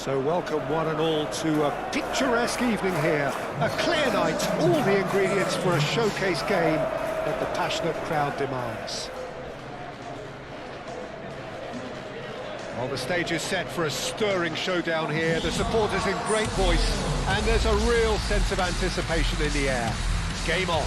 So welcome one and all to a picturesque evening here. A clear night, all the ingredients for a showcase game that the passionate crowd demands. Well, the stage is set for a stirring showdown here. The supporters in great voice, and there's a real sense of anticipation in the air. Game on.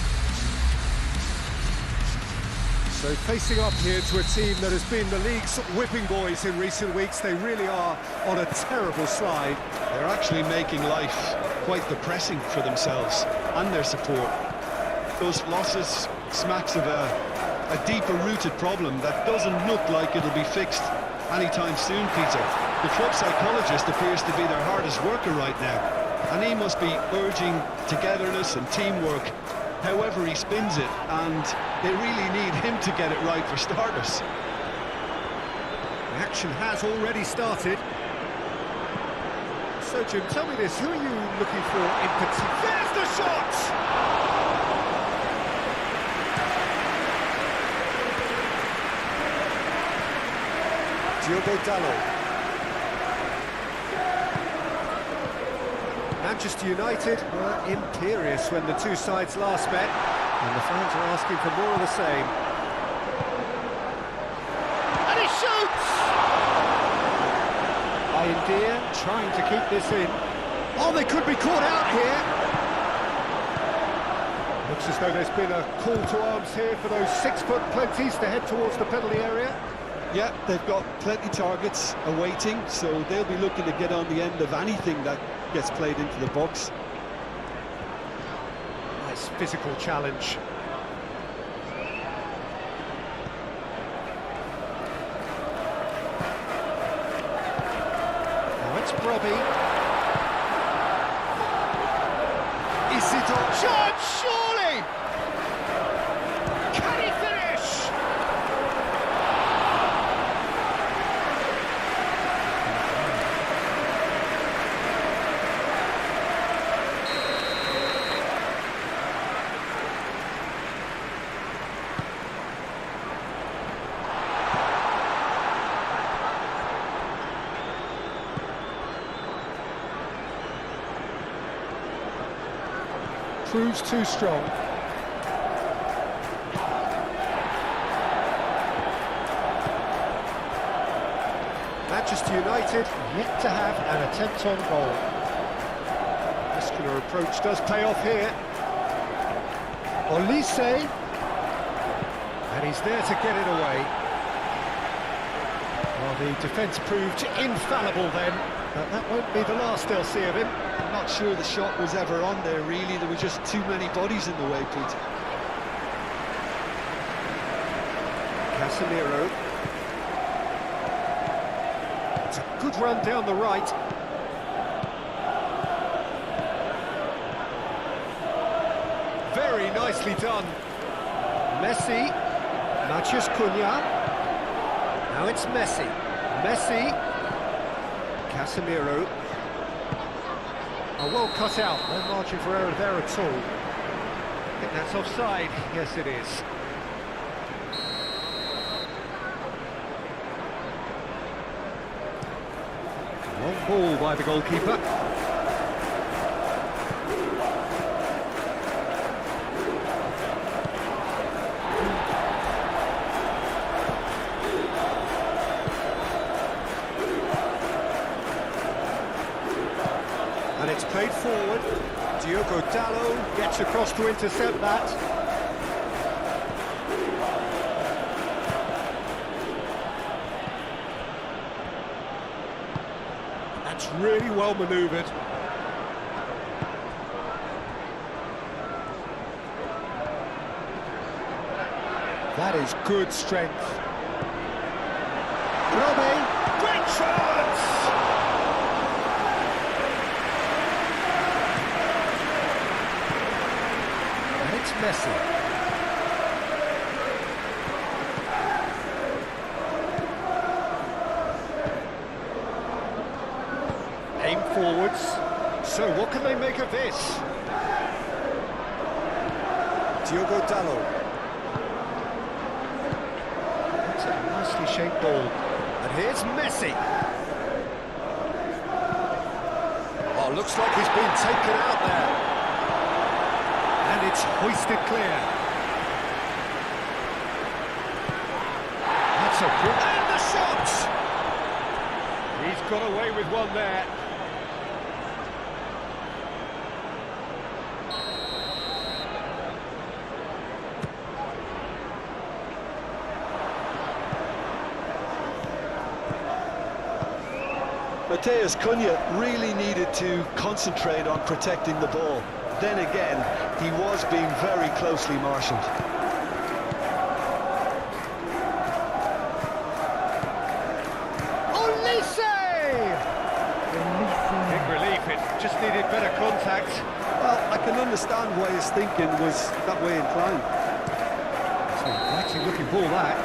So facing up here to a team that has been the league's whipping boys in recent weeks, they really are on a terrible slide. They're actually making life quite depressing for themselves and their support. Those losses smacks of a deeper-rooted problem that doesn't look like it'll be fixed anytime soon, Peter. The club psychologist appears to be their hardest worker right now, and he must be urging togetherness and teamwork however he spins it, and they really need him to get it right for starters. The action has already started. So, Jim, tell me this, who are you looking for in particular? There's the shot! Diogo Dalot. Manchester United were imperious when the two sides last met, and the fans are asking for more of the same. And he shoots! Bayindir trying to keep this in. Oh, they could be caught out here. Looks as though there's been a call to arms here for those 6-foot plenties to head towards the penalty area. Yeah, they've got plenty targets awaiting, so they'll be looking to get on the end of anything that gets played into the box. Nice physical challenge. Now it's Brobbey. Isidore. Shot, surely! Can he finish? Proves too strong. Manchester United yet to have an attempt on goal. Muscular approach does pay off here. Olise, and he's there to get it away. Well, the defence proved infallible then, but that won't be the last they'll see of him. I'm not sure the shot was ever on there, really. There were just too many bodies in the way, Peter. Casemiro. It's a good run down the right. Very nicely done. Messi. Matheus Cunha. Now it's Messi. Messi. Casemiro. Oh, well cut out, no margin for error there at all. I think that's offside. Yes, it is. Long ball by the goalkeeper. And it's played forward. Diogo Dalot gets across to intercept that. That's really well manoeuvred. That is good strength. Brobbey, great chance! It's Messi. Aim forwards. So what can they make of this? Diogo Dalot. That's a nicely shaped ball. And here's Messi. Oh, looks like he's been taken out there. And it's hoisted clear. That's a good... And the shot! He's got away with one there. Matheus Cunha really needed to concentrate on protecting the ball. Then again, he was being very closely marshalled. Olise! Big relief, it just needed better contact. Well, I can understand why his thinking was that way inclined. It's a waxy looking ball, that.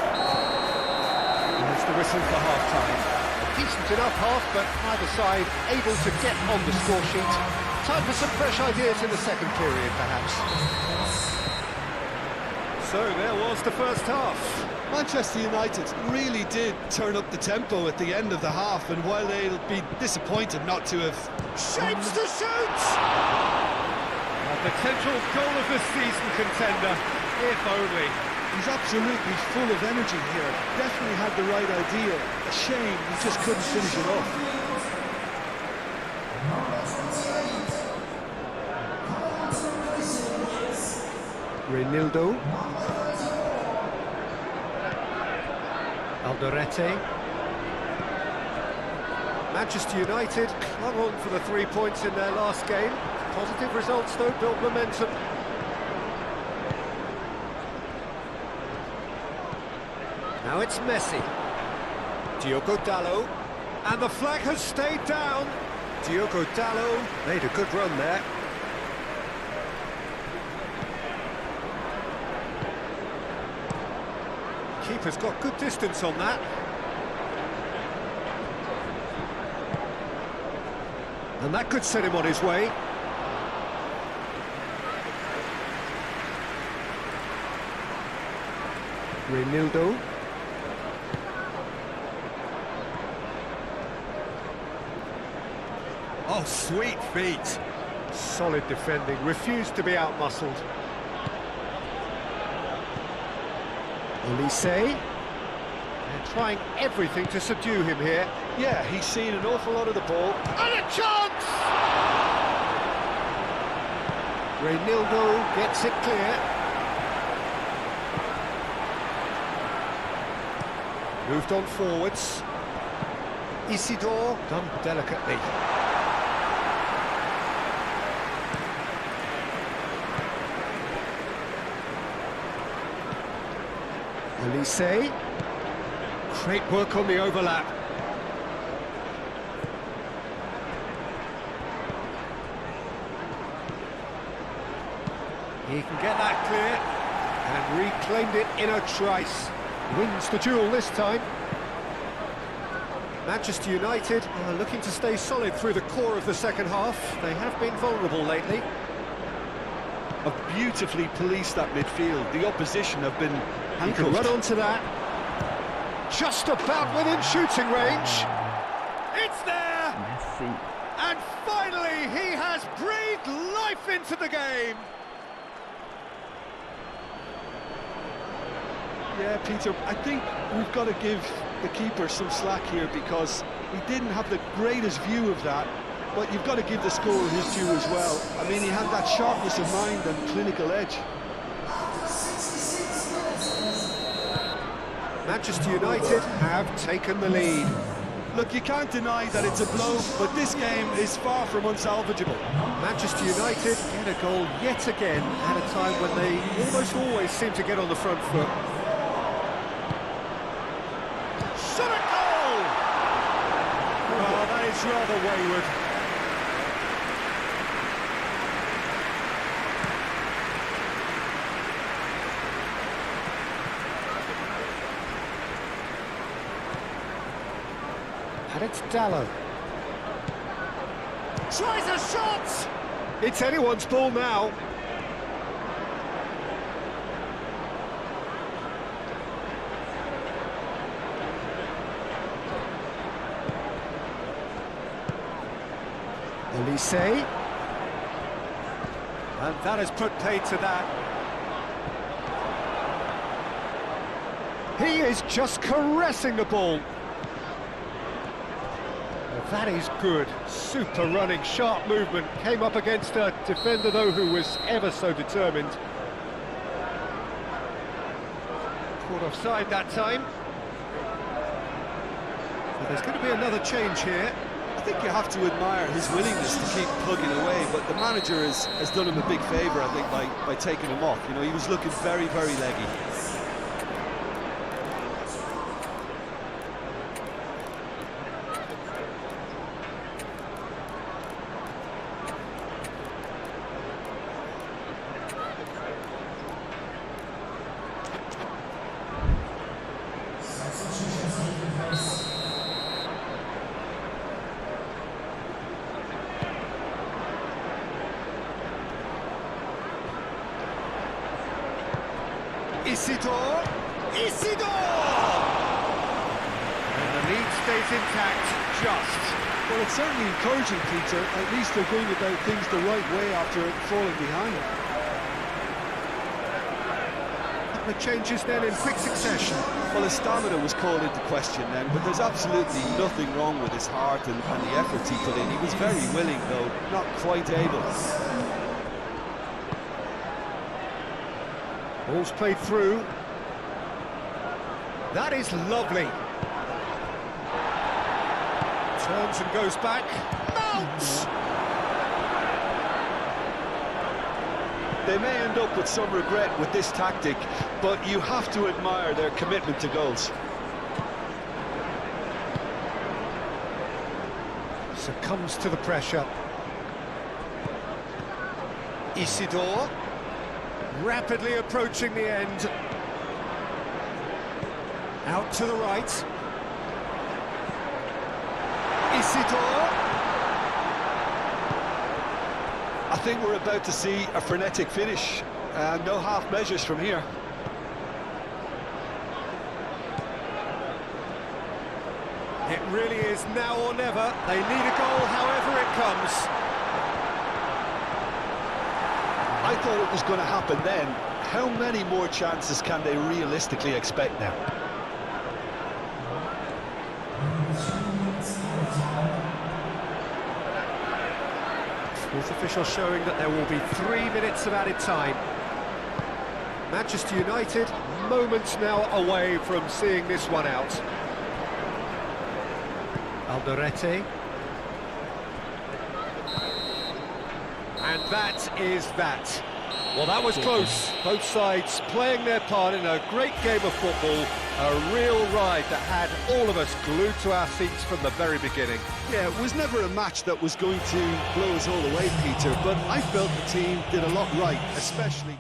And it's the whistle for half-time. Decent enough half, but neither side able to get on the score sheet. Time for some fresh ideas in the second period, perhaps. So there was the first half. Manchester United really did turn up the tempo at the end of the half, and while they'll be disappointed not to have... Shapes to shoot! A potential goal of the season contender, if only. He's absolutely full of energy here. Definitely had the right idea. A shame he just couldn't finish it off. Reinildo. Alderete. Manchester United clung on for the 3 points in their last game. Positive results though, built momentum. Now it's Messi. Diogo Dalot. And the flag has stayed down. Diogo Dalot made a good run there. Keeper's got good distance on that. And that could set him on his way. Reinildo. Oh, sweet feet. Solid defending, refused to be out-muscled. Olise. They're trying everything to subdue him here. Yeah, he's seen an awful lot of the ball. And a chance! Reinildo gets it clear. Moved on forwards. Isidore done delicately. Olise. Great work on the overlap. He can get that clear and reclaimed it in a trice. Wins the duel this time. Manchester United are looking to stay solid through the core of the second half. They have been vulnerable lately. Have beautifully policed that midfield. The opposition have been handcuffed. He can run onto that. Just about within shooting range. It's there! Messi. And finally, he has breathed life into the game. Yeah, Peter, I think we've got to give the keeper some slack here because he didn't have the greatest view of that, but you've got to give the scorer his due as well. I mean, he had that sharpness of mind and clinical edge. Manchester United have taken the lead. Look, you can't deny that it's a blow, but this game is far from unsalvageable. Manchester United get a goal yet again at a time when they almost always seem to get on the front foot. Shot a goal! Oh, that is rather wayward. And it's Dalot. Tries a shot! It's anyone's ball now. Olise. And that has put paid to that. He is just caressing the ball. Well, that is good. Super running, sharp movement. Came up against a defender, though, who was ever so determined. Caught offside that time. So there's going to be another change here. I think you have to admire his willingness to keep plugging away, but the manager has done him a big favour, I think, by taking him off. You know, he was looking very, very leggy. Isidore! And the lead stays intact, just. Well, it's certainly encouraging, Peter. At least they're going about things the right way after falling behind. The changes then in quick succession. Well, his stamina was called into question then, but there's absolutely nothing wrong with his heart and the efforts he put in. He was very willing, though, not quite able. Ball's played through. That is lovely. Turns and goes back. Mounts! They may end up with some regret with this tactic, but you have to admire their commitment to goals. Succumbs to the pressure. Isidore. Rapidly approaching the end. Out to the right. Isidore. I think we're about to see a frenetic finish, and no half measures from here. It really is now or never. They need a goal however it comes. I thought it was going to happen then. How many more chances can they realistically expect now? Fourth official showing that there will be 3 minutes of added time. Manchester United, moments now away from seeing this one out. Alderete. And that is that. Well, that was close. Both sides playing their part in a great game of football. A real ride that had all of us glued to our seats from the very beginning. Yeah, it was never a match that was going to blow us all away, Peter, but I felt the team did a lot right, especially...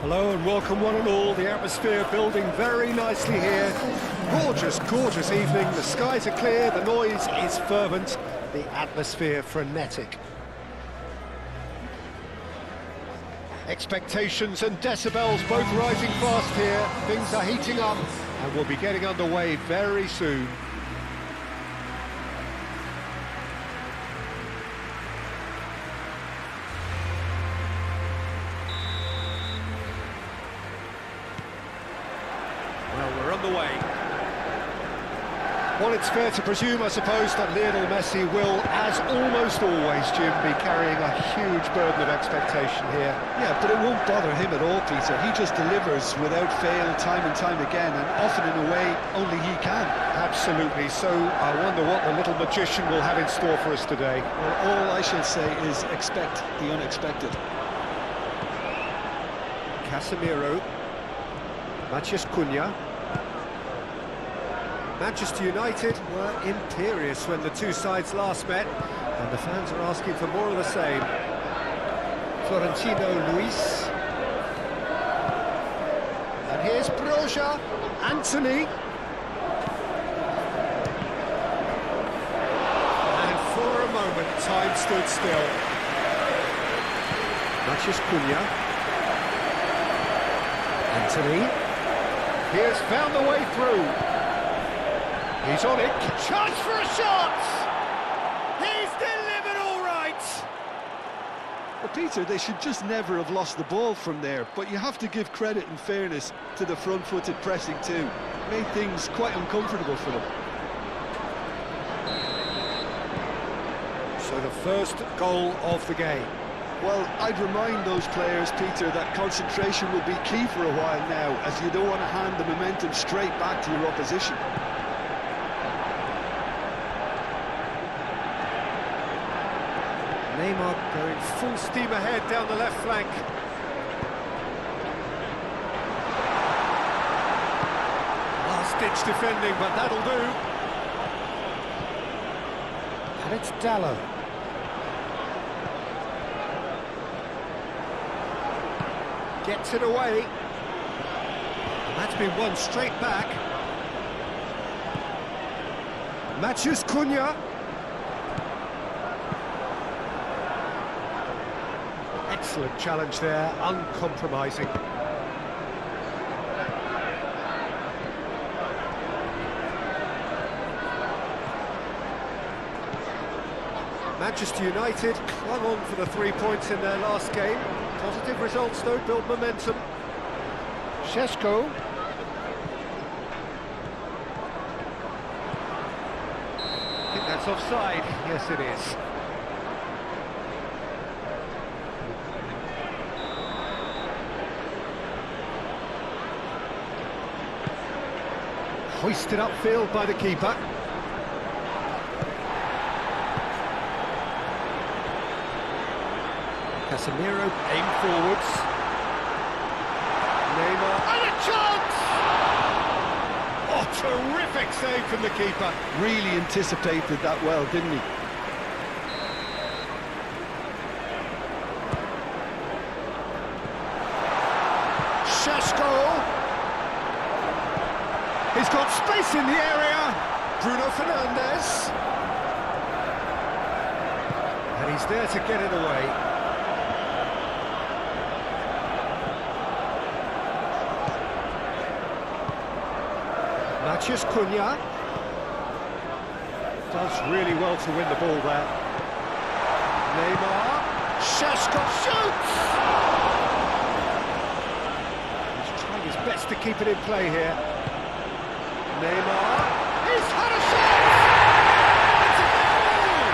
Hello and welcome one and all. The atmosphere building very nicely here. Gorgeous, gorgeous evening. The skies are clear, the noise is fervent, the atmosphere frenetic. Expectations and decibels both rising fast here. Things are heating up and we'll be getting underway very soon. Well, we're on the way. Well, it's fair to presume, I suppose, that Lionel Messi will, as almost always, Jim, be carrying a huge burden of expectation here. Yeah, but it won't bother him at all, Peter. He just delivers without fail time and time again, and often in a way only he can. Absolutely. So I wonder what the little magician will have in store for us today. Well, all I shall say is expect the unexpected. Casemiro. Matheus Cunha. Manchester United were imperious when the two sides last met, and the fans are asking for more of the same. Florentino Luis. And here's Broja. Anthony. And for a moment, time stood still. Matheus Cunha. Anthony. He has found the way through. He's on it. Chance for a shot! He's delivered all right! Well, Peter, they should just never have lost the ball from there, but you have to give credit and fairness to the front-footed pressing too. Made things quite uncomfortable for them. So the first goal of the game. Well, I'd remind those players, Peter, that concentration will be key for a while now, as you don't want to hand the momentum straight back to your opposition. Neymar going full steam ahead down the left flank. Last-ditch defending, but that'll do. And it's Dalot. Gets it away. And that's been won straight back. Matheus Cunha. Excellent challenge there, uncompromising. Manchester United clung on for the 3 points in their last game. Positive results though, build momentum. Šeško. I think that's offside. Yes, it is. Hoisted upfield by the keeper. Casemiro aimed forwards. Neymar and a chance! Oh, terrific save from the keeper. Really anticipated that well, didn't he? Šeško. He's got space in the area. Bruno Fernandes. And he's there to get it away. Matheus Cunha. Does really well to win the ball there. Neymar. Šeško shoots! He's trying his best to keep it in play here. Neymar, he's had a shot! It's a goal!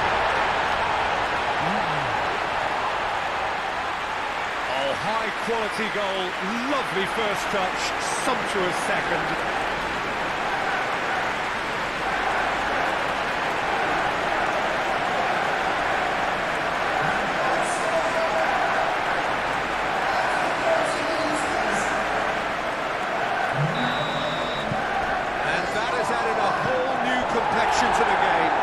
Oh, high-quality goal, lovely first touch, sumptuous second. To the game.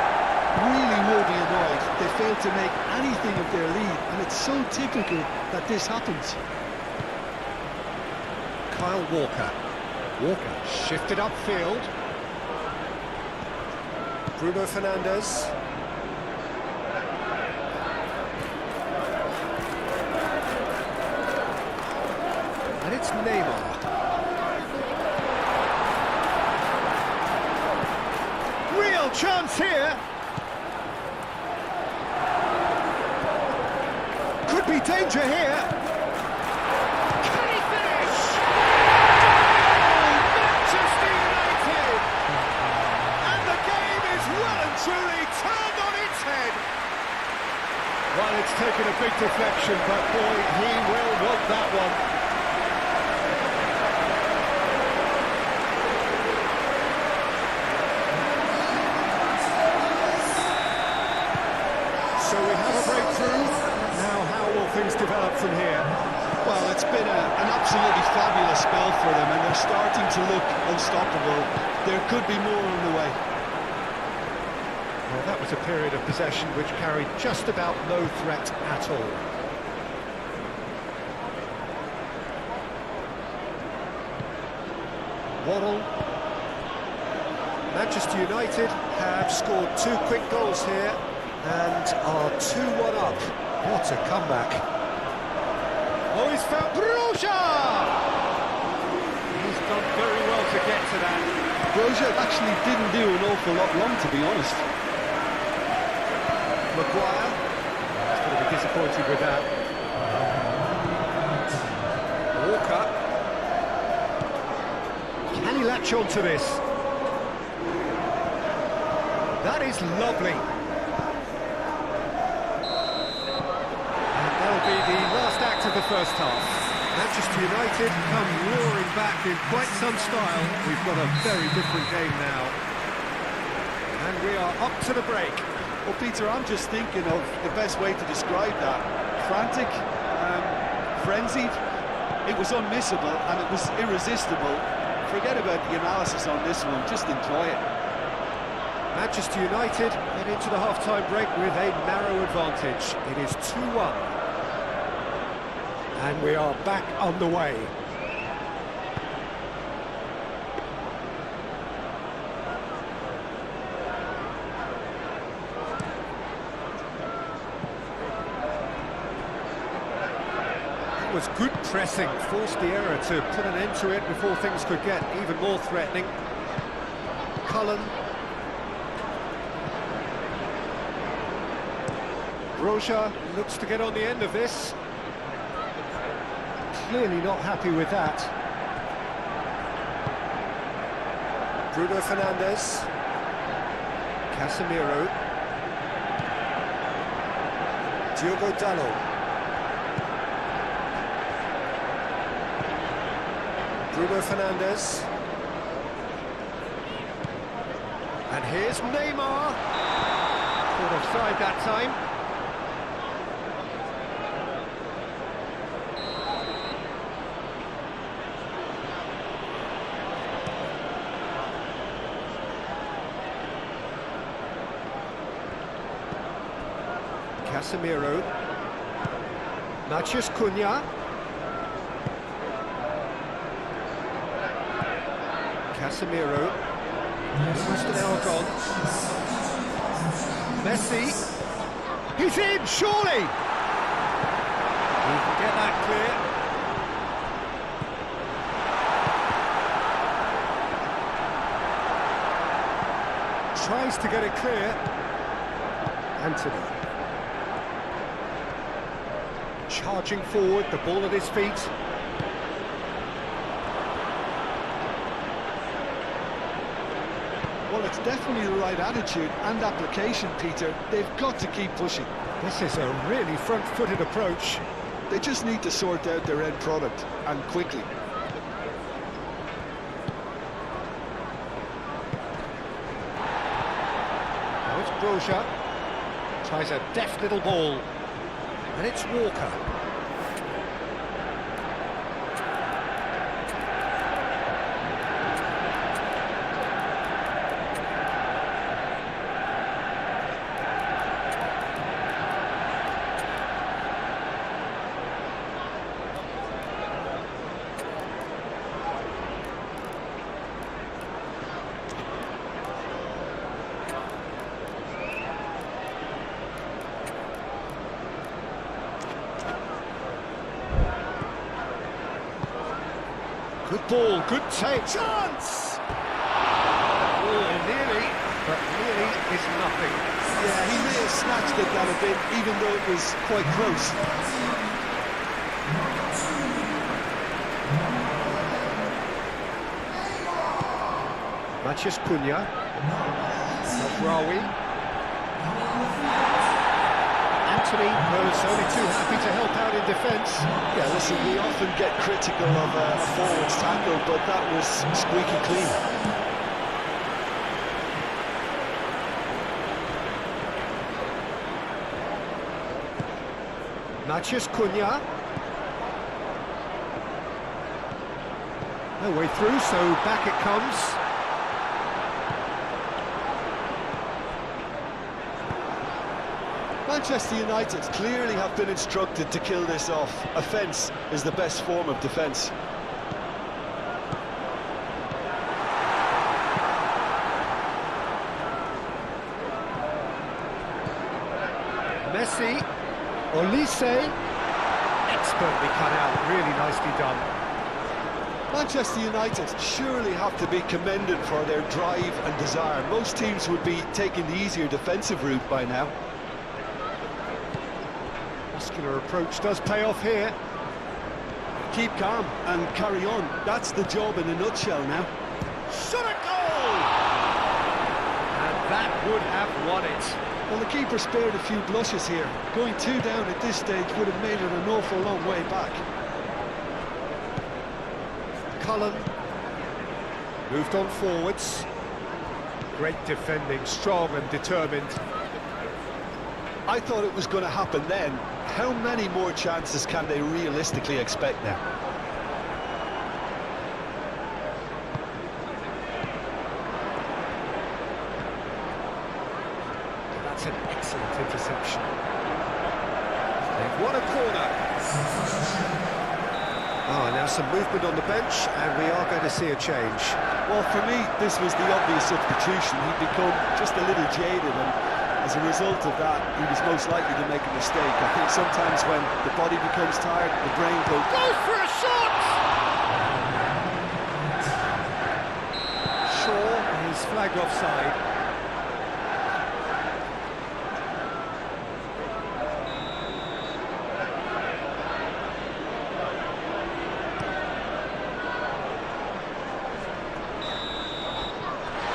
Really will be annoyed they failed to make anything of their lead, and it's so typical that this happens. Kyle Walker. Walker shifted upfield. Bruno Fernandes. And it's Neymar. Real chance here. Could be danger here. Can he finish? Oh, Manchester United! And the game is well and truly turned on its head. Well, it's taken a big deflection, but boy, he will want that one. So we have a breakthrough. Now, how will things develop from here? Well, it's been an absolutely fabulous spell for them, and they're starting to look unstoppable. There could be more on the way. Well, that was a period of possession which carried just about no threat at all. Waddle. Manchester United have scored 2 quick goals here and are 2-1 up. What a comeback. Oh, he's found Broja! He's done very well to get to that. Broja actually didn't do an awful lot wrong, to be honest. Maguire. He's going to be disappointed with that. Walker. Can he latch on to this? That is lovely. And that'll be the last act of the first half. Manchester United come roaring back in quite some style. We've got a very different game now. And we are up to the break. Well, Peter, I'm just thinking of the best way to describe that. Frantic, frenzied. It was unmissable and it was irresistible. Forget about the analysis on this one, just enjoy it. Manchester United get into the half-time break with a narrow advantage. It is 2-1. And we are back on the way. It was good pressing, forced the error to put an end to it before things could get even more threatening. Cullen. Broja looks to get on the end of this. Clearly not happy with that. Bruno Fernandes. Casemiro. Diogo Dalot. Bruno Fernandes. And here's Neymar. Caught offside that time. Casemiro. Matheus Cunha. Casemiro. Almost an hour gone. Messi. He's in, surely! He can get that clear. Tries to get it clear. Antony. Charging forward, the ball at his feet. Well, it's definitely the right attitude and application, Peter. They've got to keep pushing. This is a really front-footed approach. They just need to sort out their end product, and quickly. Now it's Broja. Tries a deft little ball. And it's Walker. Good ball, good take. Chance! Oh, nearly, but nearly is nothing. Yeah, he may have snatched at that a bit, even though it was quite close. Matheus Cunha. Rawi. Anthony was only too happy to help out in defence. Yeah, listen, we often get critical of a forward's tackle, but that was squeaky clean. Matheus Cunha. No way through, so back it comes. Manchester United clearly have been instructed to kill this off. Offence is the best form of defence. Messi. Olise. Expertly cut out, really nicely done. Manchester United surely have to be commended for their drive and desire. Most teams would be taking the easier defensive route by now. Muscular approach does pay off here. Keep calm and carry on. That's the job in a nutshell now. Shot a goal! And that would have won it. Well, the keeper spared a few blushes here. Going 2 down at this stage would have made it an awful long way back. Cullen moved on forwards. Great defending, strong and determined. I thought it was going to happen then. How many more chances can they realistically expect now? That's an excellent interception. They've won a corner. Oh, now some movement on the bench, and we are going to see a change. Well, for me, this was the obvious substitution. He'd become just a little jaded, and as a result of that, he was most likely to make a mistake. I think sometimes when the body becomes tired, the brain goes... Goes for a shot! Shaw is flagged offside.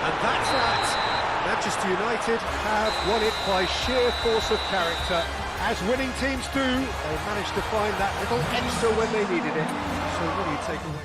And that's that. Manchester United have won it by sheer force of character. As winning teams do, they managed to find that little extra when they needed it. So what do you take away?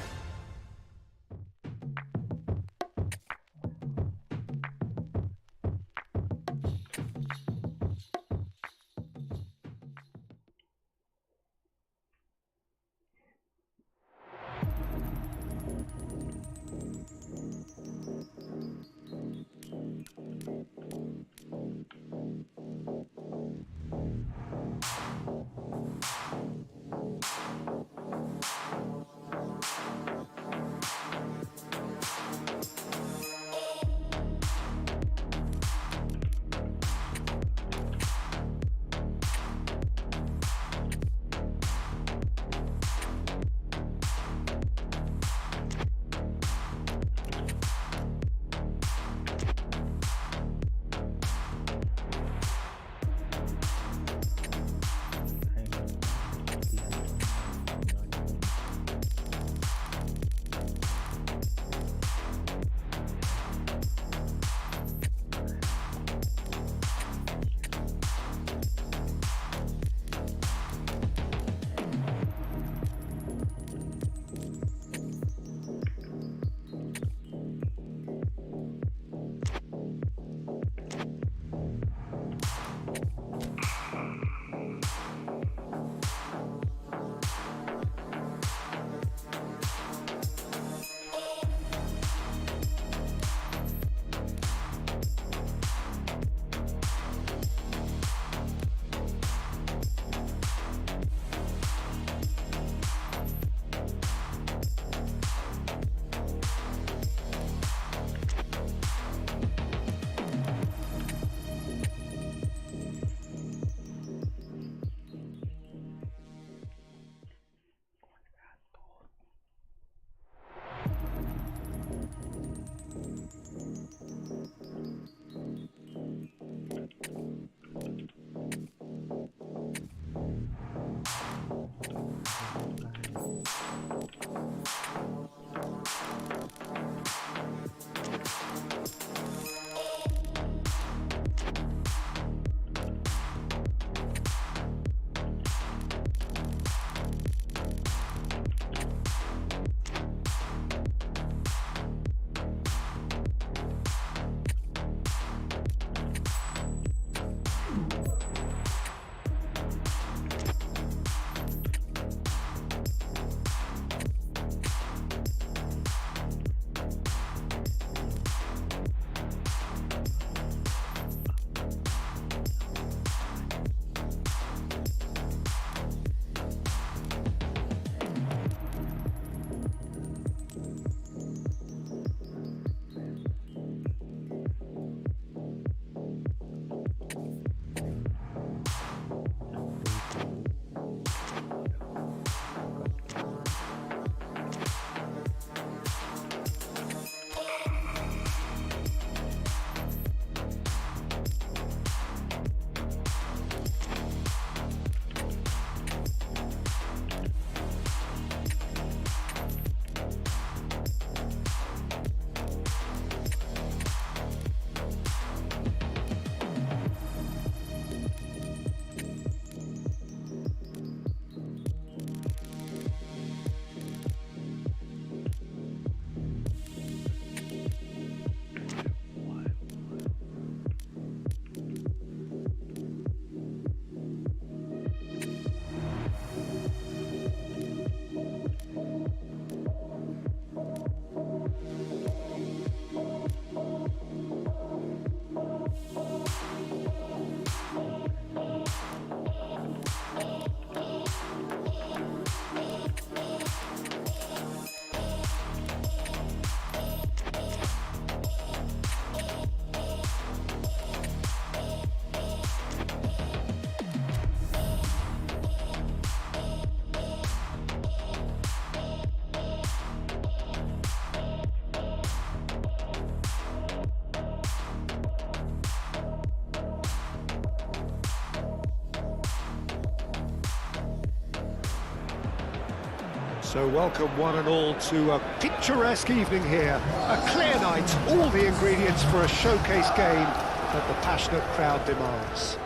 So welcome one and all to a picturesque evening here. A clear night, all the ingredients for a showcase game that the passionate crowd demands.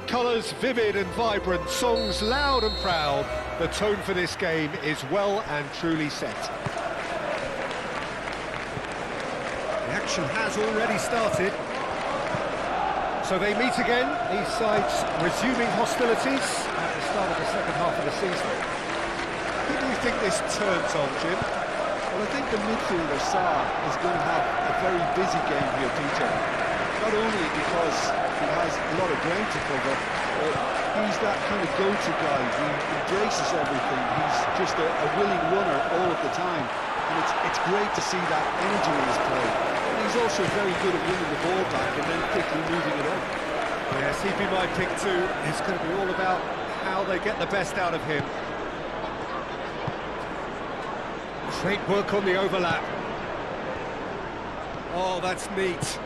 Colours vivid and vibrant, songs loud and proud. The tone for this game is well and truly set. The action has already started. So they meet again, these sides resuming hostilities at the start of the second half of the season. Who do you think this turns on, Jim? Well, I think the midfielder, Sarr, is going to have a very busy game here, Peter. Not only because he has a lot of ground to cover, but he's that kind of go-to guy. He embraces everything. He's just a willing runner all of the time. And it's great to see that energy in his play. And he's also very good at winning the ball back and then quickly moving it on. Yes, he'd be my pick too. It's going to be all about how they get the best out of him. Great work on the overlap. Oh, that's neat.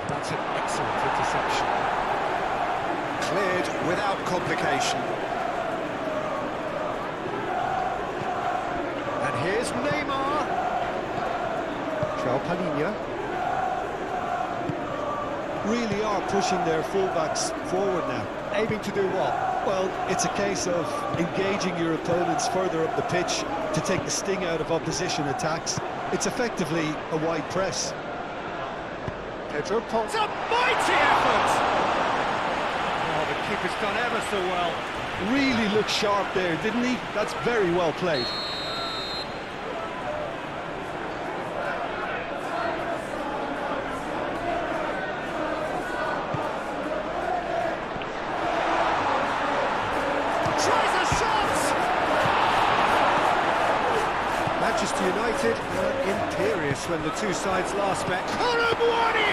That's an excellent interception. Cleared without complication. And here's Neymar. João Palhinha. Really are pushing their fullbacks forward now. Aiming to do what? Well, it's a case of engaging your opponents further up the pitch to take the sting out of opposition attacks. It's effectively a wide press. Pedro Porro. A mighty effort! Oh, the keeper's done ever so well. Really looked sharp there, didn't he? That's very well played. Tries a shot! Manchester United were imperious when the two sides last met. Colomboigny!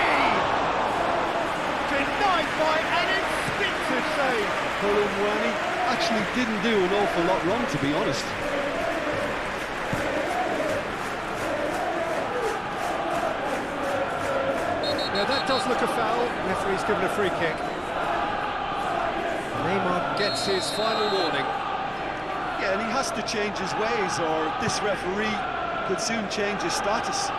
Denied by an instinctive save. Colomboigny actually didn't do an awful lot wrong, to be honest. Yeah, that does look a foul. Referee's given a free kick. Neymar gets his final warning. Yeah, and he has to change his ways, or this referee could soon change his status.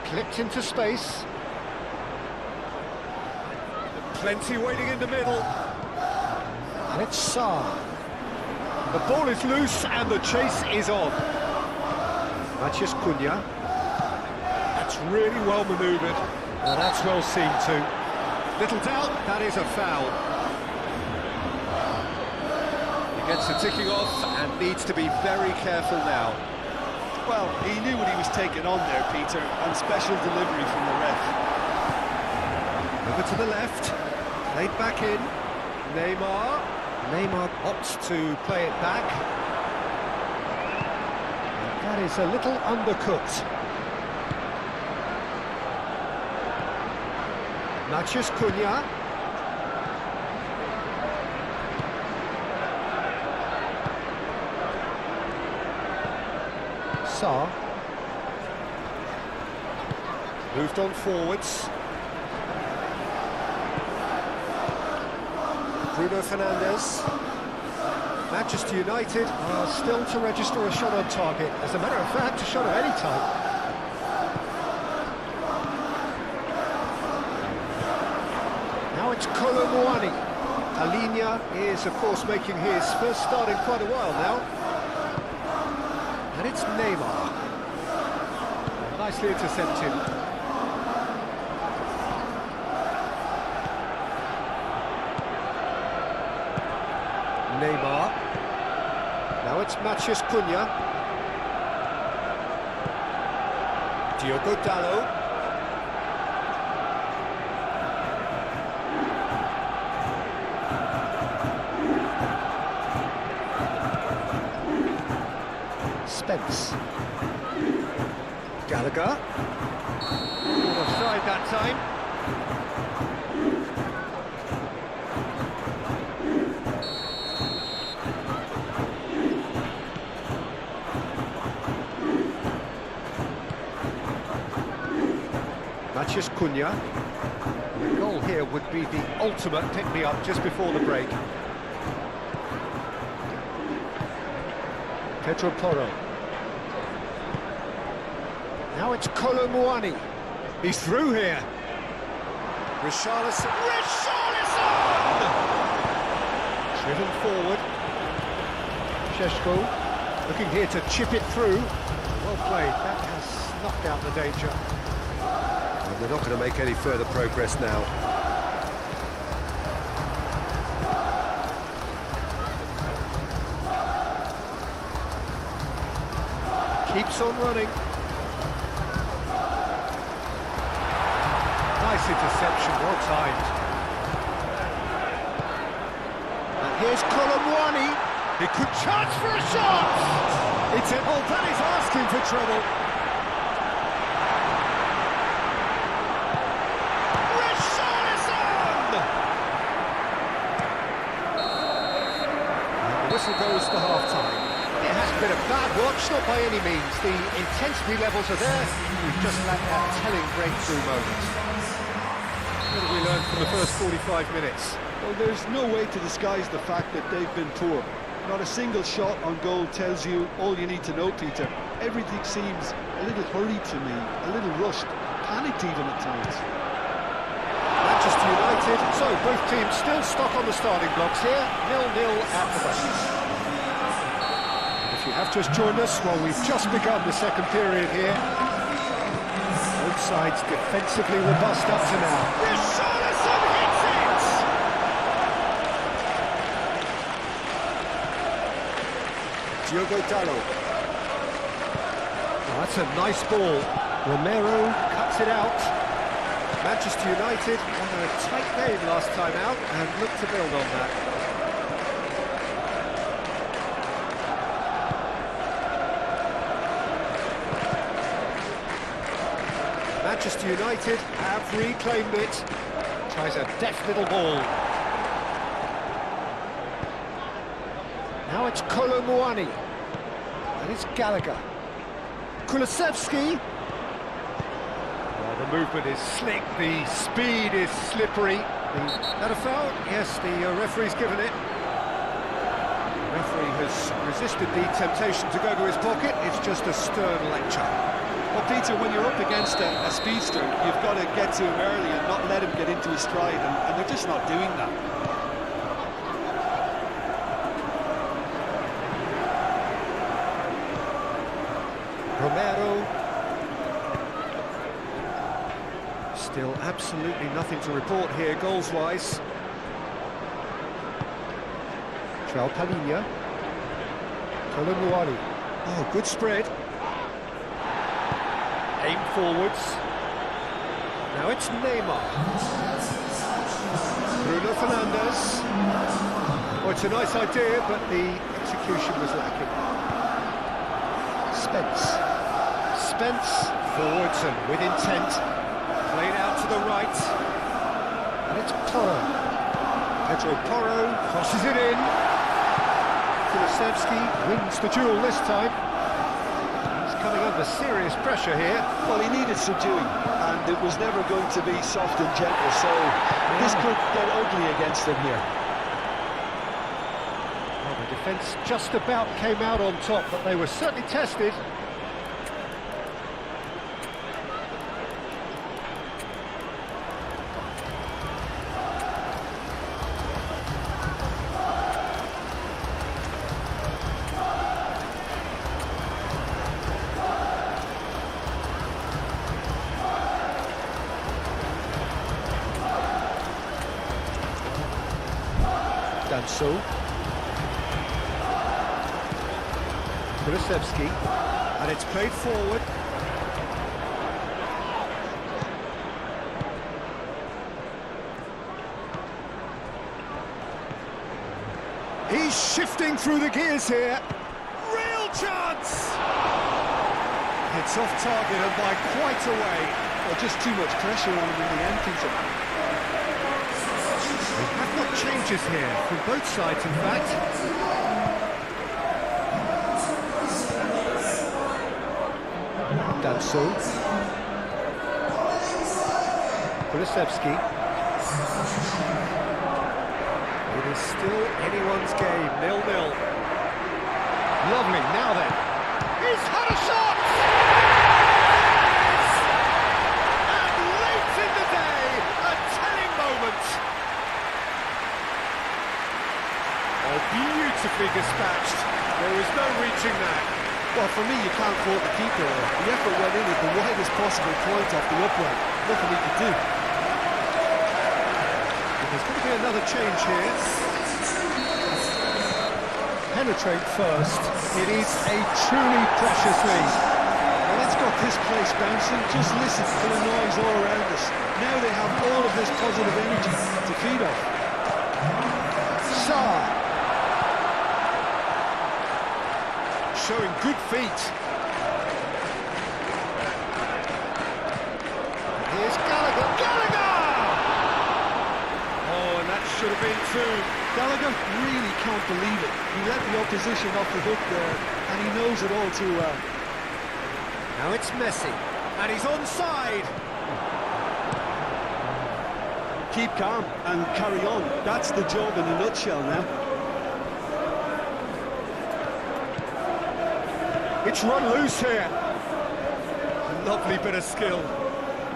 Clipped into space. Plenty waiting in the middle. And it's Sarr. The ball is loose and the chase is on. Matheus Cunha. That's really well manoeuvred. Well, that's well seen too. Little doubt, that is a foul. He gets the ticking off and needs to be very careful now. Well, he knew what he was taking on there, Peter, and special delivery from the ref. Over to the left, played back in. Neymar. Neymar opts to play it back. And that is a little undercooked. Matheus Cunha. Sarr. Moved on forwards. Bruno Fernandes. Manchester United are still to register a shot on target. As a matter of fact, a shot at any time. Now it's Colomboigny. Palhinha is, of course, making his first start in quite a while now. And it's Neymar. Nicely intercepted. Neymar. Now it's Matheus Cunha. Diogo Dalot. Spence. Gallagher. Offside that time. Matheus Cunha. The goal here would be the ultimate pick-me-up just before the break. Pedro Porro. Now it's Kolo Muani. He's through here. Richarlison. Driven forward. Šeško looking here to chip it through. Well played. That has snuffed out the danger. And they're not going to make any further progress now. Keeps on running. Nice interception, well timed. And here's Kolo Muani. He could chance for a shot! It's it. Oh, that is asking for trouble. And the whistle goes to half-time. It has been a bad watch, not by any means. The intensity levels are there. We've just lacked that telling breakthrough moment. What have we learned from the first 45 minutes? Well, there's no way to disguise the fact that they've been poor. Not a single shot on goal tells you all you need to know, Peter. Everything seems a little hurried to me, a little rushed, panicked even at times. Manchester United, so both teams still stuck on the starting blocks here, 0-0 at the break. If you have just joined us, well, we've just begun the second period here. Both sides defensively robust up to now. Richarlison hits it! Diogo Dalot. Oh, that's a nice ball. Romero cuts it out. Manchester United on a tight game last time out and look to build on that. Manchester United have reclaimed it. Tries a deft little ball. Now it's Kolo Muani. And it's Gallagher. Kulusevski. Well, the movement is slick, the speed is slippery. That a foul? Yes, the referee's given it. The referee has resisted the temptation to go to his pocket. It's just a stern lecture. Well, Peter, when you're up against a speedster, you've got to get to him early and not let him get into his stride, and they're just not doing that. Romero. Still absolutely nothing to report here, goals-wise. João Palhinha. Kolo Muani. Oh, good spread. Aim forwards. Now it's Neymar. Bruno Fernandes. Oh, it's a nice idea, but the execution was lacking. Spence forwards and with intent. Played out to the right. And it's Porro. Pedro Porro crosses it in. Kulusevski wins the duel this time. He's coming under serious pressure here. Well, he needed subduing, and it was never going to be soft and gentle, so this could get ugly against him here. Well, the defence just about came out on top, but they were certainly tested. Danso. Kulusevski, and it's played forward. He's shifting through the gears here. Real chance! It's off target and by quite a way. Well, just too much pressure on him in the end, Peter. We have got changes here from both sides, in fact. Danso. Kulusevski. It is still anyone's game, 0-0. Lovely, now then. He's had a shot! And late in the day, a telling moment. Oh, beautifully dispatched. There was no reaching that. Well, for me, you can't fault the keeper. The effort went in at the widest possible point off the upright. Nothing he could do. There's going to be another change here. Penetrate first. It is a truly precious lead. Well, that's got this place bouncing. Just listen to the noise all around us. Now they have all of this positive energy to feed off. Sarr. Showing good feet. Here's Gallagher. Gallagher! Oh, and that should have been two. Gallagher really can't believe it. He let the opposition off the hook there, and he knows it all too well. Now it's Messi, and he's onside. Keep calm and carry on. That's the job in a nutshell now. It's run loose here. Lovely bit of skill.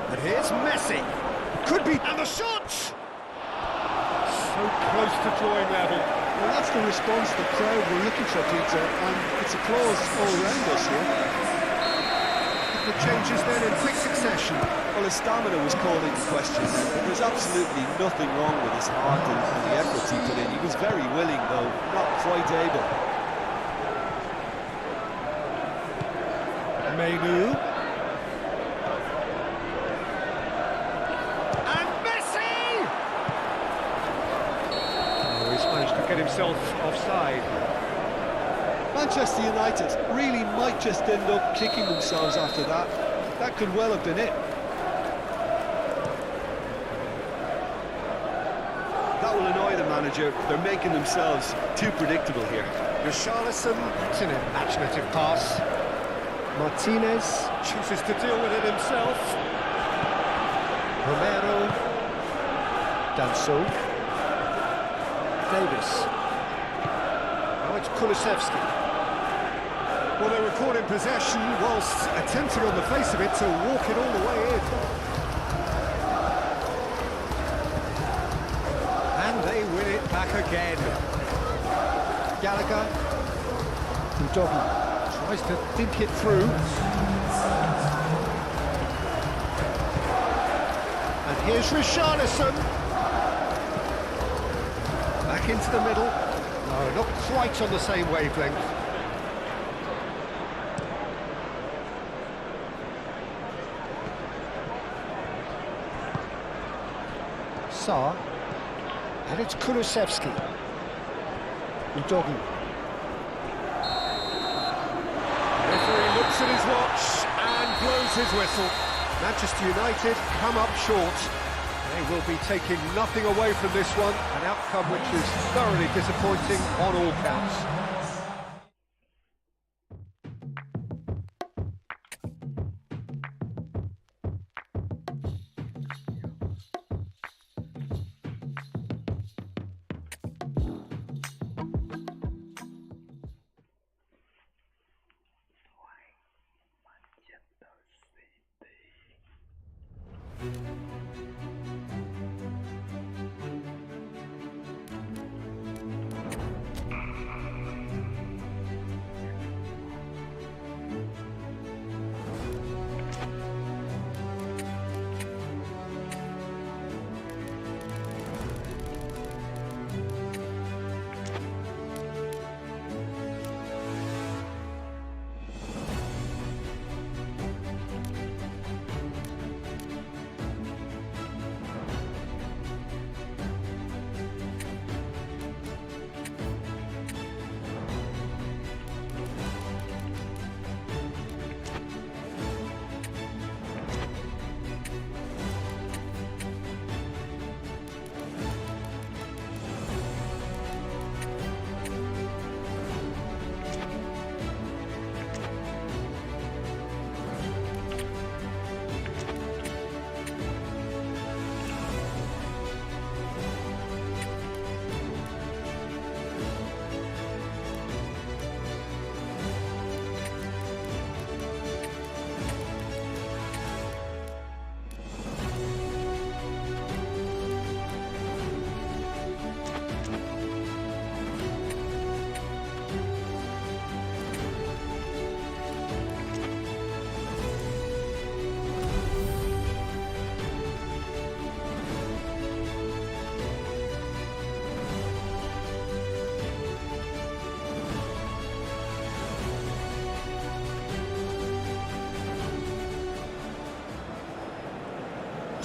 And here's Messi. Could be... And the shot! So close to drawing level. Well, that's the response the crowd were looking for, Peter, and it's applause all around us here. The changes then in quick succession. Well, his stamina was called into question, but there's absolutely nothing wrong with his heart and the efforts he put in. He was very willing, though, not quite able. Menu. And Messi! Oh, he's managed to get himself offside. Manchester United really might just end up kicking themselves after that. That could well have been it. That will annoy the manager. They're making themselves too predictable here. Richarlison, it's an imaginative pass. Martinez chooses to deal with it himself. Romero. Danso. Davis. Now it's Kulusevski. Well, they were caught in possession whilst attempting on the face of it to walk it all the way in. And they win it back again. Gallagher. Udogie. Tries to think it through. And here's Richarlison. Back into the middle. No, not quite on the same wavelength. Sarr. And it's Kulusevski. Udogie. Looks at his watch and blows his whistle. Manchester United come up short. They will be taking nothing away from this one, an outcome which is thoroughly disappointing on all counts.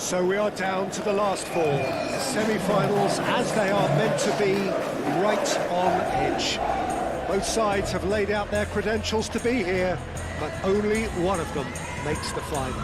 So we are down to the last four, semi-finals as they are meant to be, right on edge. Both sides have laid out their credentials to be here, but only one of them makes the final.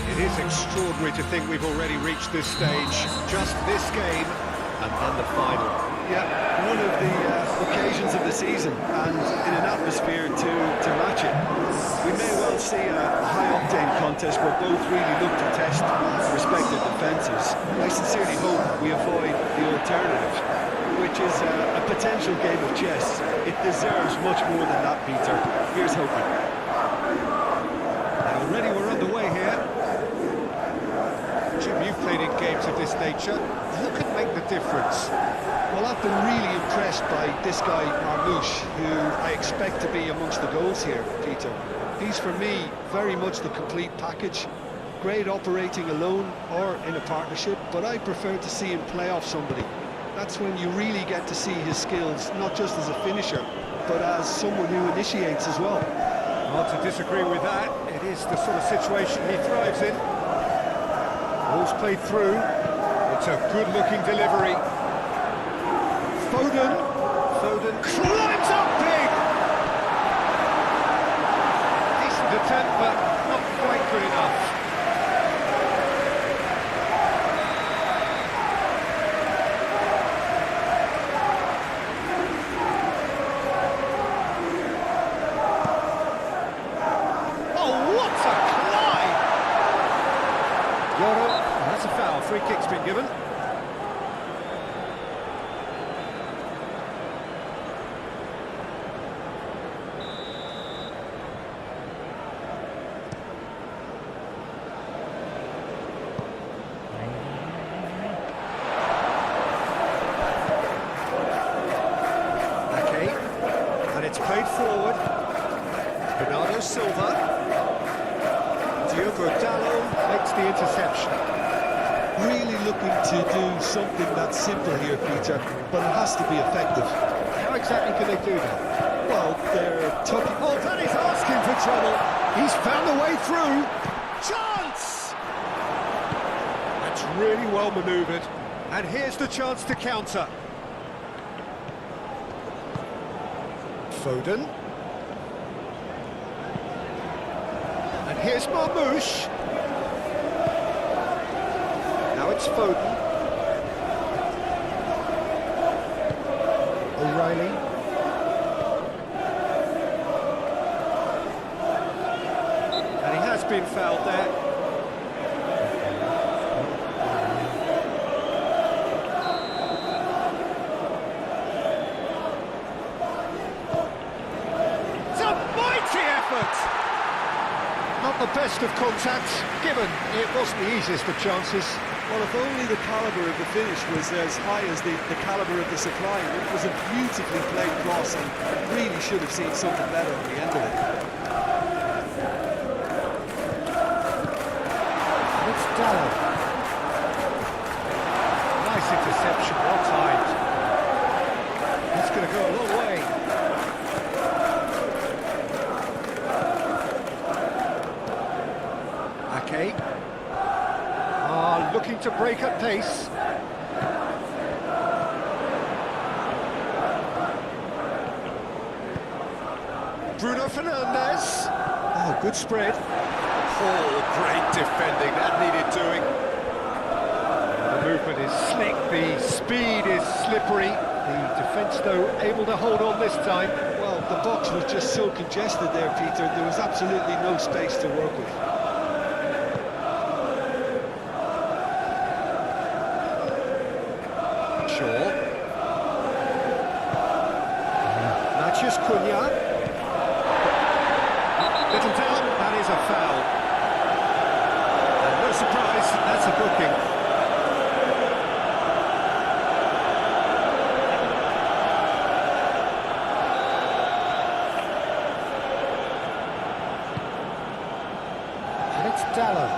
It is extraordinary to think we've already reached this stage. Just this game, and then the final. Yeah, one of the occasions of the season, and in an atmosphere to match it. We may well see a high-octane contest where both really look to test respective defences. I sincerely hope we avoid the alternative, which is a potential game of chess. It deserves much more than that, Peter. Here's hoping. Already we're underway here. Jim, you've played in games of this nature. Who can make the difference? Well, I've been really impressed by this guy, Marmoush, who I expect to be amongst the goals here, Peter. He's, for me, very much the complete package. Great operating alone or in a partnership, but I prefer to see him play off somebody. That's when you really get to see his skills, not just as a finisher, but as someone who initiates as well. Hard to disagree with that. It is the sort of situation he thrives in. Ball's played through. It's a good-looking delivery. Foden climbs up big! Decent attempt, but not quite good enough. Oh, what a climb! Yoro, that's a foul. Free kick's been given. It's played forward. Bernardo Silva. Diogo Dalot makes the interception. Really looking to do something that's simple here, Peter, but it has to be effective. How exactly can they do that? Well, they're tucking... Oh, that is asking for trouble. He's found a way through. Chance! That's really well manoeuvred. And here's the chance to counter. Foden. And here's Marmoush. Now it's Foden. O'Reilly. And he has been fouled there. Not the best of contacts, given it wasn't the easiest of chances. Well, if only the calibre of the finish was as high as the calibre of the supply. It was a beautifully played cross and really should have seen something better at the end of it. It's Dalot. Nice interception, well timed. That's going to go a long way. Ake. Looking to break at pace. Bruno Fernandes. Oh, good spread. Oh, great defending, that needed doing. The movement is slick, the speed is slippery. The defence, though, able to hold on this time. Well, the box was just so congested there, Peter. There was absolutely no space to work with. Shaw. Matheus Cunha. Little down, that is a foul. And no surprise, that's a booking. And it's Dallon.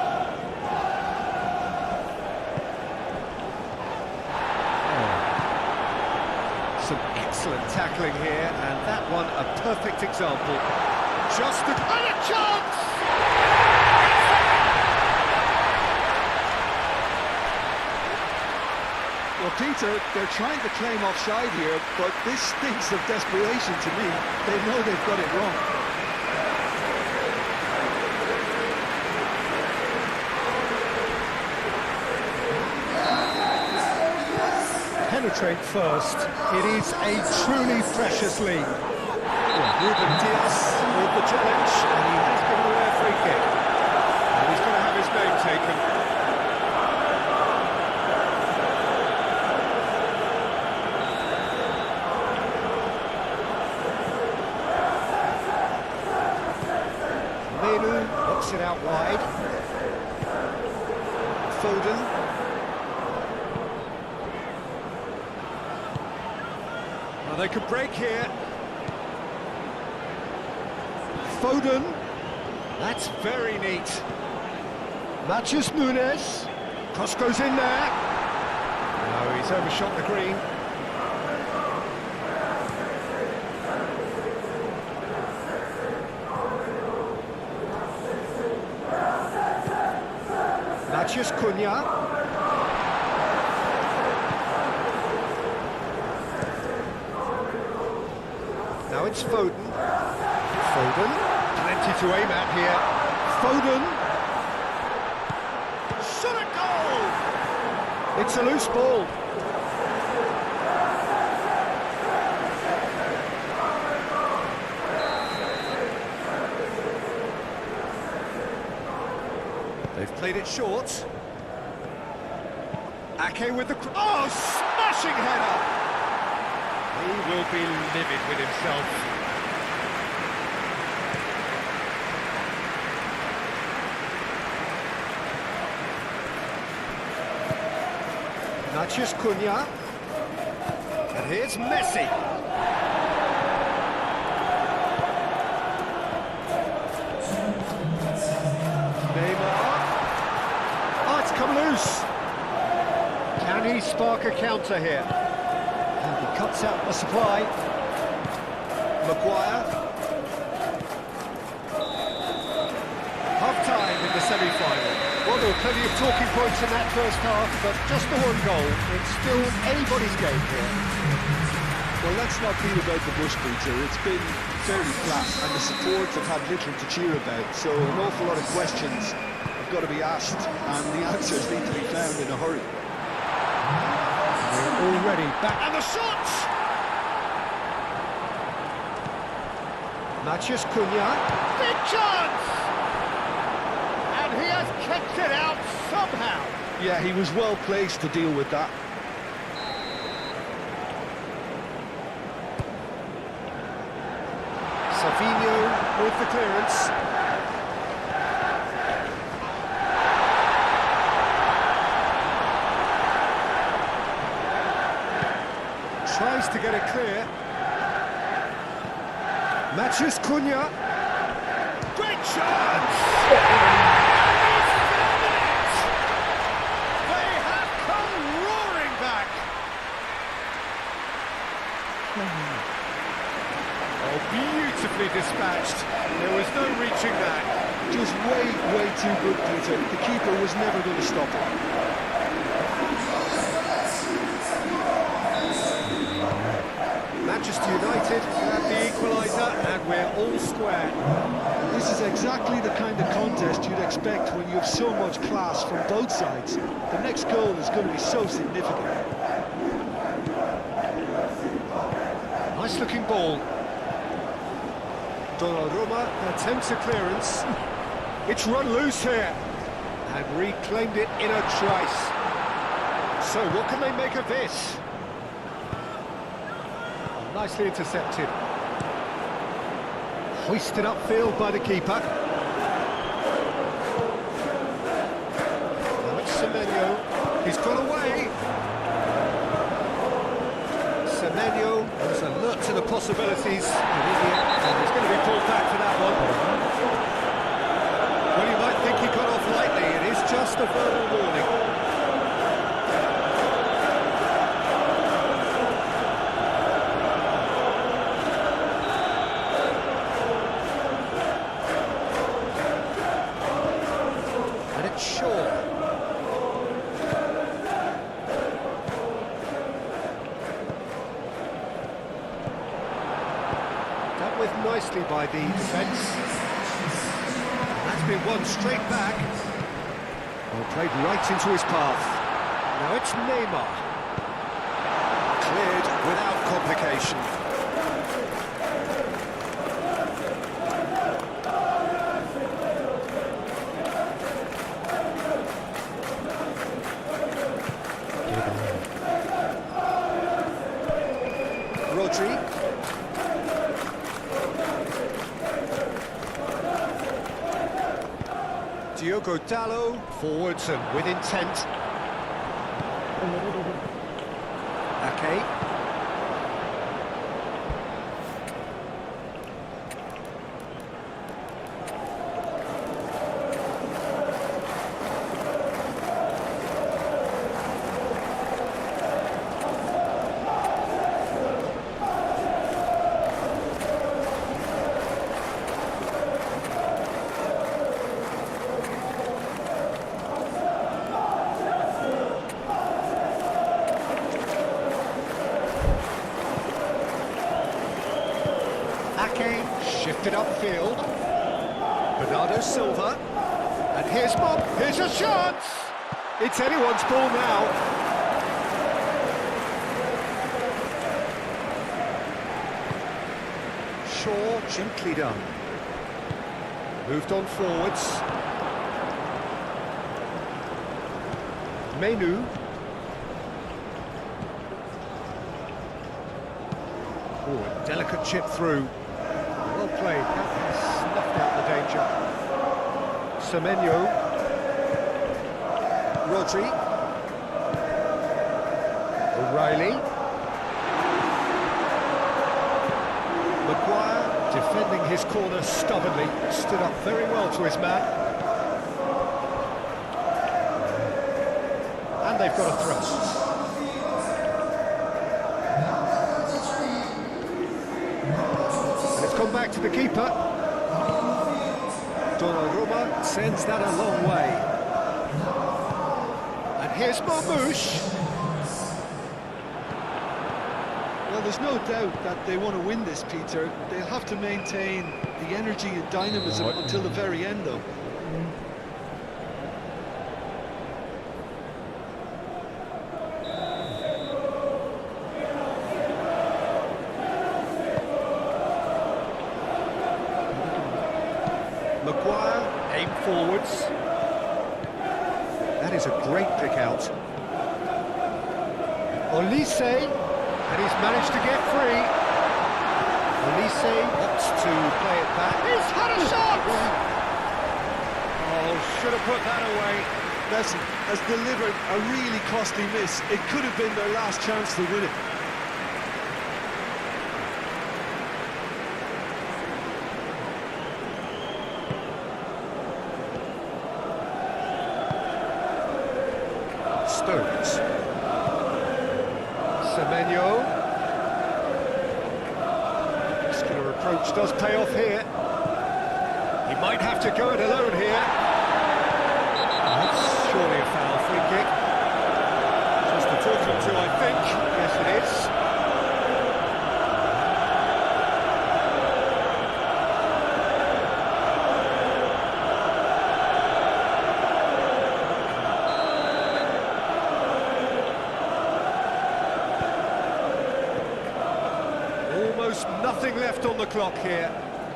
Some excellent tackling here, and that one a perfect example. Just a chance! Well, Peter, they're trying to claim offside here, but this stinks of desperation to me. They know they've got it wrong. Penetrate first. It is a truly precious lead. Ruben Dias with the challenge, and he has given away a free kick. And he's going to have his name taken. Menu knocks it out wide. Foden. Well, they could break here. Foden. That's very neat. Matheus Nunes. Cross goes in there. No, he's overshot the green. Matheus Cunha. Now it's Foden. Foden. Plenty to aim at here. Foden. Shot a goal! It's a loose ball. They've played it short. Ake with the... Oh, smashing header! He will be livid with himself. Matheus Cunha. And here's Messi. Neymar. Oh, it's come loose. Can he spark a counter here? And he cuts out the supply. Maguire. Half-time in the semi-final. Well, there were plenty of talking points in that first half, but just the one goal. It's still anybody's game here. Well, let's not beat about the bush, Peter. It's been fairly flat, and the supports have had little to cheer about, so an awful lot of questions have got to be asked, and the answers need to be found in a hurry. We're already back. And the shot! Matheus Cunha. Big chance! And he has kept it out somehow. Yeah, he was well placed to deal with that. Savinho with the clearance. Tries to get it clear. Matheus Cunha. Great chance! They have come roaring back. Oh, beautifully dispatched. There was no reaching that. Just way too good, Peter. The keeper was never going to stop it. Manchester United have the equaliser, and we're all square. This is exactly the kind of contest you'd expect when you have so much class from both sides. The next goal is going to be so significant. Nice looking ball. Donnarumma attempts a clearance. It's run loose here. And reclaimed it in a trice. So what can they make of this? Nicely intercepted. Hoisted upfield by the keeper. Now it's Semenyo. He's got away. Semenyo was alert to the possibilities. And he's going to be pulled back for that one. Well, you might think he got off lightly. It is just a verbal warning. And it's Shaw. Dealt with nicely by the defence. That's been won straight back. Well, played right into his path. Now it's Neymar. Cleared without complication. Rodri. Diogo Dalot, forwards and with intent. Ake. Ake shifted upfield. Bernardo Silva. And here's Mob. Here's a shot! It's anyone's ball now. Shaw gently done. Moved on forwards. Menu. Oh, a delicate chip through. Well played, that has snuffed out the danger. Semenyo. Rodri. O'Reilly. Maguire defending his corner stubbornly, stood up very well to his man. And they've got a throw. Come back to the keeper. Donnarumma sends that a long way. And here's Marmoush. Well, there's no doubt that they want to win this, Peter. They'll have to maintain the energy and dynamism until the very end, though. Maguire, aim forwards. That is a great pick out. Olise, and he's managed to get free. Olise wants to play it back. He's had a shot! Oh, should have put that away. Messi has delivered a really costly miss. It could have been their last chance to win it. Stones. Semenyo. Muscular approach does pay off here. He might have to go it alone here. That's surely a foul, free kick. Just the talking to, I think. Yes, it is. Almost nothing left on the clock here.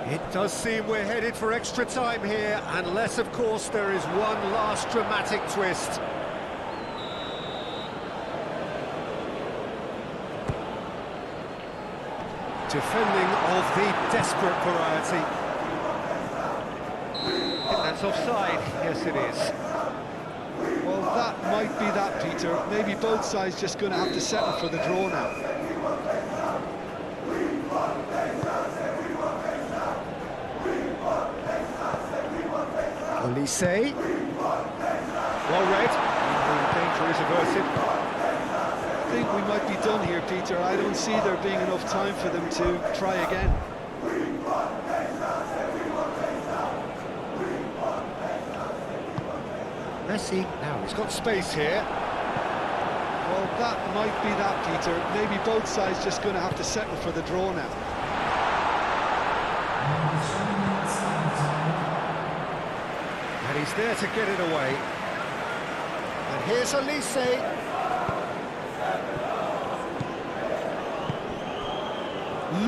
It does seem we're headed for extra time here, unless, of course, there is one last dramatic twist. Defending of the desperate variety. offside. Yes, it is. Well, that might be that, Peter. Maybe both sides just going to have to settle for the draw now. Olise. Well read. The danger is averted. I think we might be done here, Peter. I don't see there being enough time for them to try again. Messi. Now he's got space here. Well, that might be that, Peter. Maybe both sides just going to have to settle for the draw now. And he's there to get it away. And here's Olise.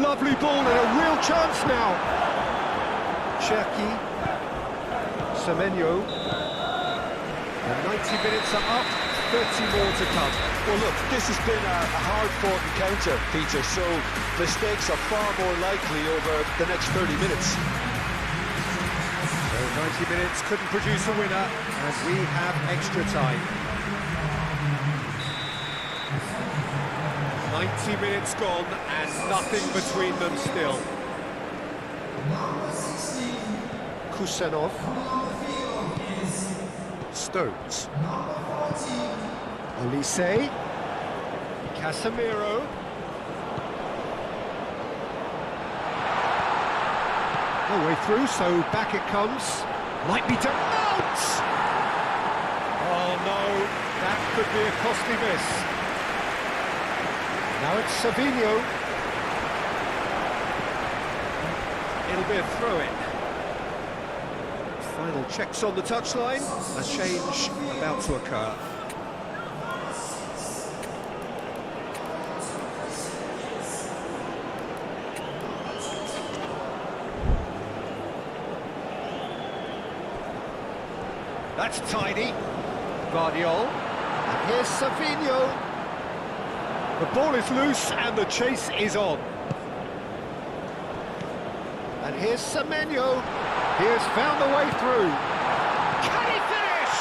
Lovely ball and a real chance now. Cherki. Semenyo. The 90 minutes are up, 30 more to come. Well, look, this has been a hard-fought encounter, Peter, so mistakes are far more likely over the next 30 minutes. So 90 minutes couldn't produce a winner, as we have extra time. 90 minutes gone, and nothing between them still. Kusanov. Stones. Olise. Casemiro. No way through, so back it comes. Might be to out! Oh no, that could be a costly miss. Now it's Savinho. It'll be a throw-in. Final checks on the touchline. A change about to occur. That's tidy. Guardiol. And here's Savinho. The ball is loose and the chase is on. And here's Semenyo. He has found the way through. Can he finish?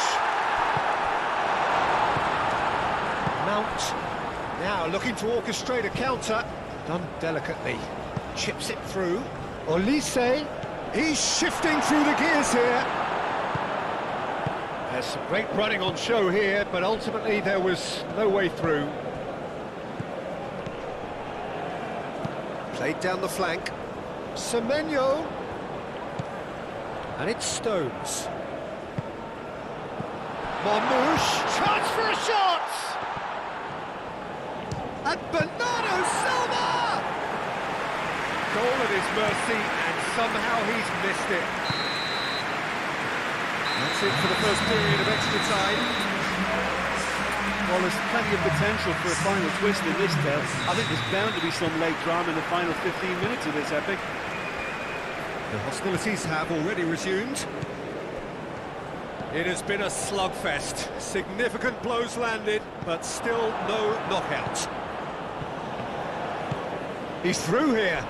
Mount now looking to orchestrate a counter. Done delicately. Chips it through. Olise. He's shifting through the gears here. There's some great running on show here, but ultimately there was no way through. Played down the flank. Semenyo. And it's Stones. Marmoush. Chance for a shot! And Bernardo Silva! Goal at his mercy, and somehow he's missed it. That's it for the first period of extra time. Well, there's plenty of potential for a final twist in this tale. I think there's bound to be some late drama in the final 15 minutes of this epic. The hostilities have already resumed. It has been a slugfest. Significant blows landed, but still no knockout. He's through here.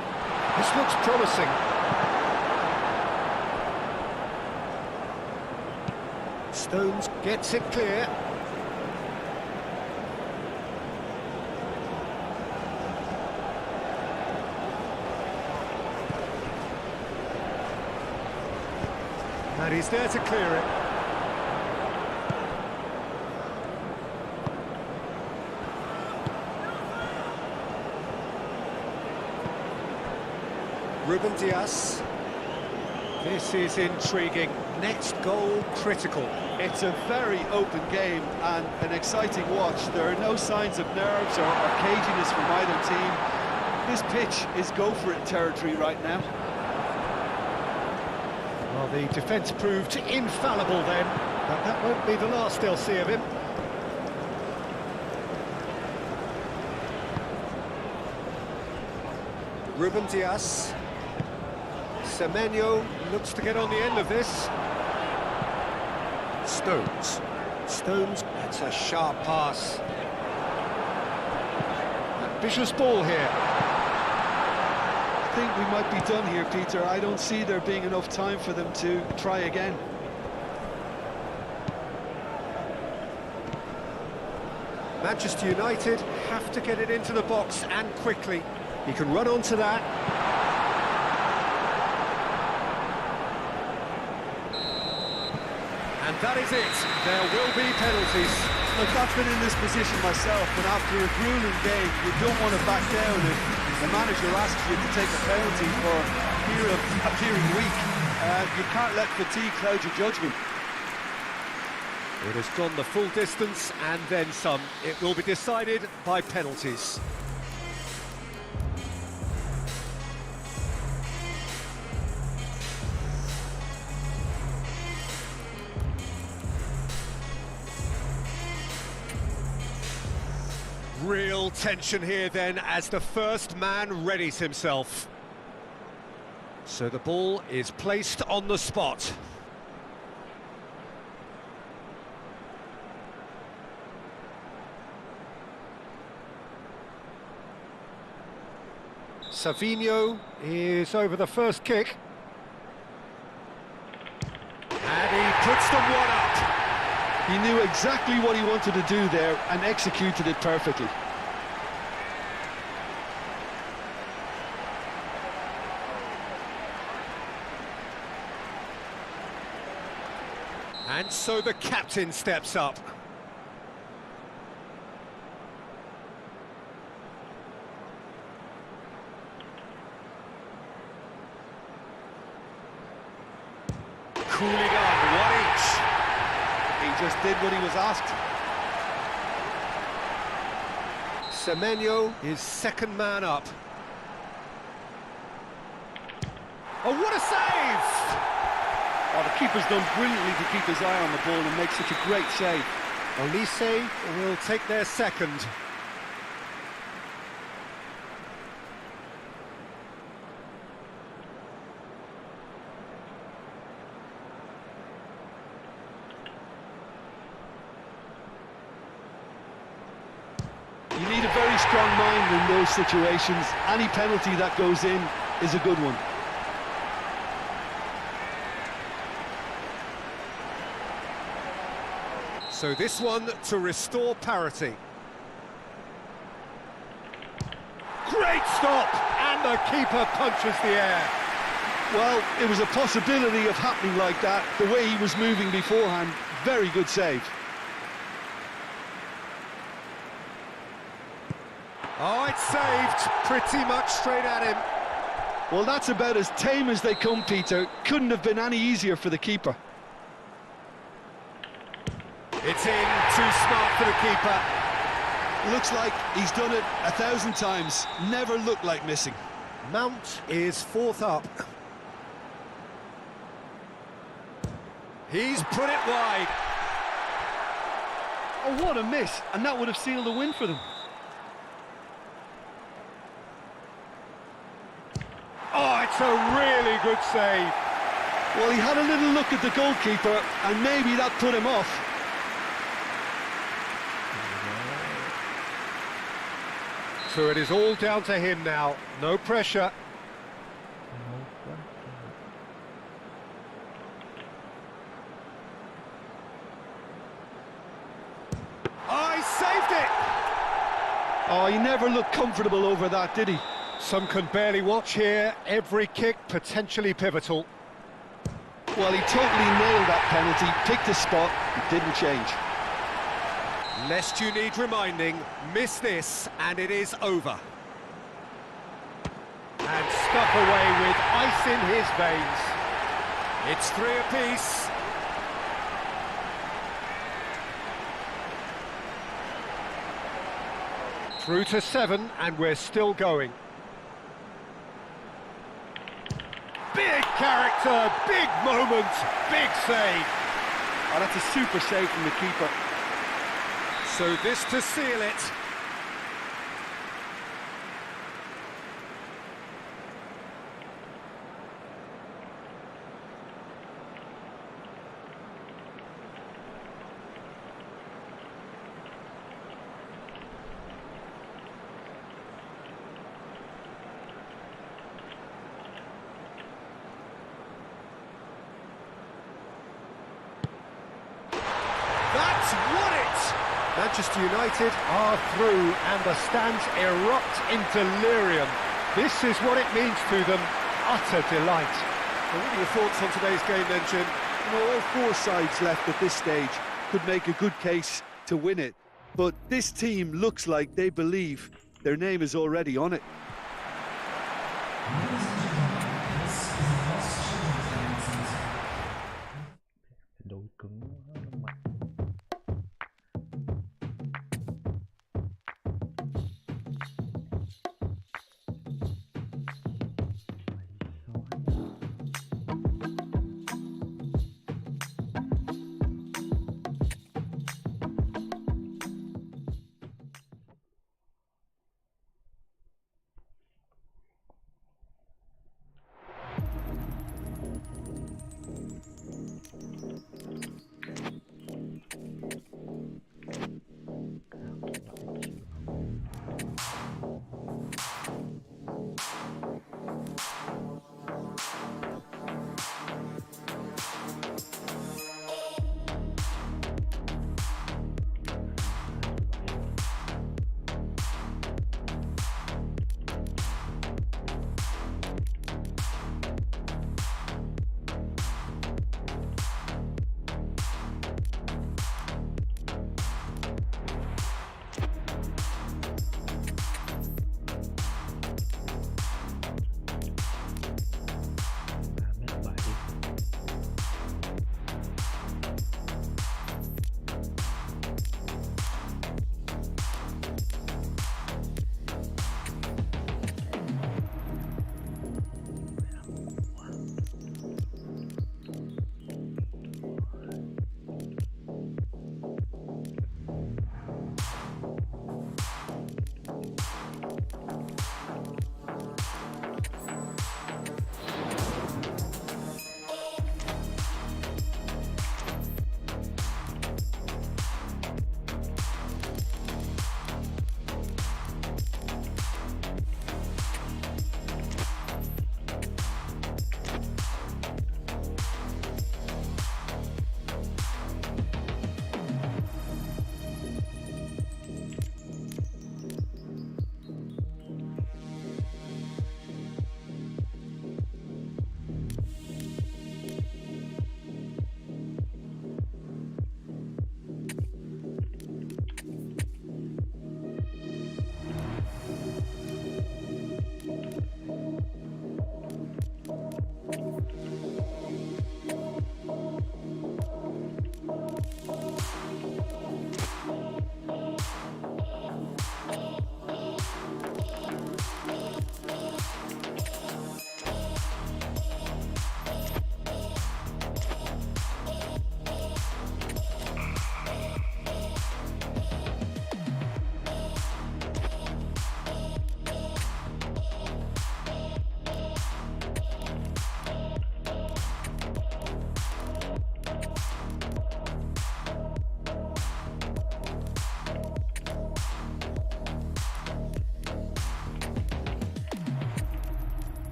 This looks promising. Stones gets it clear. And he's there to clear it. Ruben Dias. This is intriguing. Next goal critical. It's a very open game and an exciting watch. There are no signs of nerves or caginess from either team. This pitch is go-for-it territory right now. Well, the defence proved infallible then, but that won't be the last they'll see of him. Ruben Dias. Semenyo looks to get on the end of this. Stones. Stones, that's a sharp pass. Ambitious ball here. I think we might be done here, Peter. I don't see there being enough time for them to try again. Manchester United have to get it into the box and quickly. He can run onto that. And that is it. There will be penalties. Look, I've been in this position myself, but after a grueling game, you don't want to back down if the manager asks you to take a penalty for fear of appearing weak. You can't let fatigue cloud your judgment. It has gone the full distance and then some. It will be decided by penalties. Real tension here then as the first man readies himself. So the ball is placed on the spot. Savinho is over the first kick. And he puts them one up. He knew exactly what he wanted to do there and executed it perfectly. And so the captain steps up. Cooling on, one each. He just did what he was asked. Semenyo is second man up. Oh, what a save! Oh, the keeper's done brilliantly to keep his eye on the ball and make such a great save. Olise will take their second. You need a very strong mind in those situations. Any penalty that goes in is a good one. So this one to restore parity. Great stop! And the keeper punches the air. Well, it was a possibility of happening like that. The way he was moving beforehand, very good save. Oh, it's saved pretty much straight at him. Well, that's about as tame as they come, Peter. Couldn't have been any easier for the keeper. It's in, too smart for the keeper. Looks like he's done it 1,000 times. Never looked like missing. Mount is fourth up. He's put it wide. Oh, what a miss! And that would have sealed the win for them. Oh, it's a really good save. Well, he had a little look at the goalkeeper, and maybe that put him off. So it is all down to him now. No pressure. Oh, he saved it! Oh, he never looked comfortable over that, did he? Some can barely watch here. Every kick potentially pivotal. Well, he totally nailed that penalty, picked a spot, it didn't change. Lest you need reminding, miss this and it is over. And stuck away with ice in his veins. It's 3 apiece. Through to 7 and we're still going. Big character, big moment, big save. Oh, that's a super save from the keeper. So this to seal it. That's won it! Manchester United are through and the stands erupt in delirium. This is what it means to them, utter delight. Well, what are your thoughts on today's game then, Jim? You know, all four sides left at this stage could make a good case to win it, but this team looks like they believe their name is already on it. Đối cứng mạnh.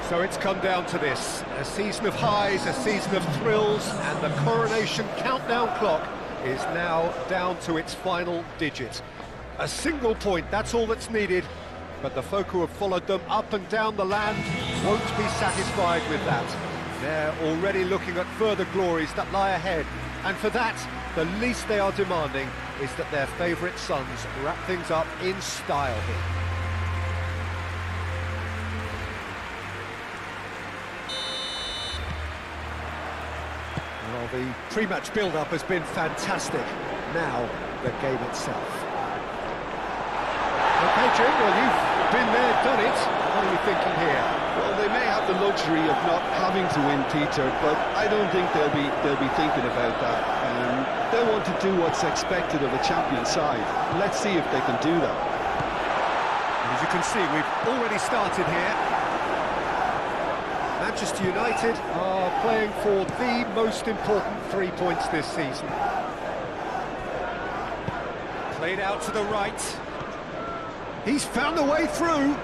So it's come down to this, a season of highs, a season of thrills, and the coronation countdown clock is now down to its final digit. A single point, that's all that's needed, but the folk who have followed them up and down the land won't be satisfied with that. They're already looking at further glories that lie ahead, and for that, the least they are demanding is that their favourite sons wrap things up in style here. Well, the pre-match build-up has been fantastic. Now, the game itself. Okay, Jim, well, you've been there, done it. What are you thinking here? Well, they may have the luxury of not having to win, Peter, but I don't think they'll be thinking about that. They want to do what's expected of a champion side. Let's see if they can do that. As you can see, we've already started here. Manchester United are playing for the most important 3 points this season. Played out to the right. He's found a way through.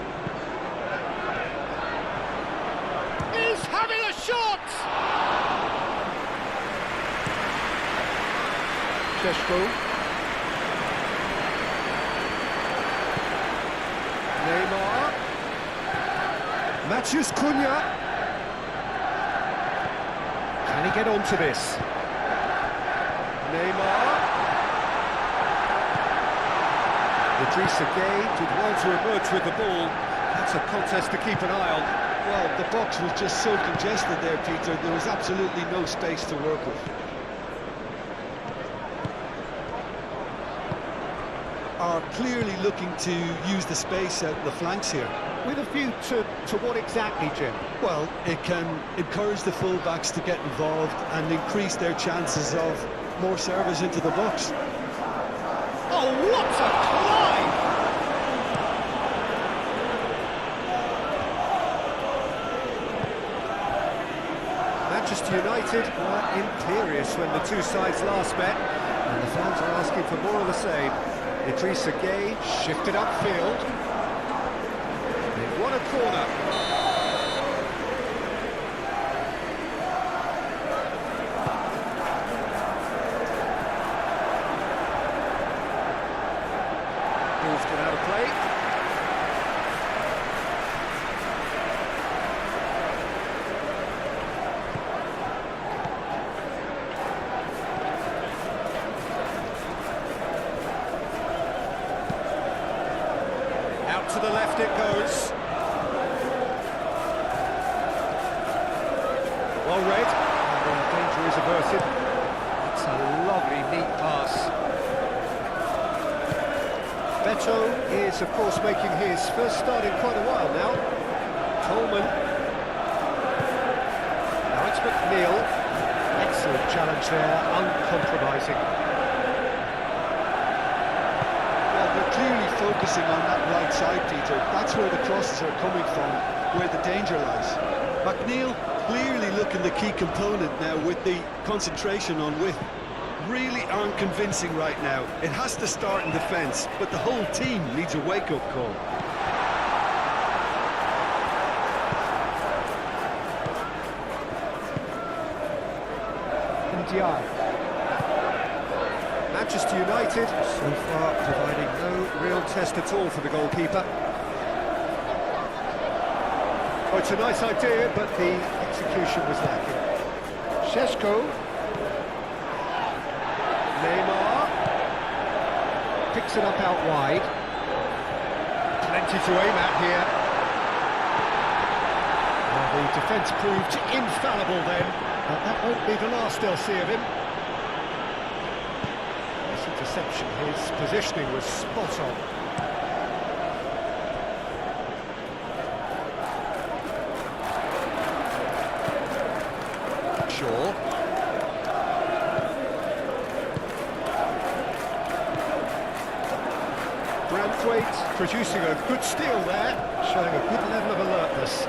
He's having a shot! Šeško. Neymar. Matheus Cunha. Can he get onto this? Neymar. Idrissa Gueye did well to emerge with the ball. That's a contest to keep an eye on. Well, the box was just so congested there, Peter. There was absolutely no space to work with. Are clearly looking to use the space out the flanks here. With a view to what exactly, Jim? Well, it can encourage the full-backs to get involved and increase their chances of more service into the box. Oh, what a climb! Manchester United were imperious when the two sides last met, and the fans are asking for more of the same. Idrissa Gueye shifted upfield. They've won a corner. Ball's gone out of play. Out to the left it goes. Well read. And danger is averted. It's a lovely, neat pass. Beto is, of course, making his first start in quite a while now. Coleman. Now it's McNeil. Excellent challenge there, uncompromising. Well, they're clearly focusing on that right side, Peter. That's where the crosses are coming from, where the danger lies. McNeil clearly looking the key component now with the concentration on width. Really aren't convincing right now. It has to start in defence, but the whole team needs a wake-up call. Ndiaye. Manchester United, so far, providing no real test at all for the goalkeeper. Oh, it's a nice idea, but the execution was lacking. Šeško. Neymar. Picks it up out wide. Plenty to aim at here. Well, the defence proved infallible then, but that won't be the last they'll see of him. This interception, his positioning was spot on. Shaw. Branthwaite producing a good steal there, showing a good level of alertness.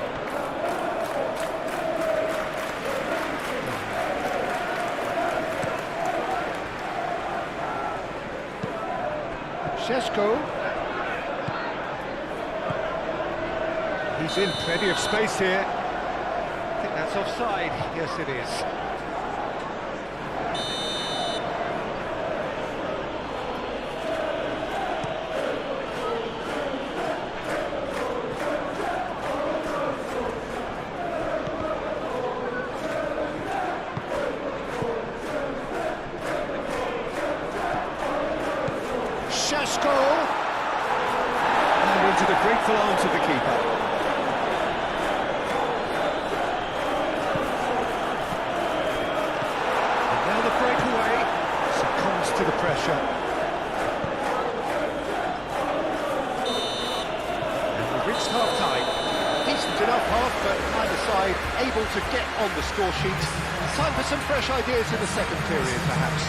Šeško. He's in plenty of space here. I think that's offside. Yes, it is. Šeško! And into the grateful arms of the keeper. half, but neither side able to get on the score sheet. Time for some fresh ideas in the second period, perhaps.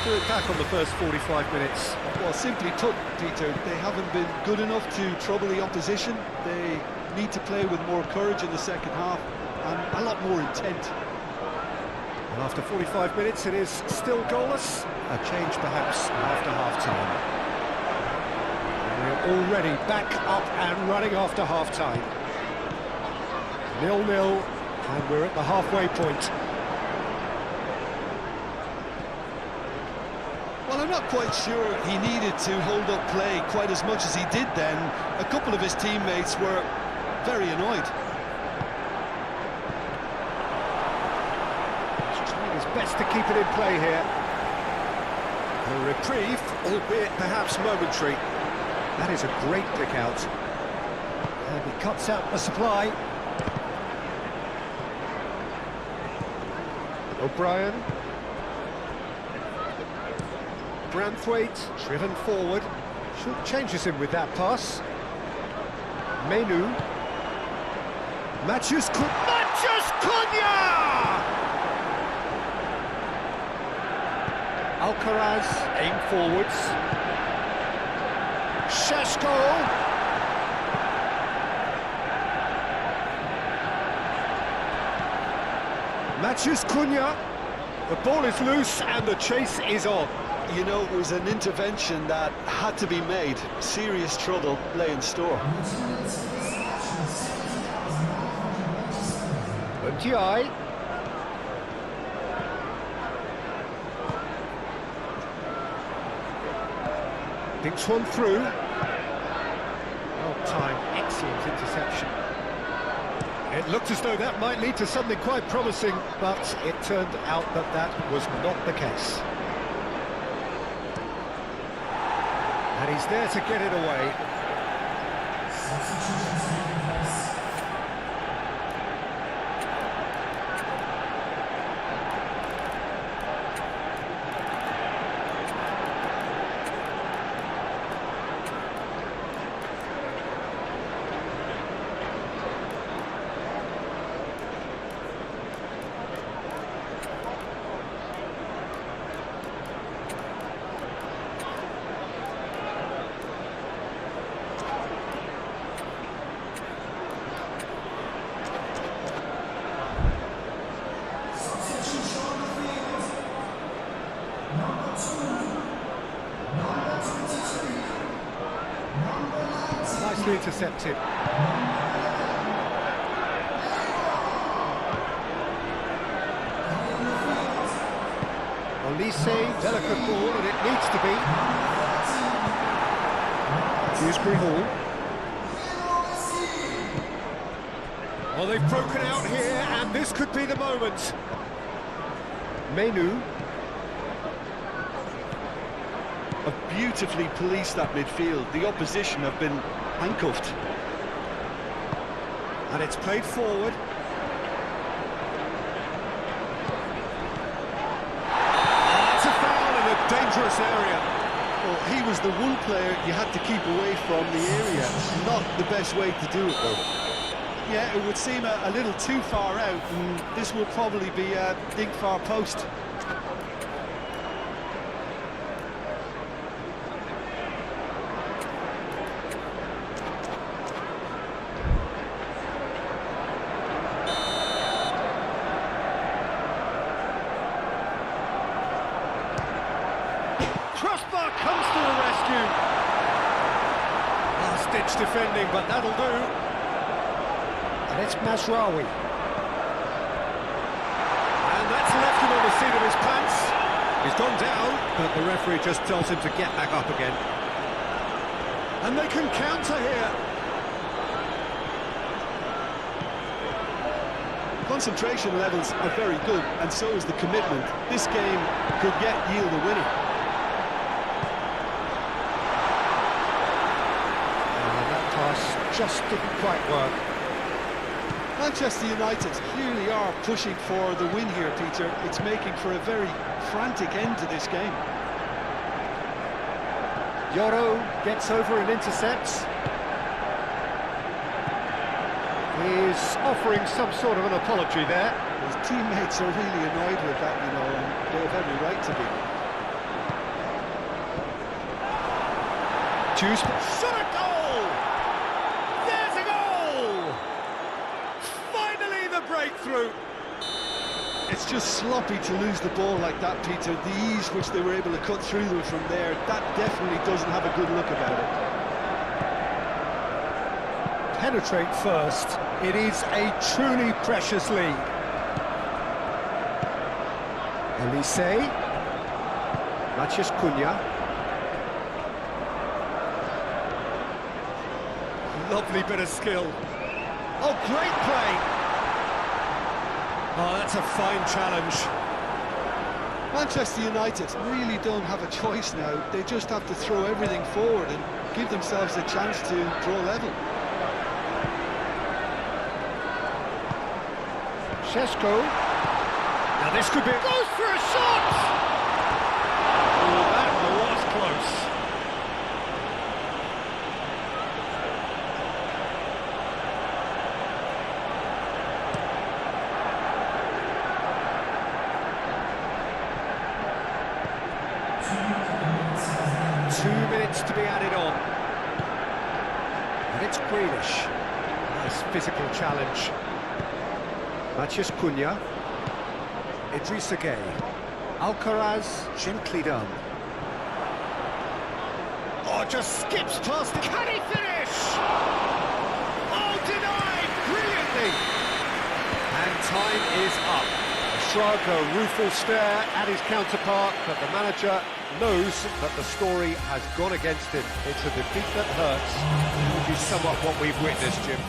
To attack on the first 45 minutes. Well, simply put, Peter, they haven't been good enough to trouble the opposition. They need to play with more courage in the second half and a lot more intent. And after 45 minutes, it is still goalless. A change, perhaps, after half-time. We're already back up and running after half-time. 0-0, and we're at the halfway point. Well, I'm not quite sure he needed to hold up play quite as much as he did then. A couple of his teammates were very annoyed. He's trying his best to keep it in play here. A reprieve, albeit perhaps momentary. That is a great pick out. And he cuts out the supply. O'Brien. Branthwaite, driven forward. Should changes him with that pass. Menu. Mathias Cunha! Alcaraz, aim forwards. Šeško. Mathias Cunha. The ball is loose and the chase is on. You know, it was an intervention that had to be made. Serious trouble lay in store. Ndiaye. Dinks one through. Well timed, excellent interception. It looked as though that might lead to something quite promising, but it turned out that that was not the case. And he's there to get it away. Nicely intercepted. Olise, delicate ball, and it needs to be. Dewsbury Hall. Well, they've broken out here, and this could be the moment. Menu. Have beautifully policed that midfield. The opposition have been handcuffed. And it's played forward. It's a foul in a dangerous area. Well, he was the one player you had to keep away from the area. Not the best way to do it, though. Yeah, it would seem a little too far out, and this will probably be a dig far post. Crossbar comes to the rescue. Last-ditch defending, but that'll do. And it's Mazraoui. And that's left him on the seat of his pants. He's gone down, but the referee just tells him to get back up again. And they can counter here. Concentration levels are very good, and so is the commitment. This game could yet yield a winner. Just didn't quite work. Manchester United clearly are pushing for the win here, Peter. It's making for a very frantic end to this game. Yoro gets over and intercepts. He's offering some sort of an apology there. His teammates are really annoyed with that, you know, and they have every right to be. Choose shot a goal! There's a goal! Finally the breakthrough! It's just sloppy to lose the ball like that, Peter. The ease which they were able to cut through them from there, that definitely doesn't have a good look about it. Penetrate first. It is a truly precious lead. Elise. Matías Cunha. Lovely bit of skill. Oh, great play! Oh, that's a fine challenge. Manchester United really don't have a choice now. They just have to throw everything forward and give themselves a chance to draw level. Šeško. Now this could be... Goes for a shot! Oh, that was close. Minutes to be added on. And it's Grealish. Nice physical challenge. Matías Cunha. Idrissa Gueye. Alcaraz, gently done. Oh, just skips past it. Can he finish? Oh, denied brilliantly. And time is up. A shrug, a rueful stare at his counterpart, but the manager knows that the story has gone against him. It's a defeat that hurts, which is somewhat what we've witnessed, Jim.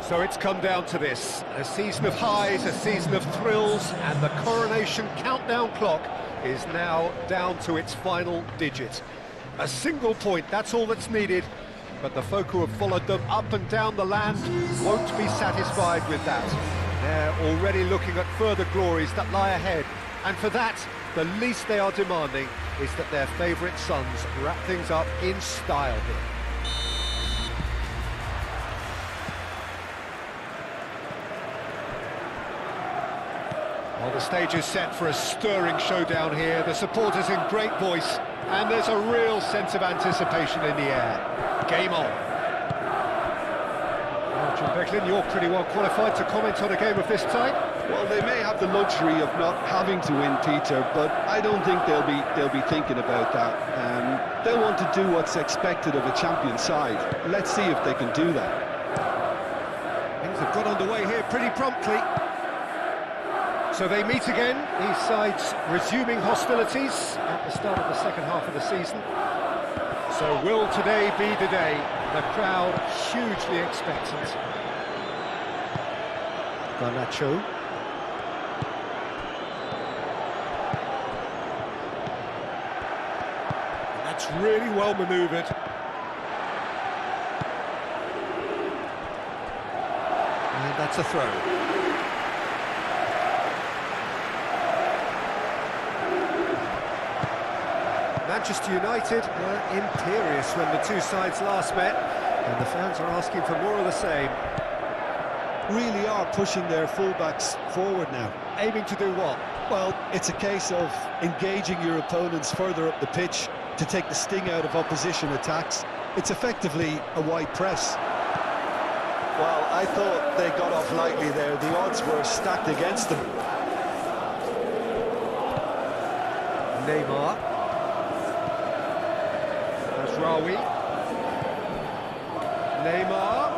So it's come down to this, a season of highs, a season of thrills, and the coronation countdown clock is now down to its final digit. A single point, that's all that's needed, but the folk who have followed them up and down the land won't be satisfied with that. They're already looking at further glories that lie ahead, and for that, the least they are demanding is that their favourite sons wrap things up in style here. Well, the stage is set for a stirring showdown here. The supporters in great voice, and there's a real sense of anticipation in the air. Game on. Well, John Becklin, you're pretty well qualified to comment on a game of this type. Well, they may have the luxury of not having to win, Peter, but I don't think they'll be thinking about that. They'll want to do what's expected of a champion side. Let's see if they can do that. Things have got underway here pretty promptly. So they meet again, these sides resuming hostilities at the start of the second half of the season. So will today be the day? The crowd hugely expectant. Garnacho. That's really well manoeuvred. And that's a throw. Manchester United were imperious when the two sides last met, and the fans are asking for more of the same. Really are pushing their fullbacks forward now. Aiming to do what? Well, it's a case of engaging your opponents further up the pitch to take the sting out of opposition attacks. It's effectively a wide press. Well, I thought they got off lightly there. The odds were stacked against them. Neymar. Rawi. Neymar.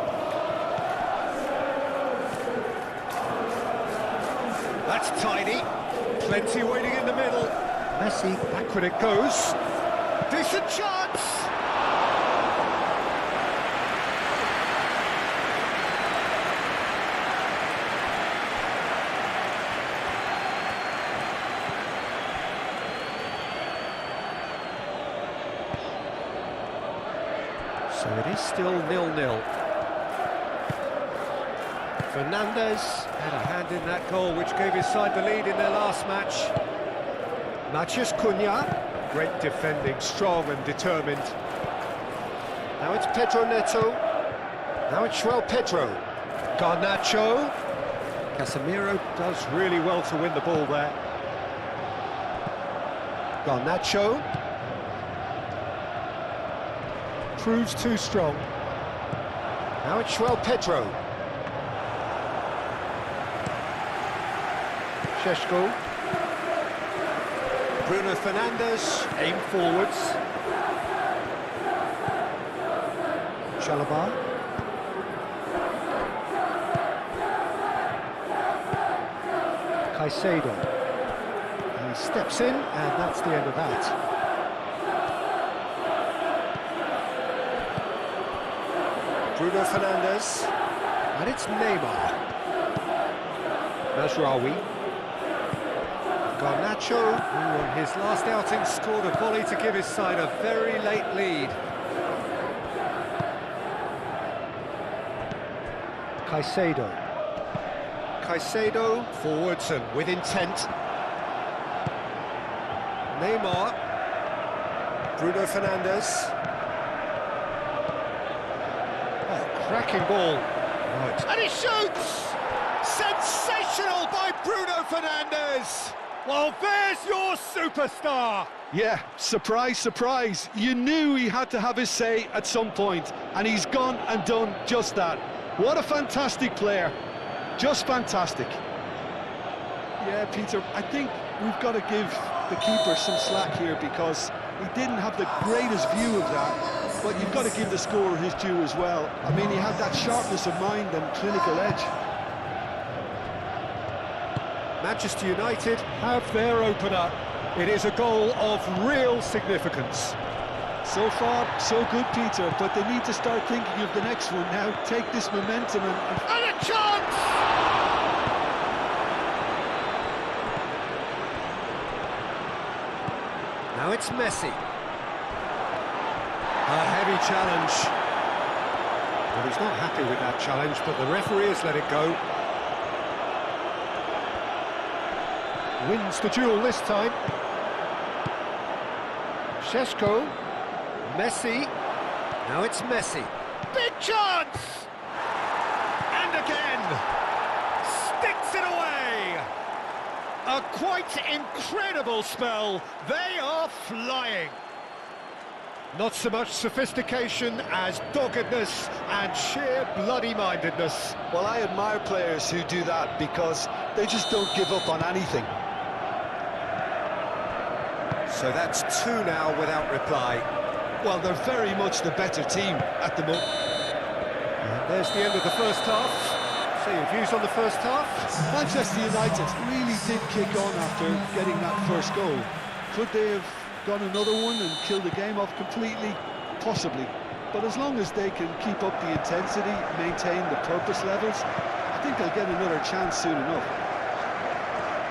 That's tiny. Plenty waiting in the middle. Messi, backward it goes. Decent chance! So it is still 0-0. Fernandes had a hand in that goal which gave his side the lead in their last match. Matheus Cunha, great defending, strong and determined. Now it's Pedro Neto. Now it's João Pedro. Garnacho. Casemiro does really well to win the ball there. Garnacho. Proves too strong. Now it's João Pedro. Šeško. Bruno Fernandes, aim forwards. Chalobah. Caicedo. He steps in, and that's the end of that. Bruno Fernandes, and it's Neymar. Mazraoui. Garnacho, who on his last outing scored a volley to give his side a very late lead. Caicedo. Caicedo, forwards and with intent. Neymar. Bruno Fernandes. Cracking ball. Right. And he shoots! Sensational by Bruno Fernandes! Well, there's your superstar! Yeah, surprise, surprise. You knew he had to have his say at some point, and he's gone and done just that. What a fantastic player. Just fantastic. Yeah, Peter, I think we've got to give the keeper some slack here because he didn't have the greatest view of that. But you've got to give the scorer his due as well. I mean, he had that sharpness of mind and clinical edge. Manchester United have their opener. It is a goal of real significance. So far, so good, Peter, but they need to start thinking of the next one now. Take this momentum And a chance! Now it's Messi. A heavy challenge. Well, he's not happy with that challenge, but the referee has let it go. Wins the duel this time. Šeško. Messi. Now it's Messi. Big chance! And again! Sticks it away! A quite incredible spell. They are flying. Not so much sophistication as doggedness and sheer bloody-mindedness. Well, I admire players who do that because they just don't give up on anything. So that's 2 now without reply. Well, they're very much the better team at the moment. And there's the end of the first half. So your views on the first half? Manchester United really did kick on after getting that first goal. Could they have gone another one and killed the game off completely? Possibly. But as long as they can keep up the intensity, maintain the purpose levels, I think they'll get another chance soon enough.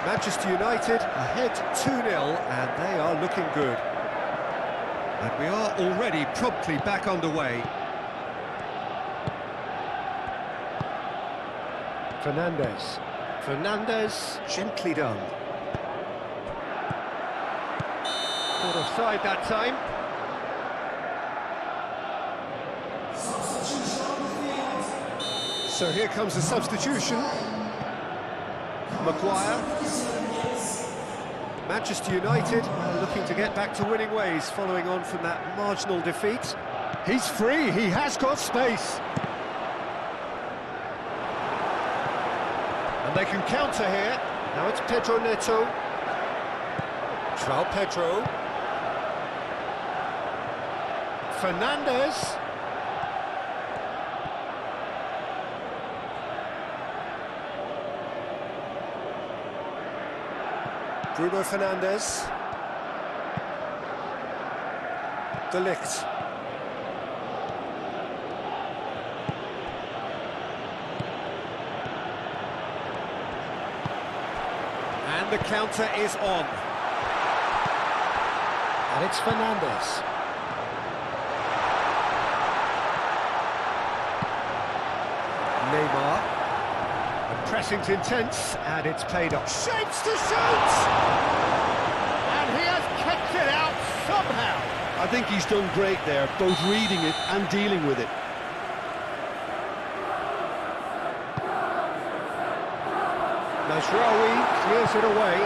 Manchester United ahead 2-0, and they are looking good. And we are already promptly back underway. Fernandes. Fernandes, gently done. Caught offside that time. So here comes the substitution. Maguire. Manchester United looking to get back to winning ways following on from that marginal defeat. He's free, he has got space. And they can counter here. Now it's Pedro Neto. João Pedro. Fernandes. Bruno Fernandes. De Ligt. And the counter is on. And it's Fernandes. Neymar. The pressing's intense, and it's paid off. Shapes to shoot! And he has kept it out somehow. I think he's done great there, both reading it and dealing with it. Mazraoui clears it away.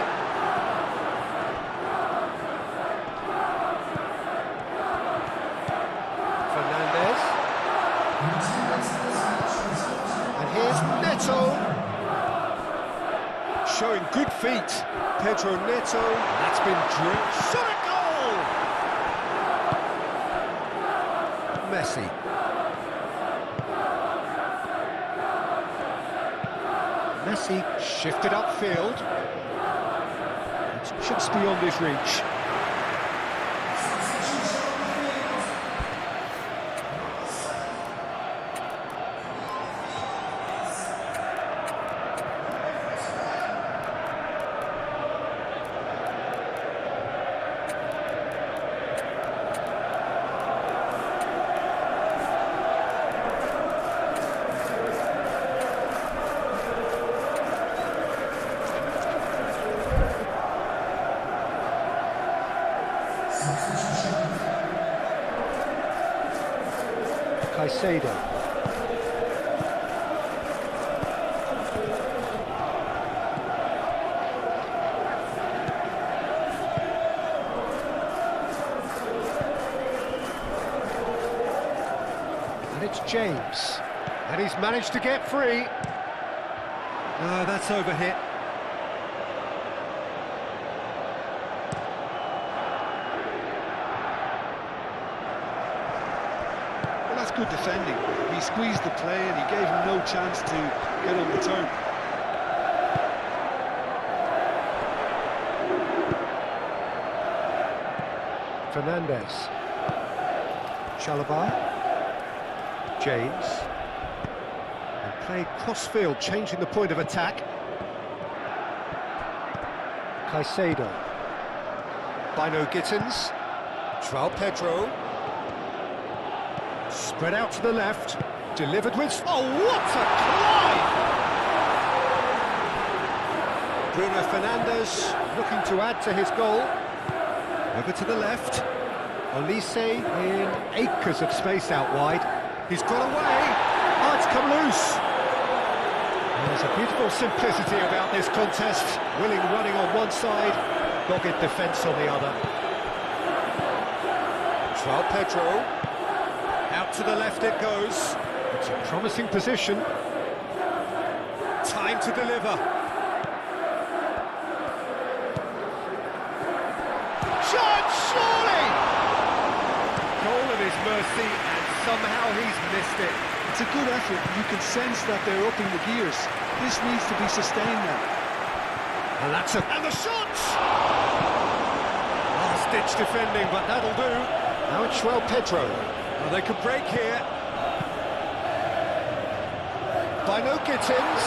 Fernandes. And here's Neto. Showing good feet. Pedro Neto. That's been drilled. Shot at goal! Messi. Messi shifted upfield. It's just beyond his reach. Caicedo. And it's James. And he's managed to get free. No, that's overhit. That's good defending. He squeezed the play and he gave him no chance to get on the turn. Fernandes. Chalobah. James. And played cross-field, changing the point of attack. Caicedo. Bino Gittins. João Pedro. Spread out to the left. Delivered with... Oh, what a climb! Bruno Fernandes looking to add to his goal. Over to the left. Olise in acres of space out wide. He's got away. Oh, it's come loose. There's a beautiful simplicity about this contest. Willing running on one side, dogged defence on the other. João Pedro. Out to the left it goes. It's a promising position. Time to deliver. Shot, surely! Goal at his mercy, and somehow he's missed it. It's a good effort. You can sense that they're upping the gears. This needs to be sustained now. And that's a... And the shot! Last-ditch defending, but that'll do. Now it's João Pedro. Well, they could break here. Bino Gittins.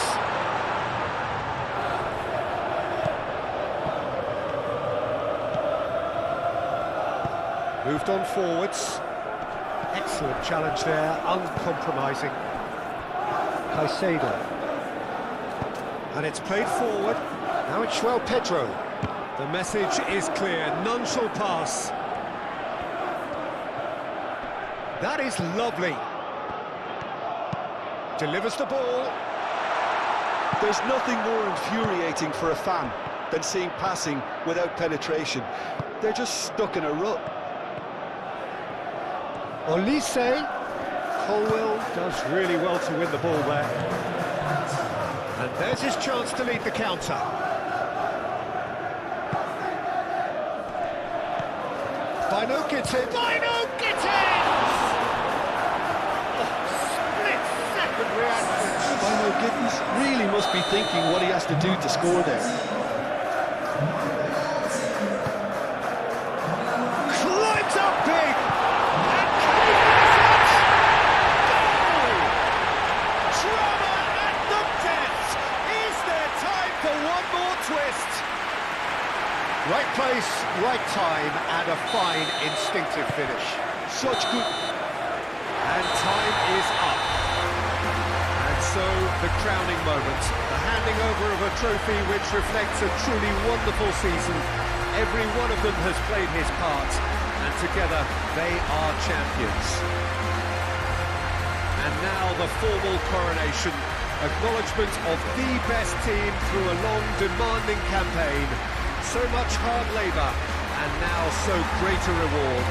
Moved on forwards. Excellent challenge there, uncompromising. Caicedo. And it's played forward. Now it's João Pedro. The message is clear, none shall pass. That is lovely. Delivers the ball. There's nothing more infuriating for a fan than seeing passing without penetration. They're just stuck in a rut. Olise. Colwell does really well to win the ball there. And there's his chance to lead the counter. Bino Gittins. Bino Gittins! Split-second reaction. Bino Gittins really must be thinking what he has to do to score there. Climbs up big! And can he finish it? Goal! Drama at the death! Is there time for one more twist? Right place, right time, and a fine instinctive finish. Such good... And time is up. And so, the crowning moment. The handing over of a trophy which reflects a truly wonderful season. Every one of them has played his part, and together they are champions. And now the formal coronation. Acknowledgement of the best team through a long, demanding campaign. So much hard labour, and now so great a reward.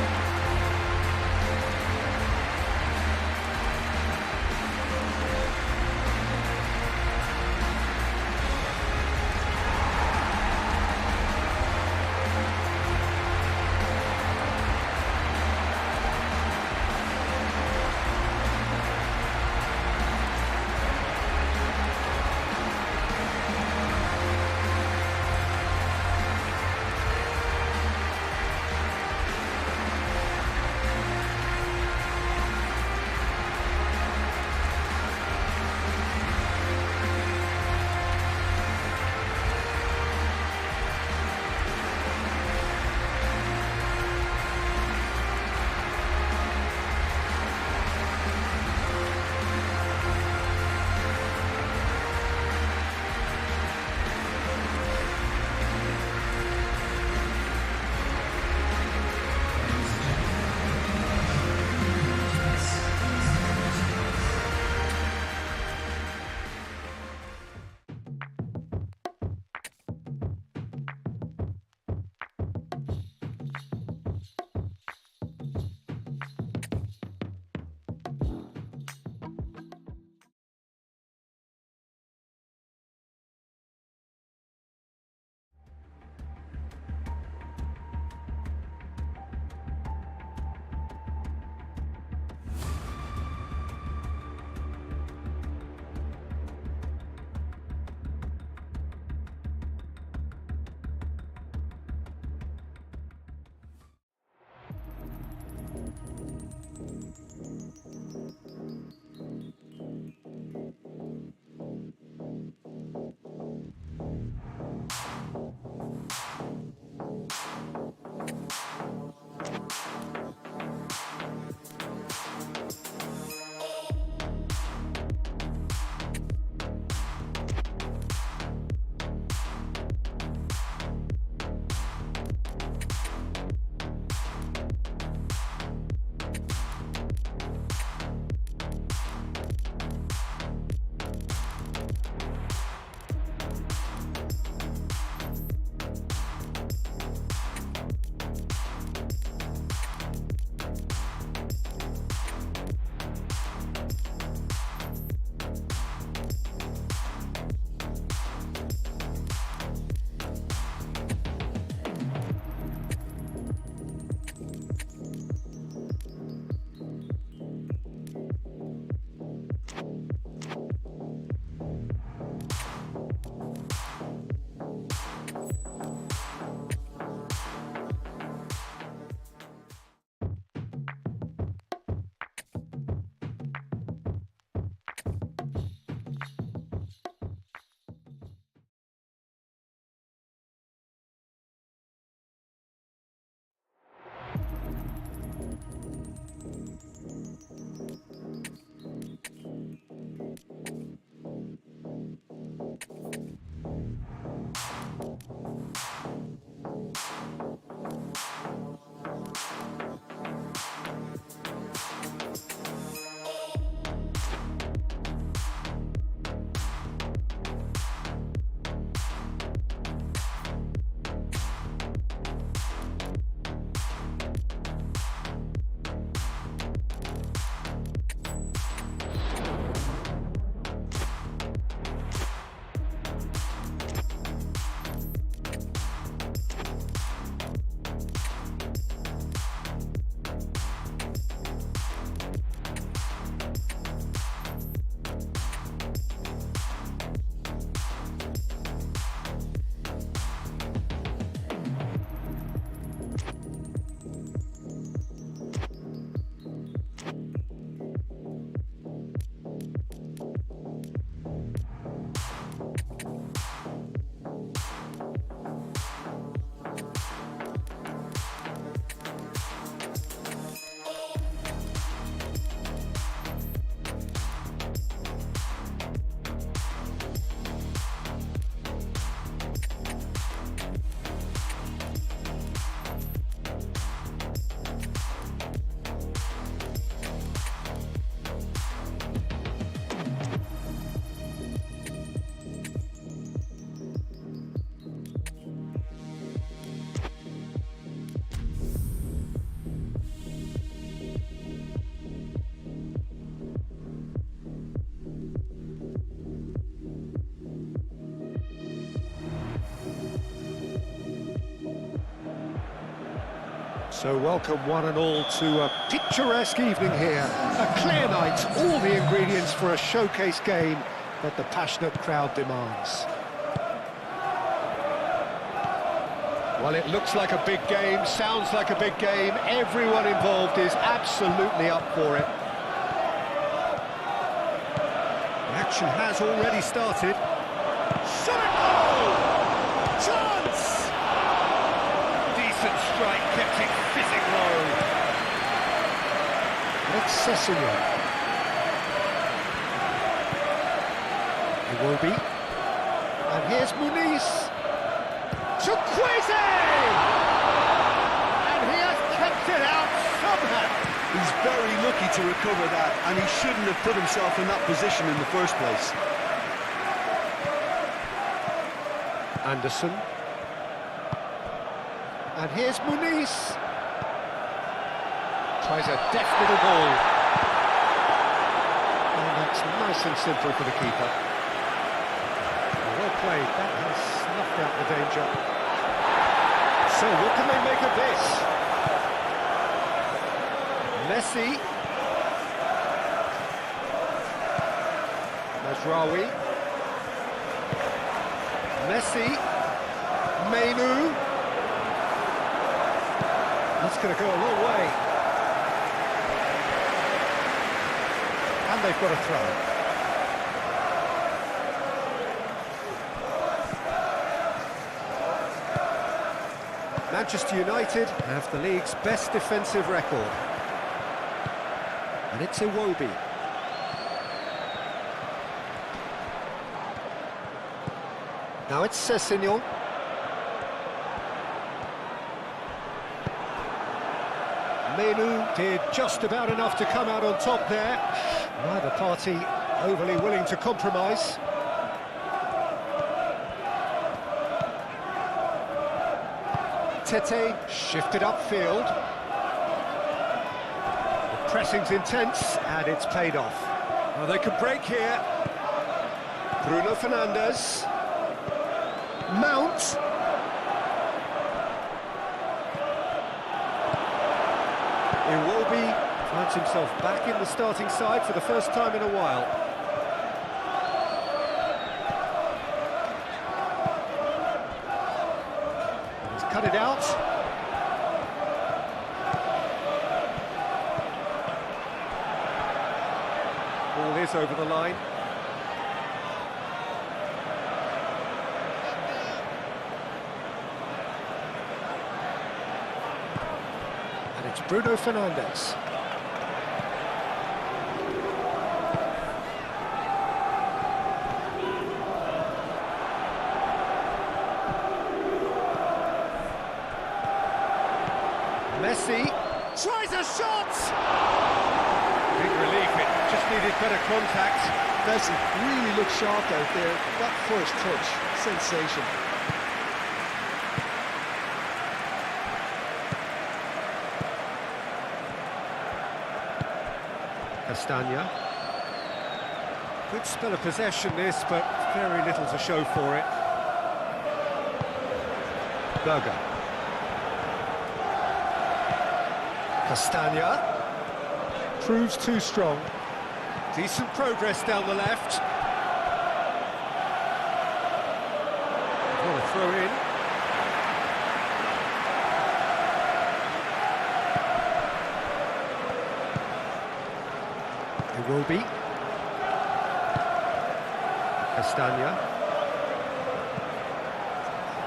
So welcome one and all to a picturesque evening here. A clear night, all the ingredients for a showcase game that the passionate crowd demands. Well, it looks like a big game, sounds like a big game. Everyone involved is absolutely up for it. The action has already started. Shot! Oh! Chance! Decent strike, kept it fizzing low. That's Sessegnon. Iwobi. And here's Muniz. Chukwueze! And he has kept it out somehow. He's very lucky to recover that, and he shouldn't have put himself in that position in the first place. Anderson. And here's Muniz. Tries a deft little ball. And that's nice and simple for the keeper. Well played, that has snuffed out the danger. So what can they make of this? Messi. Mazraoui. Messi. Mainoo. That's going to go a long way. And they've got a throw. Manchester United have the league's best defensive record. And it's Iwobi. Now it's Sessegnon. Mainoo did just about enough to come out on top there. Neither party overly willing to compromise. Tete shifted upfield. The pressing's intense and it's paid off. Well, they can break here. Bruno Fernandes. Mount. Iwobi finds himself back in the starting side for the first time in a while. Cut it out. Ball is over the line. And it's Bruno Fernandes. Messi tries a shot! Big relief, it just needed better contact. Messi really looked sharp out there. That first touch, sensation. Castagna. Good spell of possession this, but very little to show for it. Berger. Castagna proves too strong. Decent progress down the left. What a throw in. Iwobi. Castagna.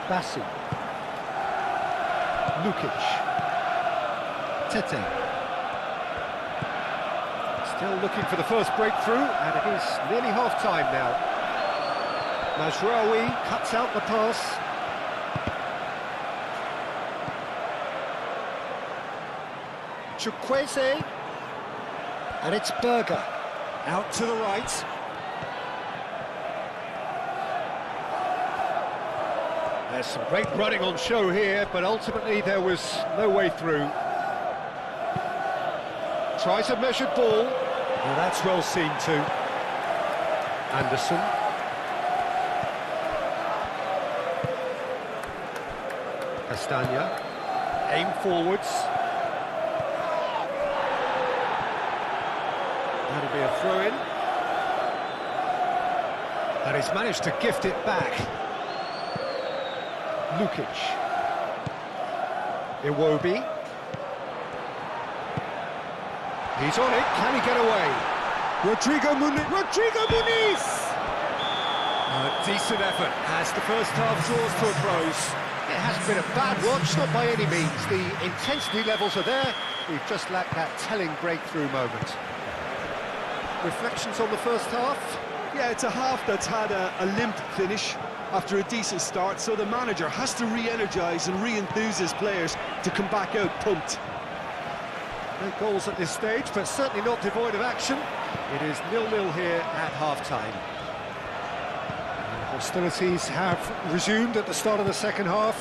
Bassi. Lukic. Tete. Still looking for the first breakthrough, and it is nearly half-time now. Mazraoui cuts out the pass. Chukwueze. And it's Berger. Out to the right. There's some great running on show here, but ultimately there was no way through. Tries a measured ball. Well, that's well seen too. Anderson. Castagna. Aim forwards. be a throw-in. And he's managed to gift it back. Lukic. Iwobi. He's on it, can he get away? Rodrigo Muniz! Decent effort as the first half draws to a close. It hasn't been a bad watch, not by any means. The intensity levels are there, we've just lacked that telling breakthrough moment. Reflections on the first half? Yeah, it's a half that's had a limp finish after a decent start, so the manager has to re-energise and re-enthuse his players to come back out pumped. No goals at this stage, but certainly not devoid of action. It is 0-0 here at half-time. Hostilities have resumed at the start of the second half.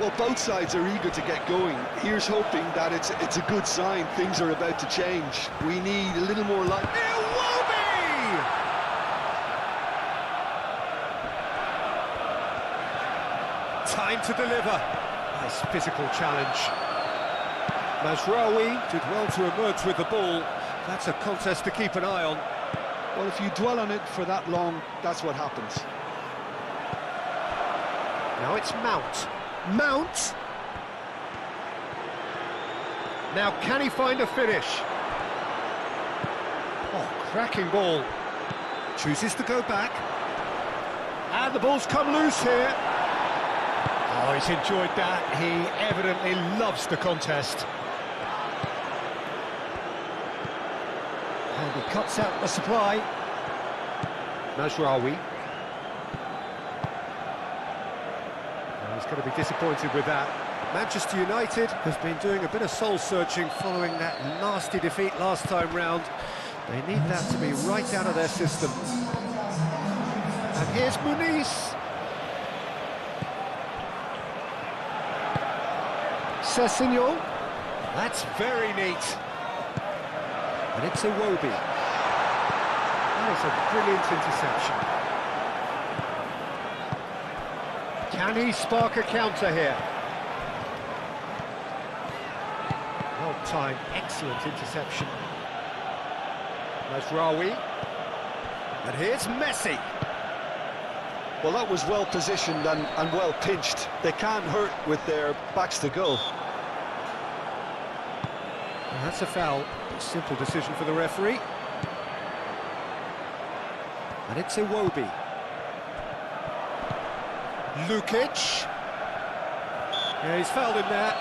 Well, both sides are eager to get going. Here's hoping that it's a good sign. Things are about to change. We need a little more light. Iwobi! Time to deliver. Nice physical challenge. Mazraoui did well to emerge with the ball. That's a contest to keep an eye on. Well, if you dwell on it for that long, that's what happens. Now it's Mount. Mount! Now can he find a finish? Oh, cracking ball. Chooses to go back. And the ball's come loose here. Oh, he's enjoyed that. He evidently loves the contest. And he cuts out the supply. Mazraoui. He's going to be disappointed with that. Manchester United have been doing a bit of soul-searching following that nasty defeat last time round. They need that to be right out of their system. And here's Muniz. Sessegnon. That's very neat. And it's Iwobi. That is a brilliant interception. Can he spark a counter here? Well-timed, excellent interception. Mazraoui. And here's Messi. Well, that was well positioned and well pinched. They can't hurt with their backs to goal. And that's a foul. Simple decision for the referee. And it's Iwobi. Lukic. Yeah, he's fouled him there.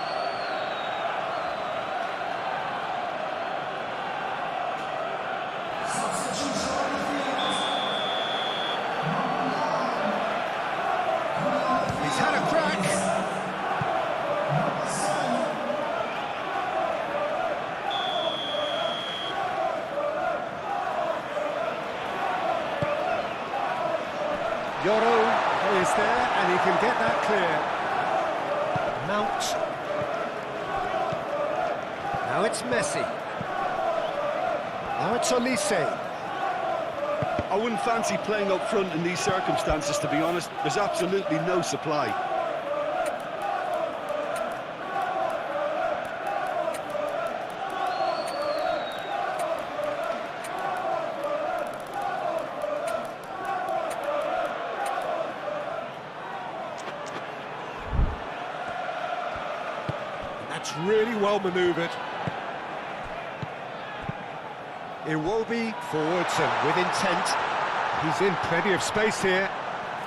He's had a crack. Yoro is there, and he can get that clear. Mount. Now it's Messi. Now it's Olise. I wouldn't fancy playing up front in these circumstances, to be honest. There's absolutely no supply. That's really well manoeuvred. Iwobi forwards and with intent. He's in plenty of space here.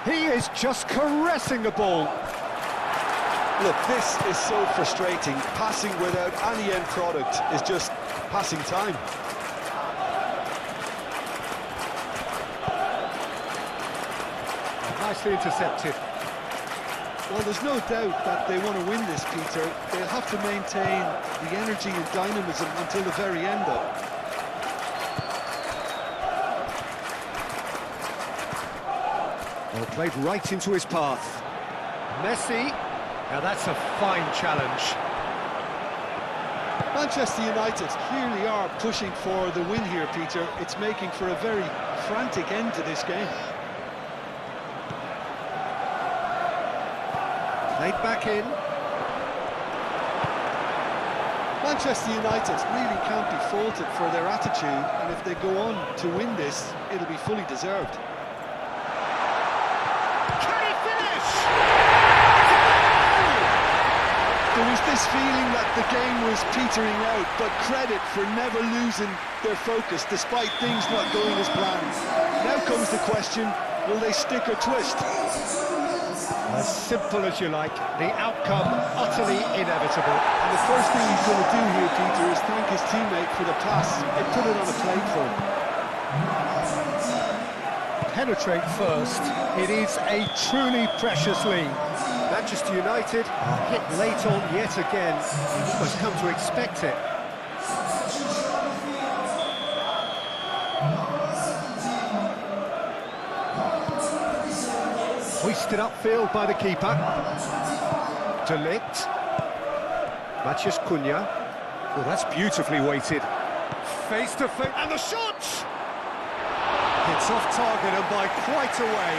He is just caressing the ball. Look, this is so frustrating. Passing without any end product is just passing time. Nicely intercepted. Well, there's no doubt that they want to win this, Peter. They'll have to maintain the energy and dynamism until the very end, though. Well, played right into his path. Messi. Now that's a fine challenge. Manchester United clearly are pushing for the win here, Peter. It's making for a very frantic end to this game. Played back in. Manchester United really can't be faulted for their attitude, and if they go on to win this, it'll be fully deserved. Can he finish? There was this feeling that the game was petering out, but credit for never losing their focus despite things not going as planned. Now comes the question, will they stick or twist? As simple as you like, the outcome utterly inevitable. And the first thing he's going to do here, Peter, is thank his teammate for the pass and put it on a plate for him. Penetrate first. It is a truly precious lead. Manchester United are hit late on yet again. You've almost come to expect it. Hoisted upfield by the keeper. De Ligt. Matheus Cunha. Oh, that's beautifully weighted. Face to face, and the shot! It's off target and by quite a way.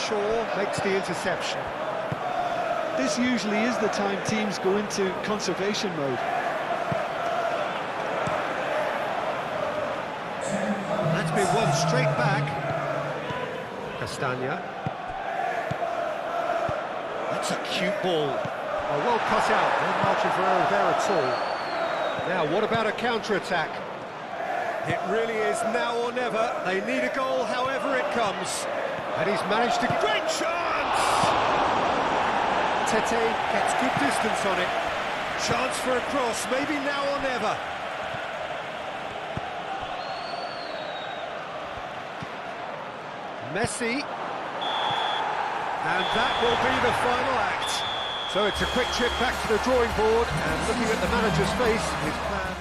Shaw makes the interception. This usually is the time teams go into conservation mode. That's been won straight back. Castagna. That's a cute ball. Oh, well cut out. No margin for error there at all. Now, what about a counter-attack? It really is now or never. They need a goal however it comes. And he's managed to... Great chance! Tete gets good distance on it. Chance for a cross, maybe now or never. Messi. And that will be the final act. So it's a quick trip back to the drawing board, and looking at the manager's face, his plan...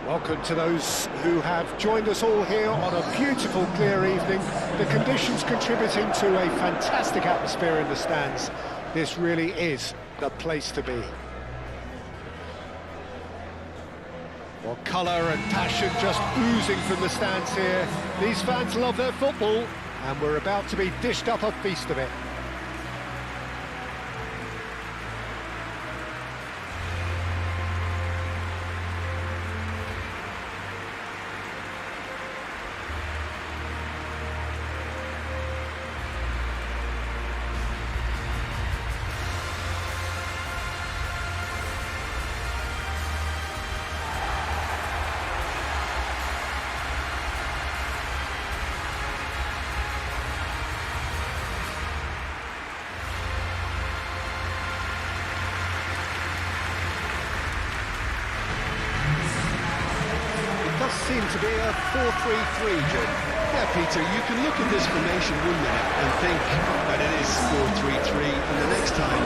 Welcome to those who have joined us all here on a beautiful, clear evening. The conditions contributing to a fantastic atmosphere in the stands. This really is the place to be. Well, colour and passion just oozing from the stands here. These fans love their football, and we're about to be dished up a feast of it. seem to be a 4-3-3, Jim. Yeah, Peter, you can look at this formation 1 minute and think that it is 4-3-3, and the next time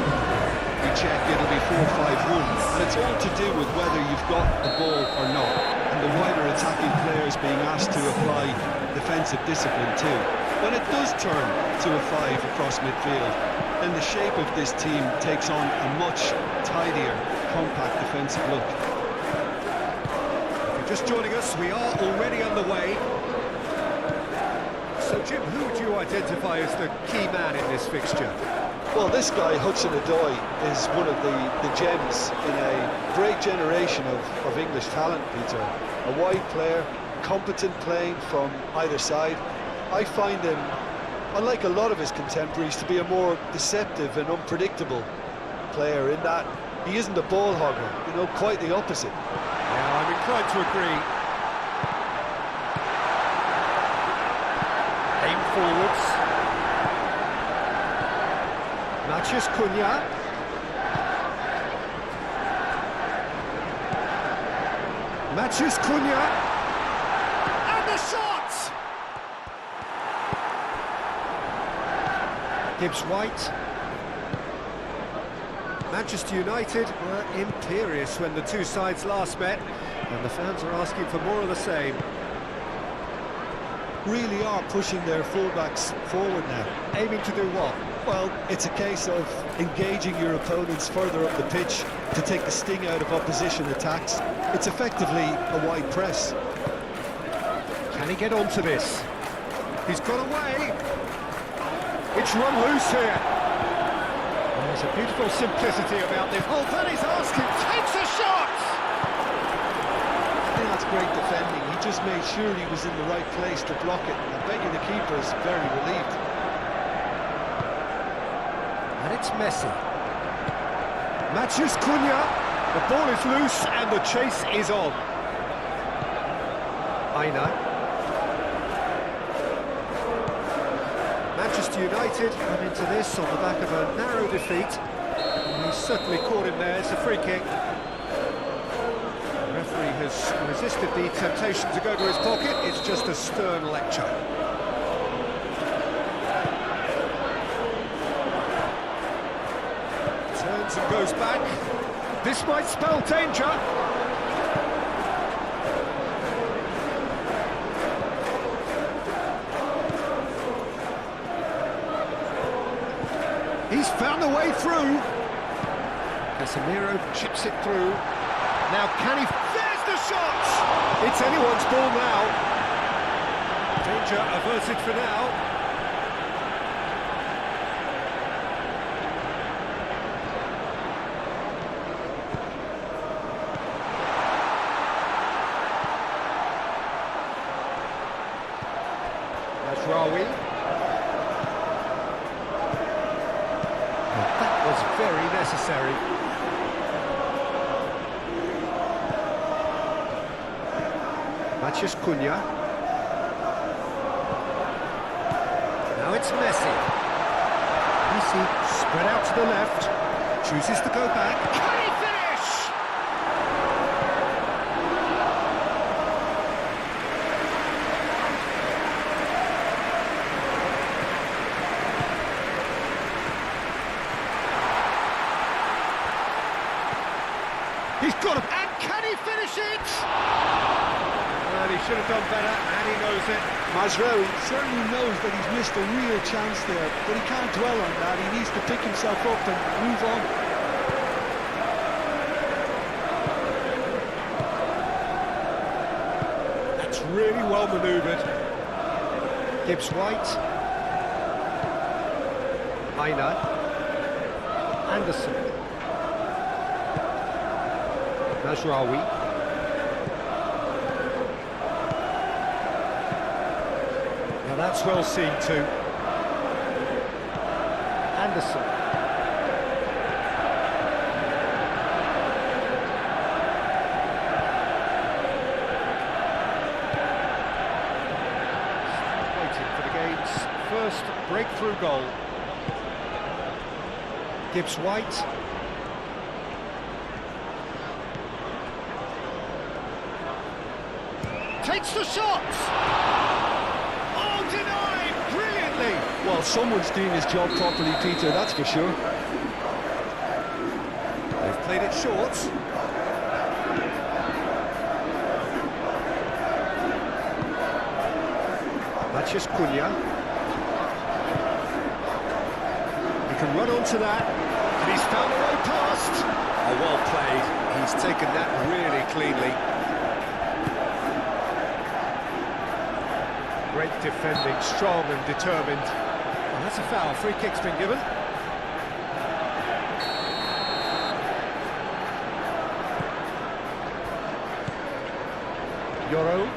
you check it'll be 4-5-1, and it's all to do with whether you've got the ball or not, and the wider attacking players being asked to apply defensive discipline too. When it does turn to a 5 across midfield, then the shape of this team takes on a much tidier, compact defensive look. If you're just joining us, we are already underway. So, Jim, who would you identify as the key man in this fixture? Well, this guy, Hudson-Odoi, is one of the gems in a great generation of English talent, Peter. A wide player, competent playing from either side. I find him, unlike a lot of his contemporaries, to be a more deceptive and unpredictable player in that he isn't a ball hogger, you know, quite the opposite. Yeah, I'm inclined to agree. Aim forwards. Matheus Cunha. Matheus Cunha. And the shot! Gibbs White. Manchester United were imperious when the two sides last met, and the fans are asking for more of the same. Really are pushing their fullbacks forward now. Aiming to do what? Well, it's a case of engaging your opponents further up the pitch to take the sting out of opposition attacks. It's effectively a wide press. Can he get onto this? He's got away. It's run loose here. There's a beautiful simplicity about this. Oh, then he's asking, takes a shot! I think that's great defending. He just made sure he was in the right place to block it. I bet you the keeper's very relieved. And it's Messi. Matheus Cunha. The ball is loose and the chase is on. Aina. Manchester United come into this on the back of a narrow defeat. He's certainly caught him there. It's a free kick. The referee has resisted the temptation to go to his pocket. It's just a stern lecture. Turns and goes back. This might spell danger. He's found a way through. Casemiro chips it through. Now can he... There's the shot! It's anyone's ball now. Danger averted for now. Rawi. That was very necessary. Matheus Cunha. Now it's Messi. Messi spread out to the left, chooses to go back. Can he finish? He's got it, and can he finish it? Well, he should have done better, and he knows it. Mazraoui certainly knows that he's missed a real chance there, but he can't dwell on that. He needs to pick himself up and move on. That's really well manoeuvred. Gibbs White. Aina. Anderson. Mazraoui. Now that's well seen too. Anderson. Waiting for the game's first breakthrough goal. Gibbs White. Takes the shot! Oh, denied brilliantly! Well, someone's doing his job properly, Peter, that's for sure. They've played it short. Matheus Cunha. He can run onto that, and he's found a way past. Oh, well played. He's taken that really cleanly. Great defending, strong and determined. Well, that's a foul. Free kick's been given. Yoro.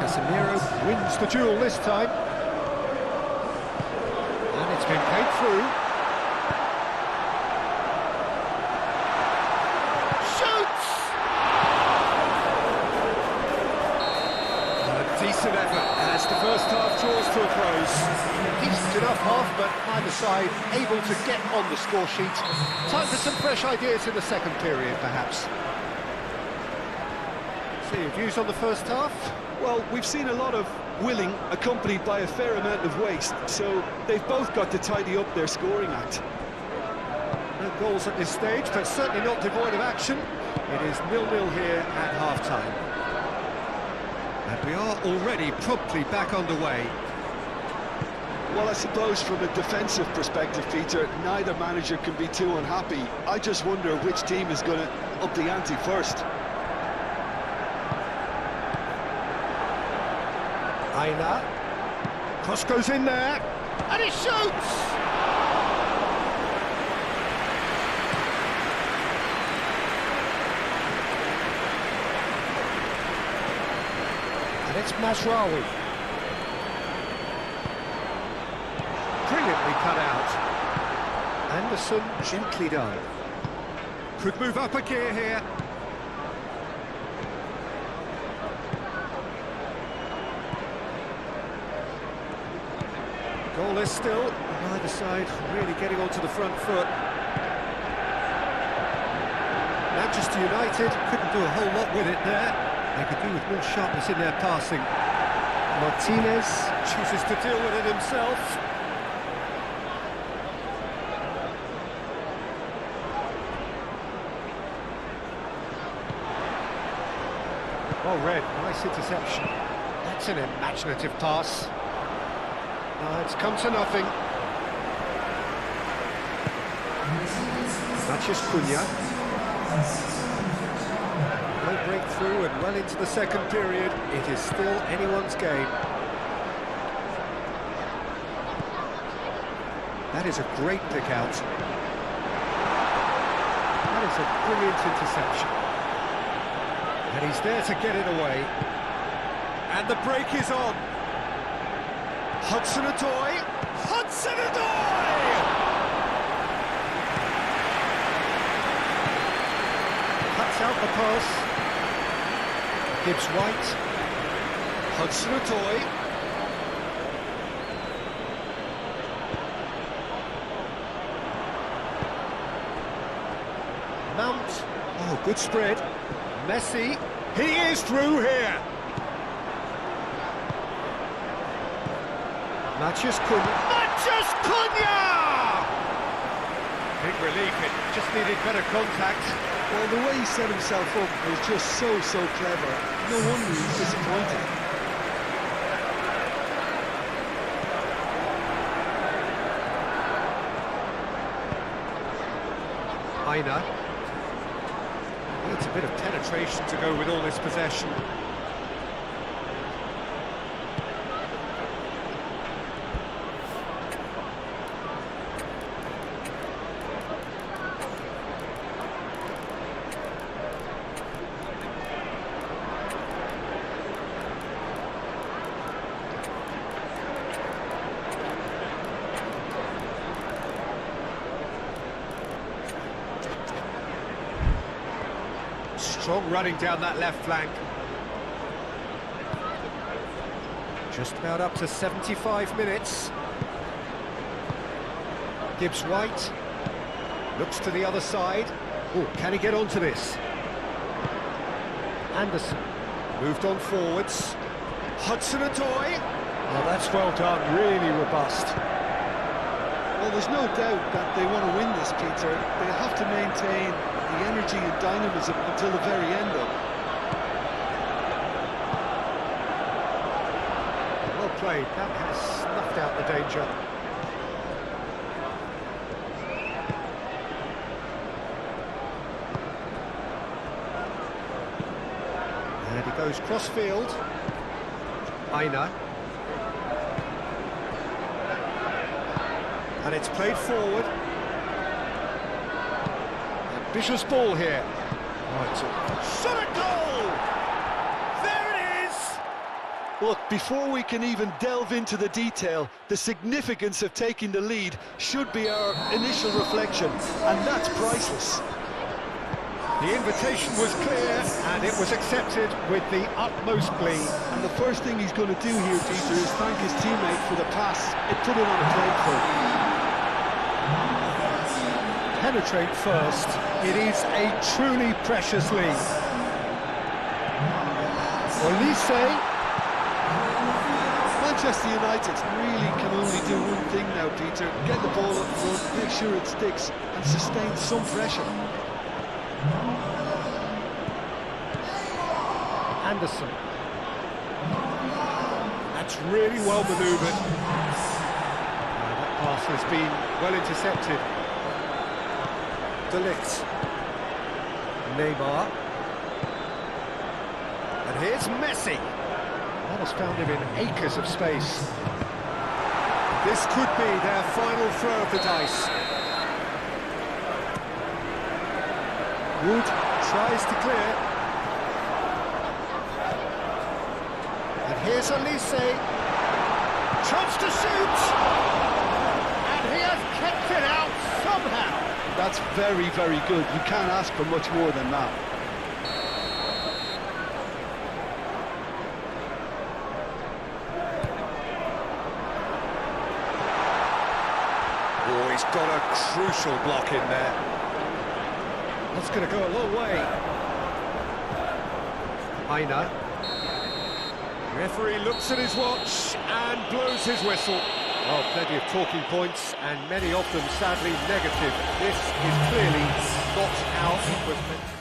Casemiro wins the duel this time. And it's been played through. Shoots! A decent effort as the first half draws to a close. Decent enough half, but neither side able to get on the score sheet. Time for some fresh ideas in the second period, perhaps. So your views on the first half? Well, we've seen a lot of willing accompanied by a fair amount of waste, so they've both got to tidy up their scoring act. No goals at this stage, but certainly not devoid of action. It is 0-0 here at half-time. And we are already promptly back underway. Well, I suppose from a defensive perspective, Peter, neither manager can be too unhappy. I just wonder which team is going to up the ante first. Aina. Cross goes in there, and he shoots! And it's Masraoui. Brilliantly cut out. Anderson gently done. Could move up a gear here. Goalless still, neither side really getting onto the front foot. Manchester United couldn't do a whole lot with it there. They could do with more sharpness in their passing. Martinez chooses to deal with it himself. Well read, nice interception. That's an imaginative pass. It's come to nothing. Matheus Cunha. No breakthrough and well into the second period. It is still anyone's game. That is a great pick out. That is a brilliant interception. And he's there to get it away. And the break is on. Hudson-Odoi! Hudson-Odoi! Cuts out the pass. Gibbs White. Hudson-Odoi. Mount. Oh, good spread. Messi. He is through here. Matheus Cunha. Matheus Cunha! Big relief, it just needed better contact. Well, the way he set himself up was just so clever. No wonder he's disappointed. Aina. Needs a bit of penetration to go with all this possession. Strong running down that left flank. Just about up to 75 minutes. Gibbs White looks to the other side. Oh, can he get onto this? Anderson moved on forwards. Hudson-Odoi. Oh, that's well done, really robust. Well, there's no doubt that they want to win this, Peter. They have to maintain the energy and dynamism until the very end, though. Well played, that has snuffed out the danger. And he goes cross-field. Aina. And it's played forward. Ambitious ball here. Oh, it's a shot at goal! There it is! Look, before we can even delve into the detail, the significance of taking the lead should be our initial reflection, and that's priceless. The invitation was clear, and it was accepted with the utmost glee. And the first thing he's going to do here, Peter, is thank his teammate for the pass. It put it on a plate for him. Penetrate first. It is a truly precious lead. Olise. Manchester United really can only do one thing now, Peter. Get the ball up front, make sure it sticks, and sustain some pressure. Anderson. That's really well manoeuvred. That pass has been well intercepted. De Ligt. Neymar. And here's Messi. That has found him in acres of space. This could be their final throw of the dice. Wood tries to clear. And here's Olise. Chance to shoot! And he has kept it out somehow. That's very, very good. You can't ask for much more than that. Oh, he's got a crucial block in there. That's going to go a long way. Aina. Referee looks at his watch and blows his whistle. Oh, plenty of talking points, and many of them sadly negative. This is clearly not how it was meant to be.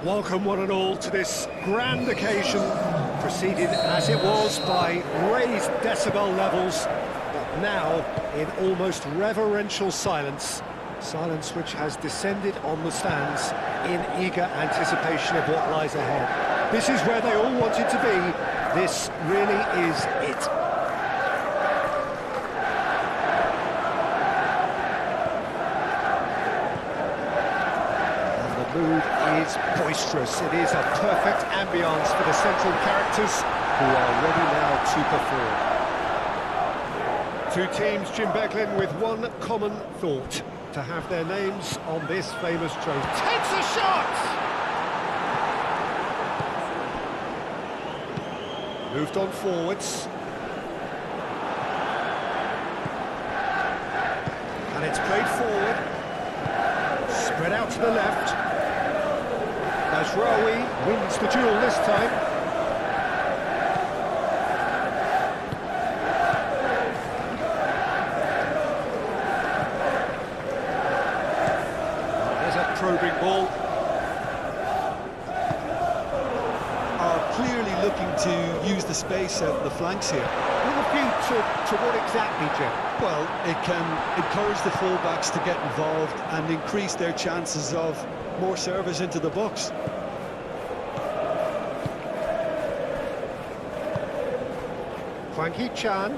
Welcome one and all to this grand occasion, preceded as it was by raised decibel levels, but now in almost reverential silence. Silence which has descended on the stands in eager anticipation of what lies ahead. This is where they all wanted to be. This really is it. And the mood is boisterous. It is a perfect ambience for the central characters who are ready now to perform. Two teams, Jim Beglin, with one common thought: to have their names on this famous trophy. Takes a shot! Moved on forwards. And it's played forward. Spread out to the left. Mazraoui wins the duel this time. Probing ball. Are clearly looking to use the space out the flanks here. With a view to what exactly, Jim? Well, it can encourage the fullbacks to get involved and increase their chances of more service into the box. Hwang Hee-chan.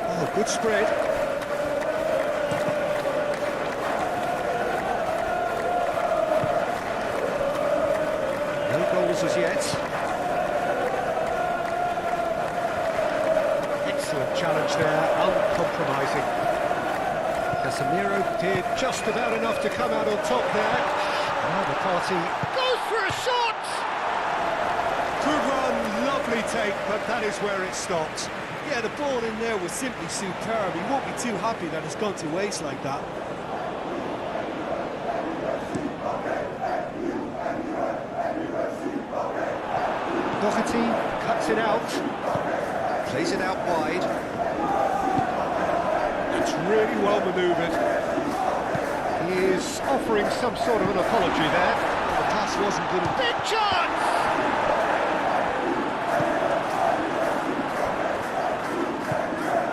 Oh, good spread. As yet. Excellent challenge there, uncompromising. Casemiro did just about enough to come out on top there. Now the party goes for a shot! Good run, lovely take, but that is where it stopped. Yeah, the ball in there was simply superb. He won't be too happy that it's gone to waste like that. Doherty cuts it out, plays it out wide. It's really well manoeuvred. He is offering some sort of an apology there. The pass wasn't good enough. Big chance!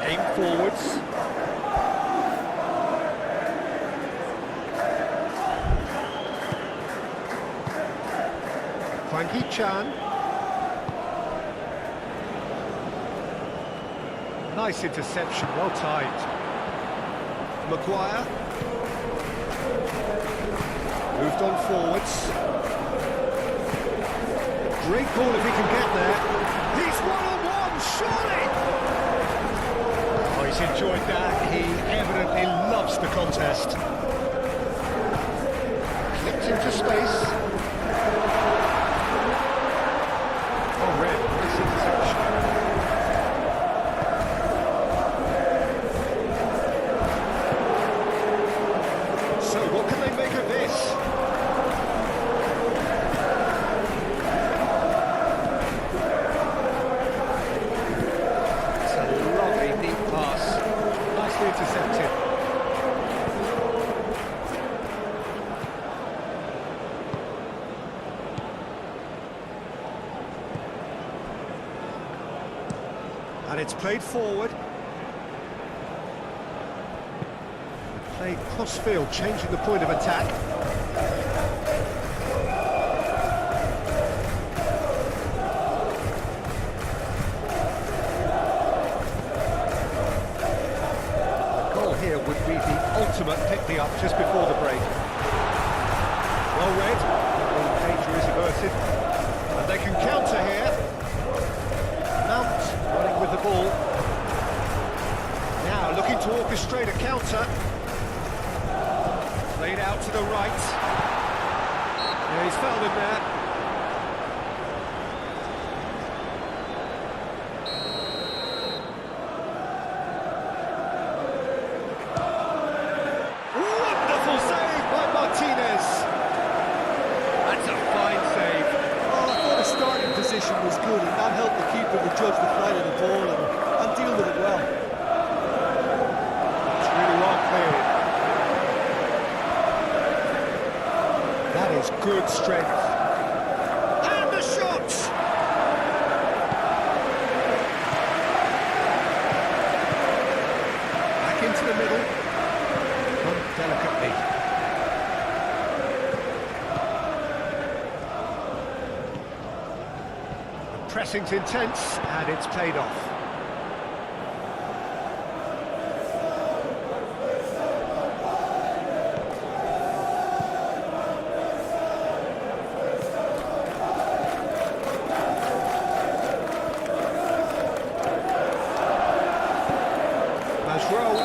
Aim forwards. Hwang Hee-chan. Nice interception, well timed. Maguire. Moved on forwards. Great ball if he can get there. He's one-on-one, surely! Oh, he's enjoyed that. He evidently loves the contest. Clipped into space. Oh, red, nice interception. Intercepted. And it's played forward. Played cross-field, changing the point of attack. Would be the ultimate pick-me-up just before the break. Well read, the danger is averted, and they can counter here. Mount running with the ball. Now looking to orchestrate a counter. Played out to the right. Yeah, he's fouled him there. Was good, and that helped the keeper to judge the flight of the ball and deal with it well. It's really well cleared. That is good strength. And the shot! Back into the middle. Not delicately. The pressing's intense, and it's paid off. Well,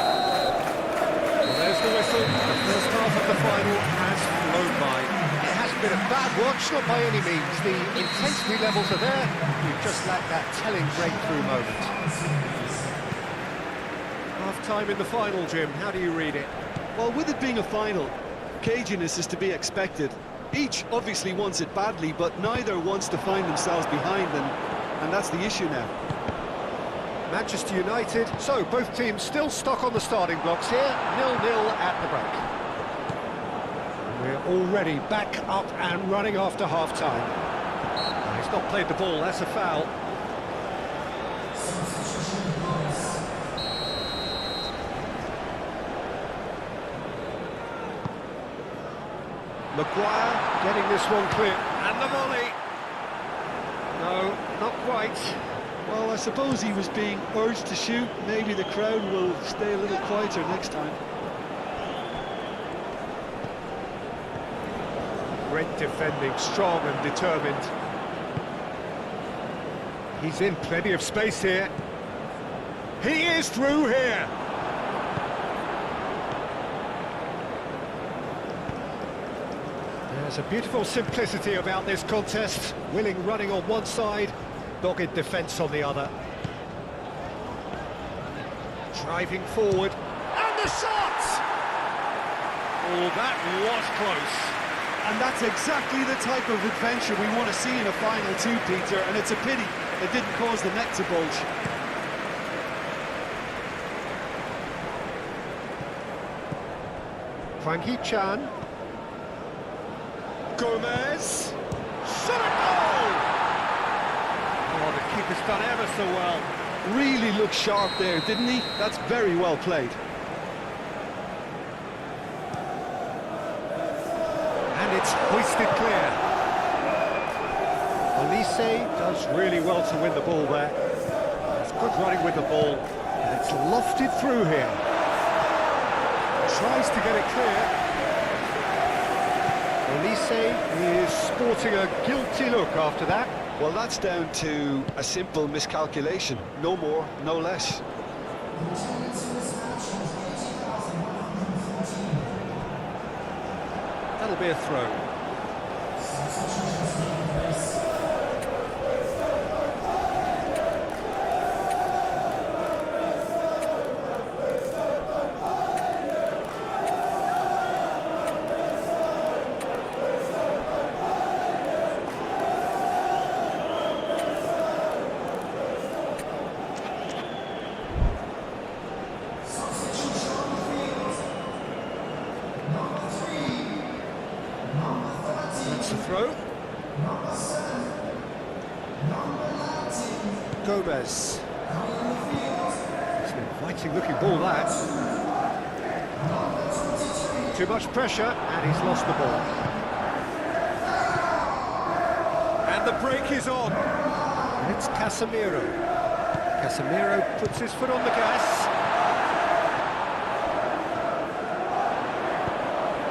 there's the whistle. The first half of the final has flown by. It hasn't been a bad watch, not by any means. The intensity levels are there. We've just lacked that telling breakthrough moment. Half-time in the final, Jim. How do you read it? Well, with it being a final, caginess is to be expected. Each obviously wants it badly, but neither wants to find themselves behind, and that's the issue now. Manchester United, so both teams still stuck on the starting blocks here, 0-0 at the break. We're already back up and running after half-time. He's not played the ball, that's a foul. Maguire getting this one clear, and the volley. No, not quite. Well, I suppose he was being urged to shoot. Maybe the crowd will stay a little quieter next time. Great defending, strong and determined. He's in plenty of space here. He is through here. There's a beautiful simplicity about this contest. Willing running on one side, dogged defence on the other. Driving forward, and the shot! Oh, that was close. And that's exactly the type of adventure we want to see in a final too, Peter, and it's a pity it didn't cause the net to bulge. Hwang Hee-chan. Gomez. Shot a goal! Oh, the keeper's done ever so well. Really looked sharp there, didn't he? That's very well played. And it's hoisted clear. Olise does really well to win the ball there. It's good running with the ball, and it's lofted through here. Tries to get it clear. Olise is sporting a guilty look after that. Well, that's down to a simple miscalculation. No more, no less. That'll be a throw. That's the throw. Gomez. It's an inviting looking ball, that. Too much pressure, and he's lost the ball. And the break is on. And it's Casemiro. Casemiro puts his foot on the gas.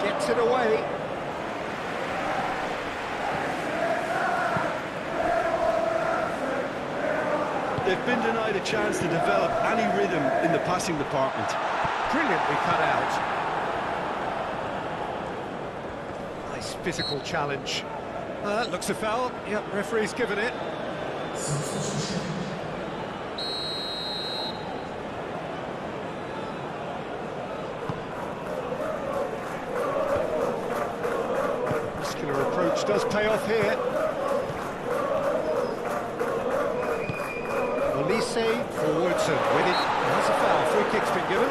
Gets it away. They've been denied a chance to develop any rhythm in the passing department. Brilliantly cut out. Nice physical challenge. Looks a foul. Yep, referee's given it. Muscular approach does pay off here. Olise forwards and winning. That's a foul. Free kick's been given.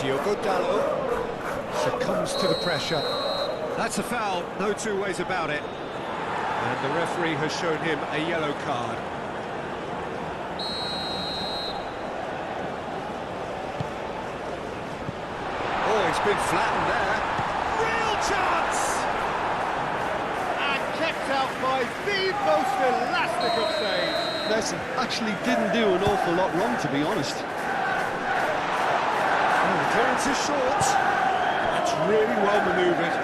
Diogo Dalot succumbs to the pressure. That's a foul, no two ways about it. And the referee has shown him a yellow card. Oh, he's been flattened there. Real chance! And kept out by the most elastic of saves. Messi actually didn't do an awful lot wrong, to be honest. The clearance is short. That's really well manoeuvred.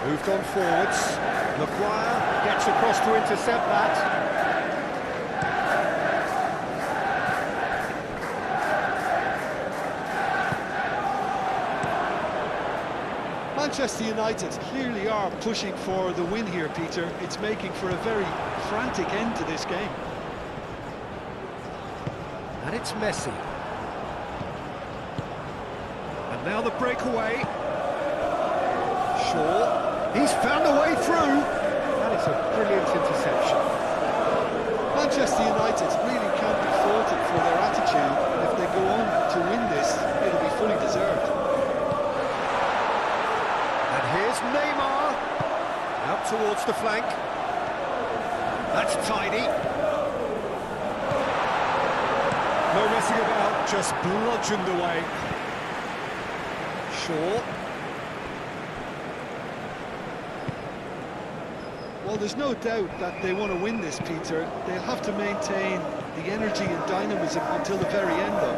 Moved on forwards. Maguire gets across to intercept that. Manchester United clearly are pushing for the win here, Peter. It's making for a very frantic end to this game. And it's Messi. And now the breakaway. Shaw. He's found a way through. That is a brilliant interception. Manchester United really can't be faulted for their attitude. If they go on to win this, it'll be fully deserved. And here's Neymar. Out towards the flank. That's tiny. No messing about, just bludgeoned away. Shaw. Well, there's no doubt that they want to win this, Peter. They'll have to maintain the energy and dynamism until the very end, though.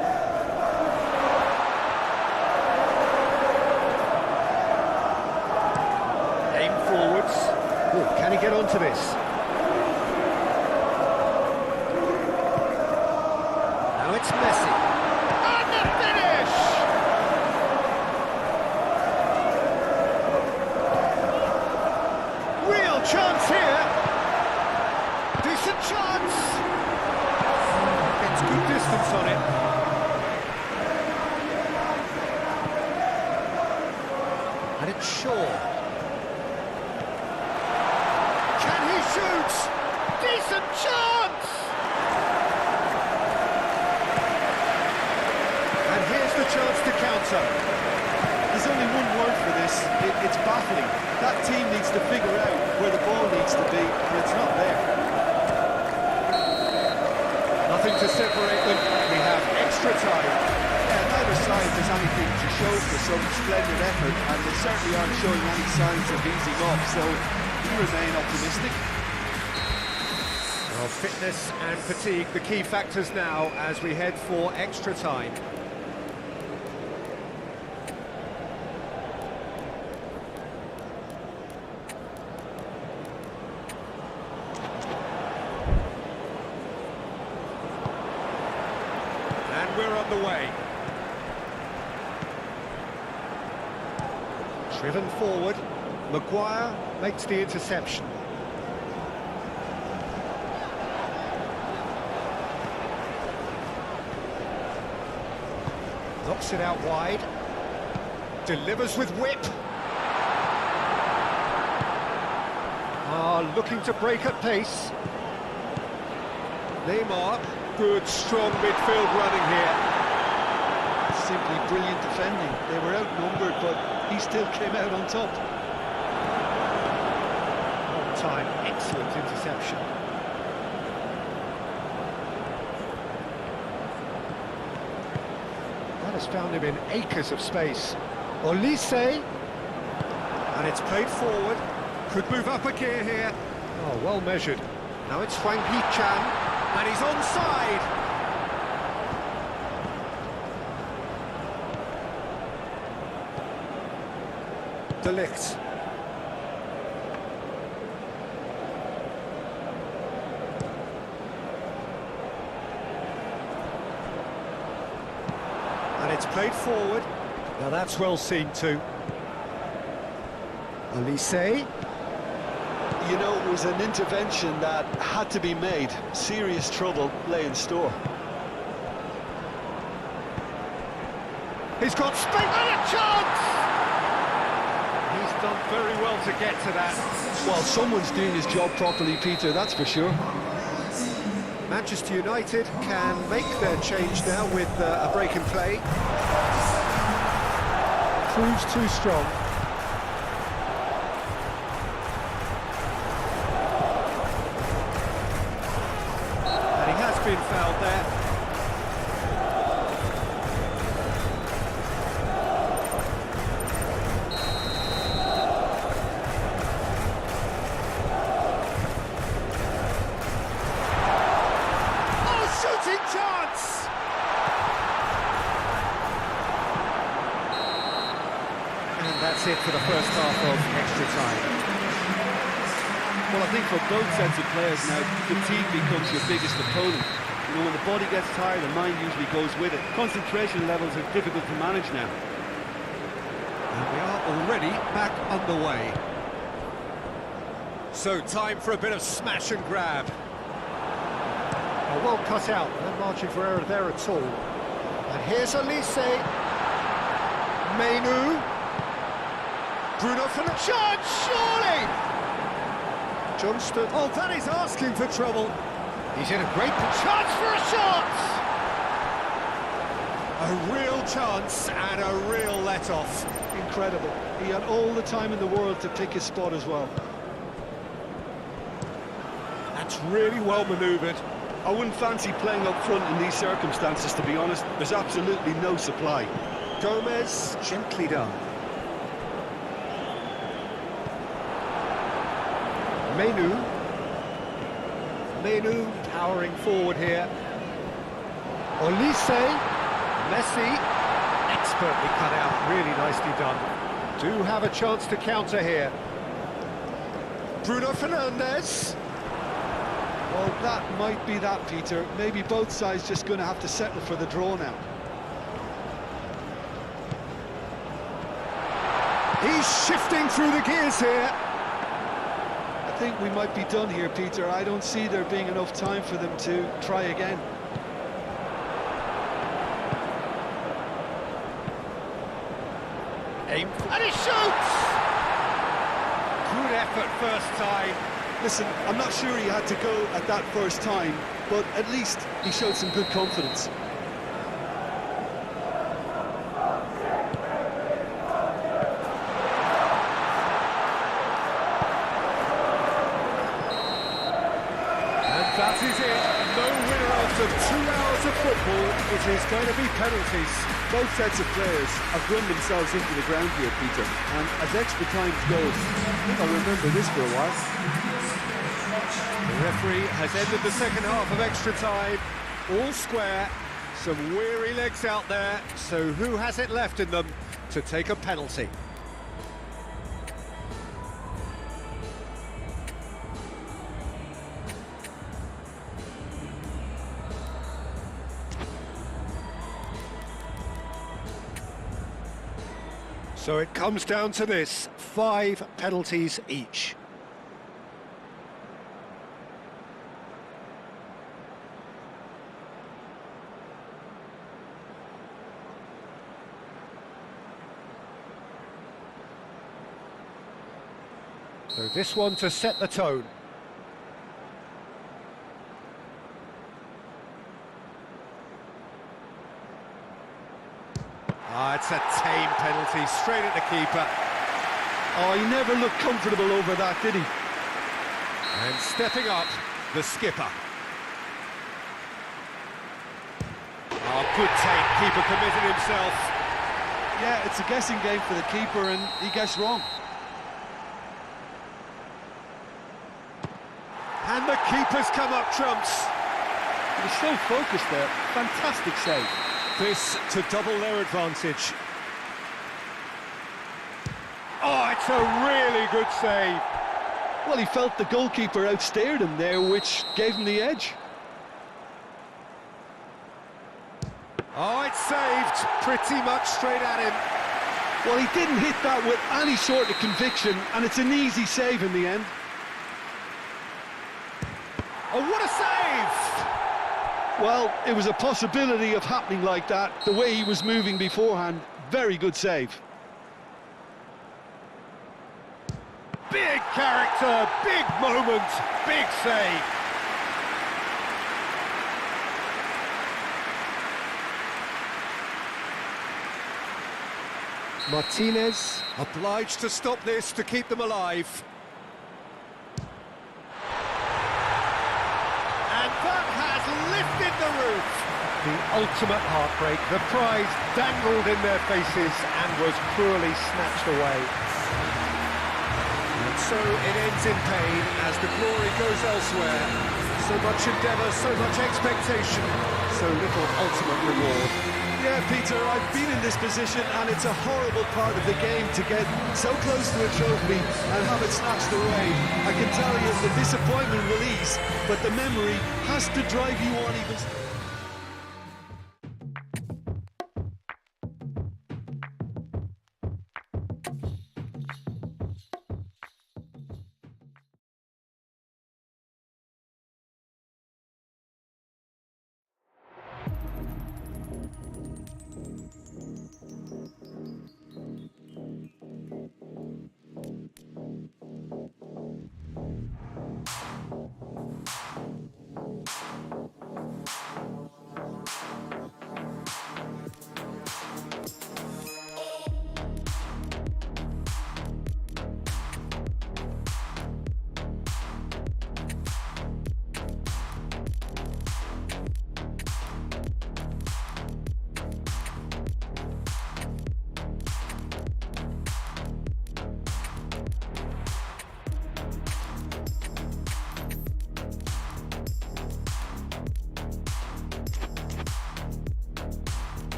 Aim forwards. Oh, can he get onto this? Now it's Messi. And the finish! Real chance here. Decent chance. Gets good distance on it. And it's Shaw. Can he shoot? Decent chance! And here's the chance to counter. There's only one word for this. It's baffling. That team needs to figure out where the ball needs to be, and it's not there. Nothing to separate them. We have extra time. Yeah, neither side has anything to show for some splendid effort, and they certainly aren't showing any signs of easing up, so we remain optimistic. Well, fitness and fatigue, the key factors now as we head for extra time. And we're on the way. Driven forward. Maguire makes the interception. Knocks it out wide. Delivers with whip. Looking to break at pace. Neymar. Good, strong midfield running here. Simply brilliant defending. They were outnumbered, but he still came out on top. On time, excellent interception. That has found him in acres of space. Olise. And it's played forward. Could move up a gear here. Oh, well measured. Now it's Hwang Hee-chan. And he's onside. De Ligt. And it's played forward. Now that's well seen too. Olise. You know, it was an intervention that had to be made. Serious trouble lay in store. He's got space and a chance! He's done very well to get to that. Well, someone's doing his job properly, Peter, that's for sure. Manchester United can make their change now with a break in play. Proves too strong. And he has been fouled there. Chance! And that's it for the first half of extra time. Well, I think for both sets of players now, fatigue becomes your biggest opponent. You know, when the body gets tired, the mind usually goes with it. Concentration levels are difficult to manage now. And we are already back underway. So, time for a bit of smash and grab. Well cut out, no margin for error there at all. And here's Elise. Menu. Bruno Fernandes, surely! Johnston. Oh, that is asking for trouble. He's in a great chance for a shot! A real chance and a real let-off. Incredible. He had all the time in the world to pick his spot as well. That's really well manoeuvred. I wouldn't fancy playing up front in these circumstances, to be honest. There's absolutely no supply. Gomez, gently done. Menu powering forward here. Olise, Messi, expertly cut out, really nicely done. Do have a chance to counter here. Bruno Fernandes. Well, that might be that, Peter. Maybe both sides just going to have to settle for the draw now. He's shifting through the gears here. I think we might be done here, Peter. I don't see there being enough time for them to try again. Aim, and he shoots! Good effort first time. Listen, I'm not sure he had to go at that first time, but at least he showed some good confidence. And that is it. No winner after 2 hours of football. It is going to be penalties. Both sets of players have run themselves into the ground here, Peter. And as extra time goes, I think I'll remember this for a while. The referee has ended the second half of extra time. All square. Some weary legs out there. So who has it left in them to take a penalty? So it comes down to this, 5 penalties each. So this one to set the tone. It's a tame penalty, straight at the keeper. Oh, he never looked comfortable over that, did he? And stepping up, the skipper. Oh, good take, keeper committed himself. Yeah, it's a guessing game for the keeper, and he guessed wrong. And the keeper's come up trumps. He was so focused there. Fantastic save. This to double their advantage. Oh, it's a really good save. Well, he felt the goalkeeper outstared him there, which gave him the edge. Oh, it's saved pretty much straight at him. Well, he didn't hit that with any sort of conviction, and it's an easy save in the end. Oh, what a save! Well, it was a possibility of happening like that, the way he was moving beforehand. Very good save. Big character, big moment, big save. Martinez obliged to stop this to keep them alive. And that has lifted the roof. The ultimate heartbreak, the prize dangled in their faces and was cruelly snatched away. And so it ends in pain as the glory goes elsewhere. So much endeavour, so much expectation, so little ultimate reward. Yeah, Peter, I've been in this position and it's a horrible part of the game to get so close to a trophy and have it snatched away. I can tell you the disappointment will ease, but the memory has to drive you on even...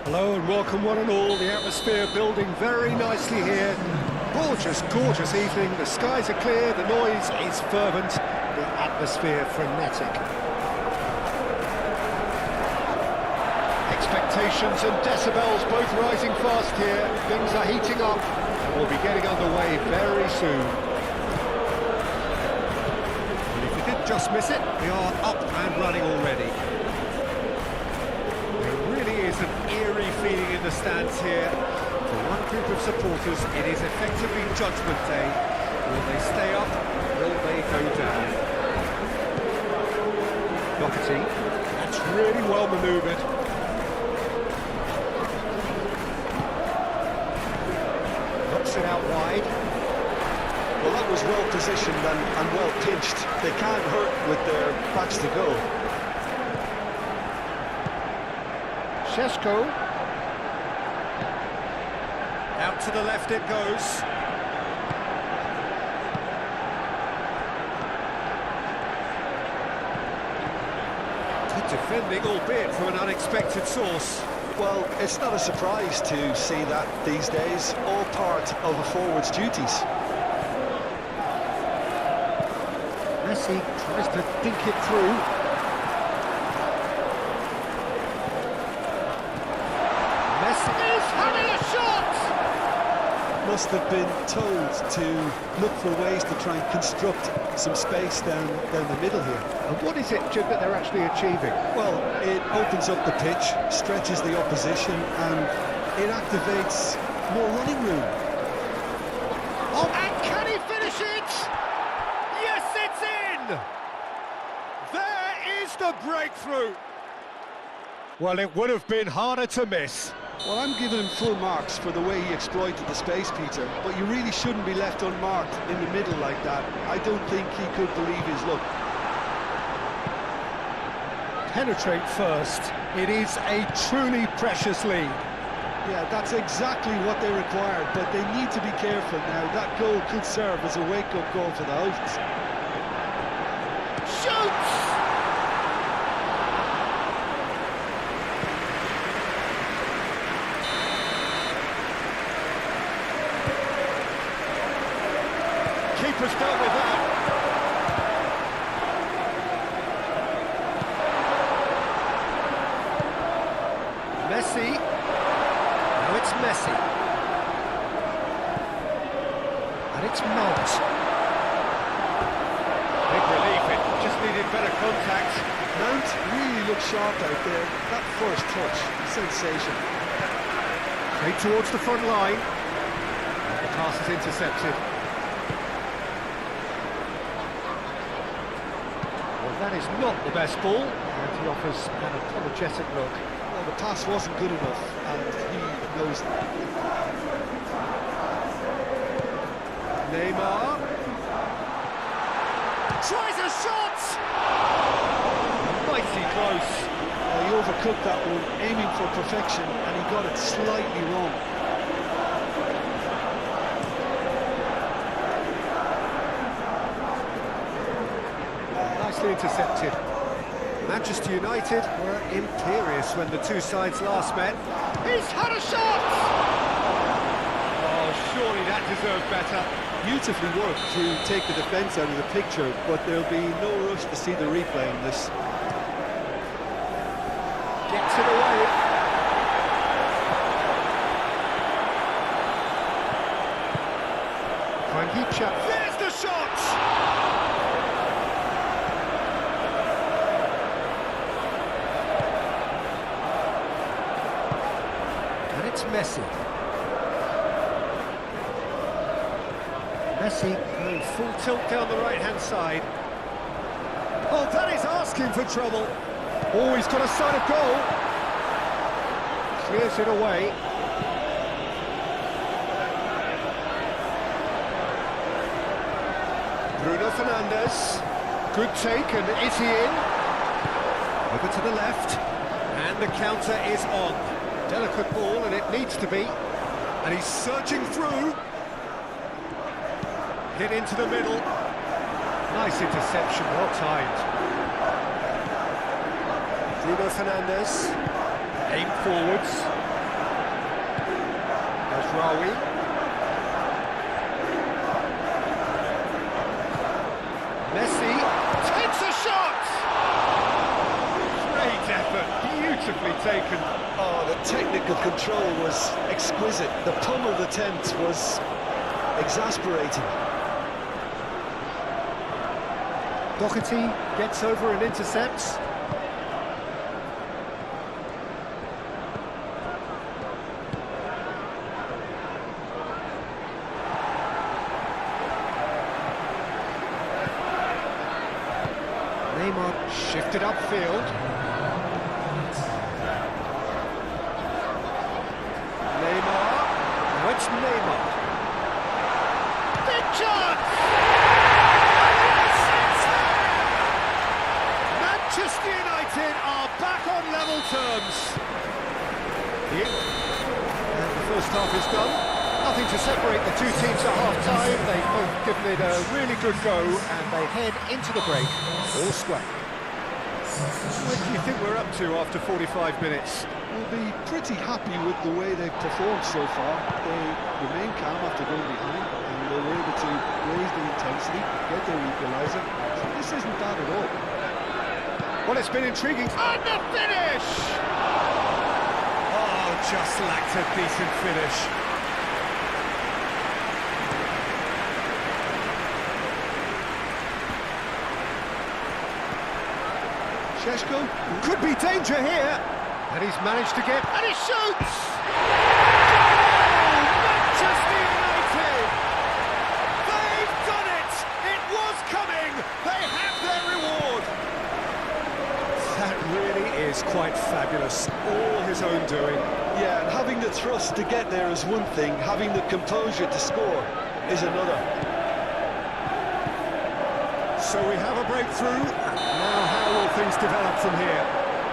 Hello and welcome one and all, the atmosphere building very nicely here. Gorgeous, gorgeous evening, the skies are clear, the noise is fervent, the atmosphere frenetic. Expectations and decibels both rising fast here, things are heating up and we'll be getting underway very soon. And if you did just miss it, we are up and running already. Is an eerie feeling in the stands here. For one group of supporters, it is effectively Judgment Day. Will they stay up? Will they go down? Doherty, that's really well manoeuvred. Knocks it out wide. Well, that was well positioned and well pitched. They can't hurt with their backs to go. Šeško. Out to the left it goes. Good defending, albeit from an unexpected source. Well, it's not a surprise to see that these days, all part of a forward's duties. Messi tries to dink it through. Must have been told to look for ways to try and construct some space down the middle here. And what is it, Jim, that they're actually achieving? Well, it opens up the pitch, stretches the opposition, and it activates more running room. Oh, and can he finish it? Yes, it's in! There is the breakthrough. Well, it would have been harder to miss. Well, I'm giving him full marks for the way he exploited the space, Peter, but you really shouldn't be left unmarked in the middle like that. I don't think he could believe his luck. Penetrate first. It is a truly precious lead. Yeah, that's exactly what they required, but they need to be careful now. That goal could serve as a wake-up call for the hosts. Shoots! Keeper's dealt with that. Messi. Now it's Messi. And it's Mount. Big relief, it just needed better contact. Mount really looked sharp out there. That first touch, sensation. Straight towards the front line. The pass is intercepted. Well, that is not the best ball, and he offers an apologetic look. Well, the pass wasn't good enough, and he knows that. Neymar tries a shot! Mighty close. He overcooked that one, aiming for perfection, and he got it slightly wrong. Nicely intercepted. Manchester United were imperious when the two sides last met. He's had a shot! Oh, surely that deserved better. Beautifully worked to take the defence out of the picture, but there'll be no rush to see the replay on this. Gets it away. Frank Heapchap. There's the shot! And it's Messi. Messi going full tilt down the right-hand side. Oh, that is asking for trouble. Oh, he's got a sight of goal. Clears it away. Bruno Fernandes. Good take, and is he in? Over to the left. And the counter is on. Delicate ball, and it needs to be. And he's searching through. Hit into the middle. Nice interception, well timed. Bruno Fernandes. Aim forwards. There's Rawi. Messi takes a shot! Great effort, beautifully taken. Oh, the technical control was exquisite. The pummeled attempt was exasperating. Doherty gets over and intercepts. Neymar shifted upfield. Neymar. Now it's Neymar. Big chance! Manchester United are back on level terms. And the first half is done. Nothing to separate the two teams at half-time. They've both given it a really good go, and they head into the break all square. What do you think we're up to after 45 minutes? We'll be pretty happy with the way they've performed so far. They remain calm after going behind, and they were able to raise the intensity, get their equaliser. So this isn't bad at all. Well, it's been intriguing. And the finish! Oh, just lacked a decent finish. Šeško Could be danger here. And he's managed to get... And he shoots! Manchester United! They've done it! It was coming! They have their reward! That really is quite fabulous. All his own doing. Yeah, and having the thrust to get there is one thing, having the composure to score is another. So we have a breakthrough. Now how will things develop from here?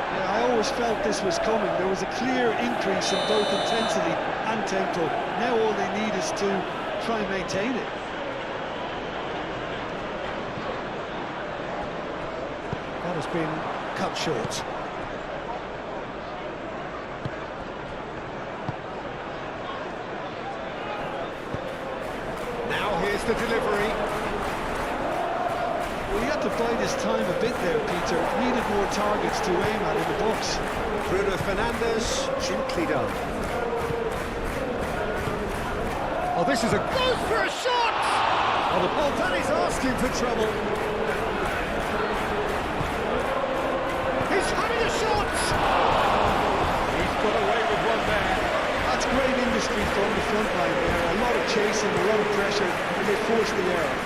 Yeah, I always felt this was coming. There was a clear increase in both intensity and tempo. Now all they need is to try and maintain it. That has been cut short. Now here's the delivery. Well, he had to bide his time a bit there, Peter. Needed more targets to aim at in the box. Bruno Fernandes, gently done. Oh, this is a... Goes for a shot! Oh, that is asking for trouble. got away with one there. That's great industry from the front line there. A lot of chasing, a lot of pressure, and they forced the error.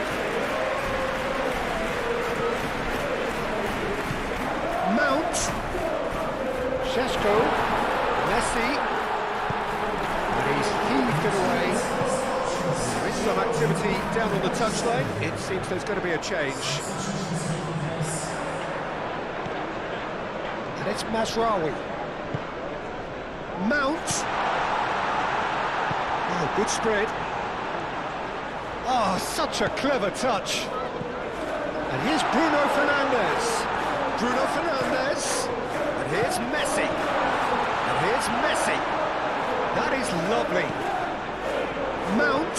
Mount. Šeško. Messi. And he's heaved it away. There is some activity down on the touchline. It seems there's going to be a change. And it's Mazraoui. Mount. Oh, good spread. Oh, such a clever touch. And here's Bruno Fernandes. Bruno Fernandes. And here's Messi. And here's Messi. That is lovely. Mount.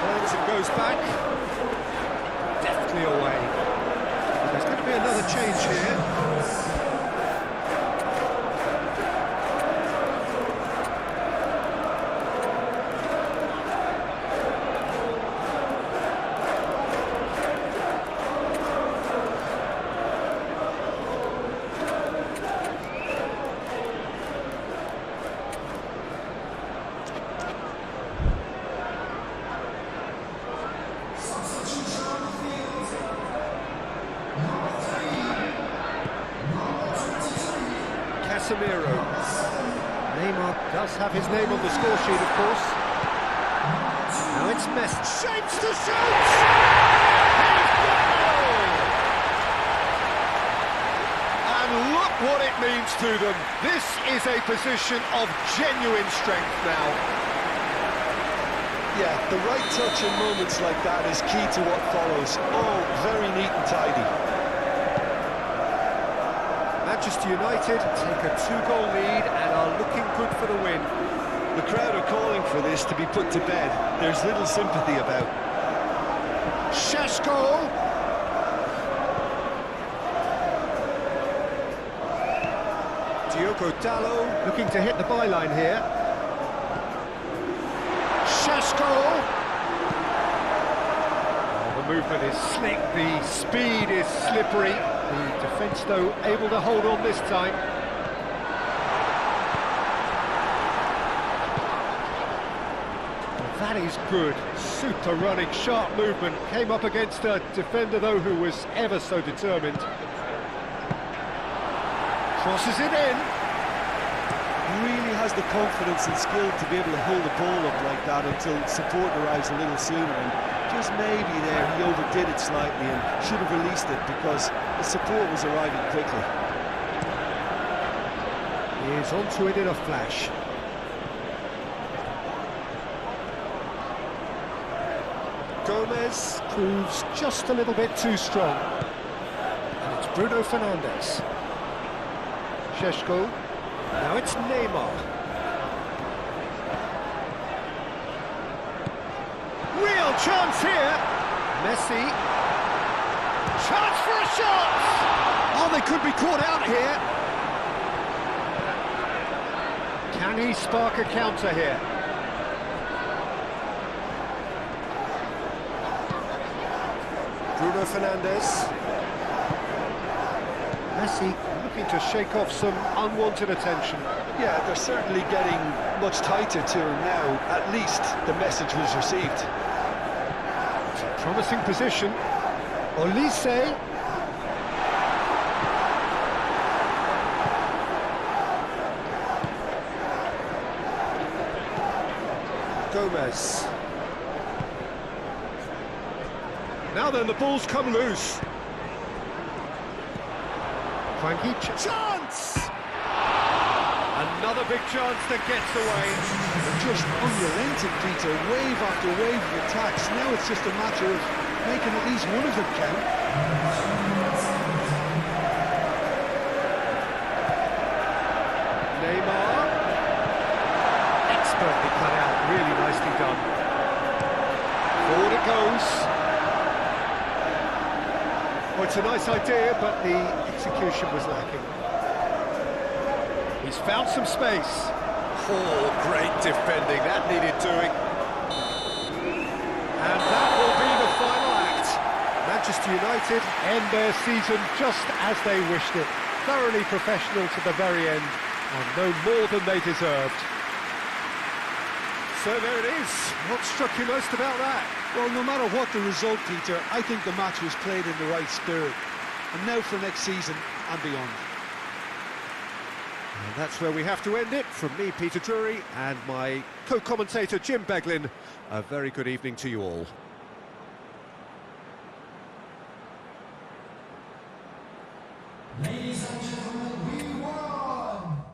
Turns and goes back. Deftly away. And there's going to be another change here. Casemiro. Neymar does have his name on the score sheet, of course. Now it's Messi. Shapes to shoot! And look what it means to them. This is a position of genuine strength now. Yeah, the right touch in moments like that is key to what follows. Oh, very neat and tidy. Manchester United take a 2-goal lead and are looking good for the win. The crowd are calling for this to be put to bed. There's little sympathy about. Šeško. Diogo Dalot looking to hit the byline here. Šeško. Oh, the movement is slick, the speed is slippery. The defence, though, able to hold on this time. Well, that is good. Super running, sharp movement. Came up against a defender, though, who was ever so determined. Crosses it in. Really has the confidence and skill to be able to hold the ball up like that until support arrives a little sooner. And just maybe there he overdid it slightly and should have released it because the support was arriving quickly. He is onto it in a flash. Gomez proves just a little bit too strong. And it's Bruno Fernandes. Šeško. Now it's Neymar. Real chance here. Messi. Chance for a shot! Oh, they could be caught out here. Can he spark a counter here? Bruno Fernandes. Messi looking to shake off some unwanted attention. Yeah, they're certainly getting much tighter to him now. At least the message was received. It's a promising position. Olise. Gomez. Now then, the ball's come loose. Frankie, chance! Another big chance that gets away. Just unrelenting, Peter. Wave after wave of attacks. Now it's just a matter of making at least one of them count. Neymar. Expertly cut out. Really nicely done. Forward it goes. Well, it's a nice idea, but the execution was lacking. He's found some space. Oh, great defending. That needed doing. And that will be the final act. Manchester United end their season just as they wished it. thoroughly professional to the very end, and no more than they deserved. So there it is. What struck you most about that? Well, no matter what the result, Peter, I think the match was played in the right spirit. And now for next season and beyond. And that's where we have to end it. From me, Peter Drury, and my co-commentator, Jim Beglin, a very good evening to you all. Ladies and gentlemen, we won!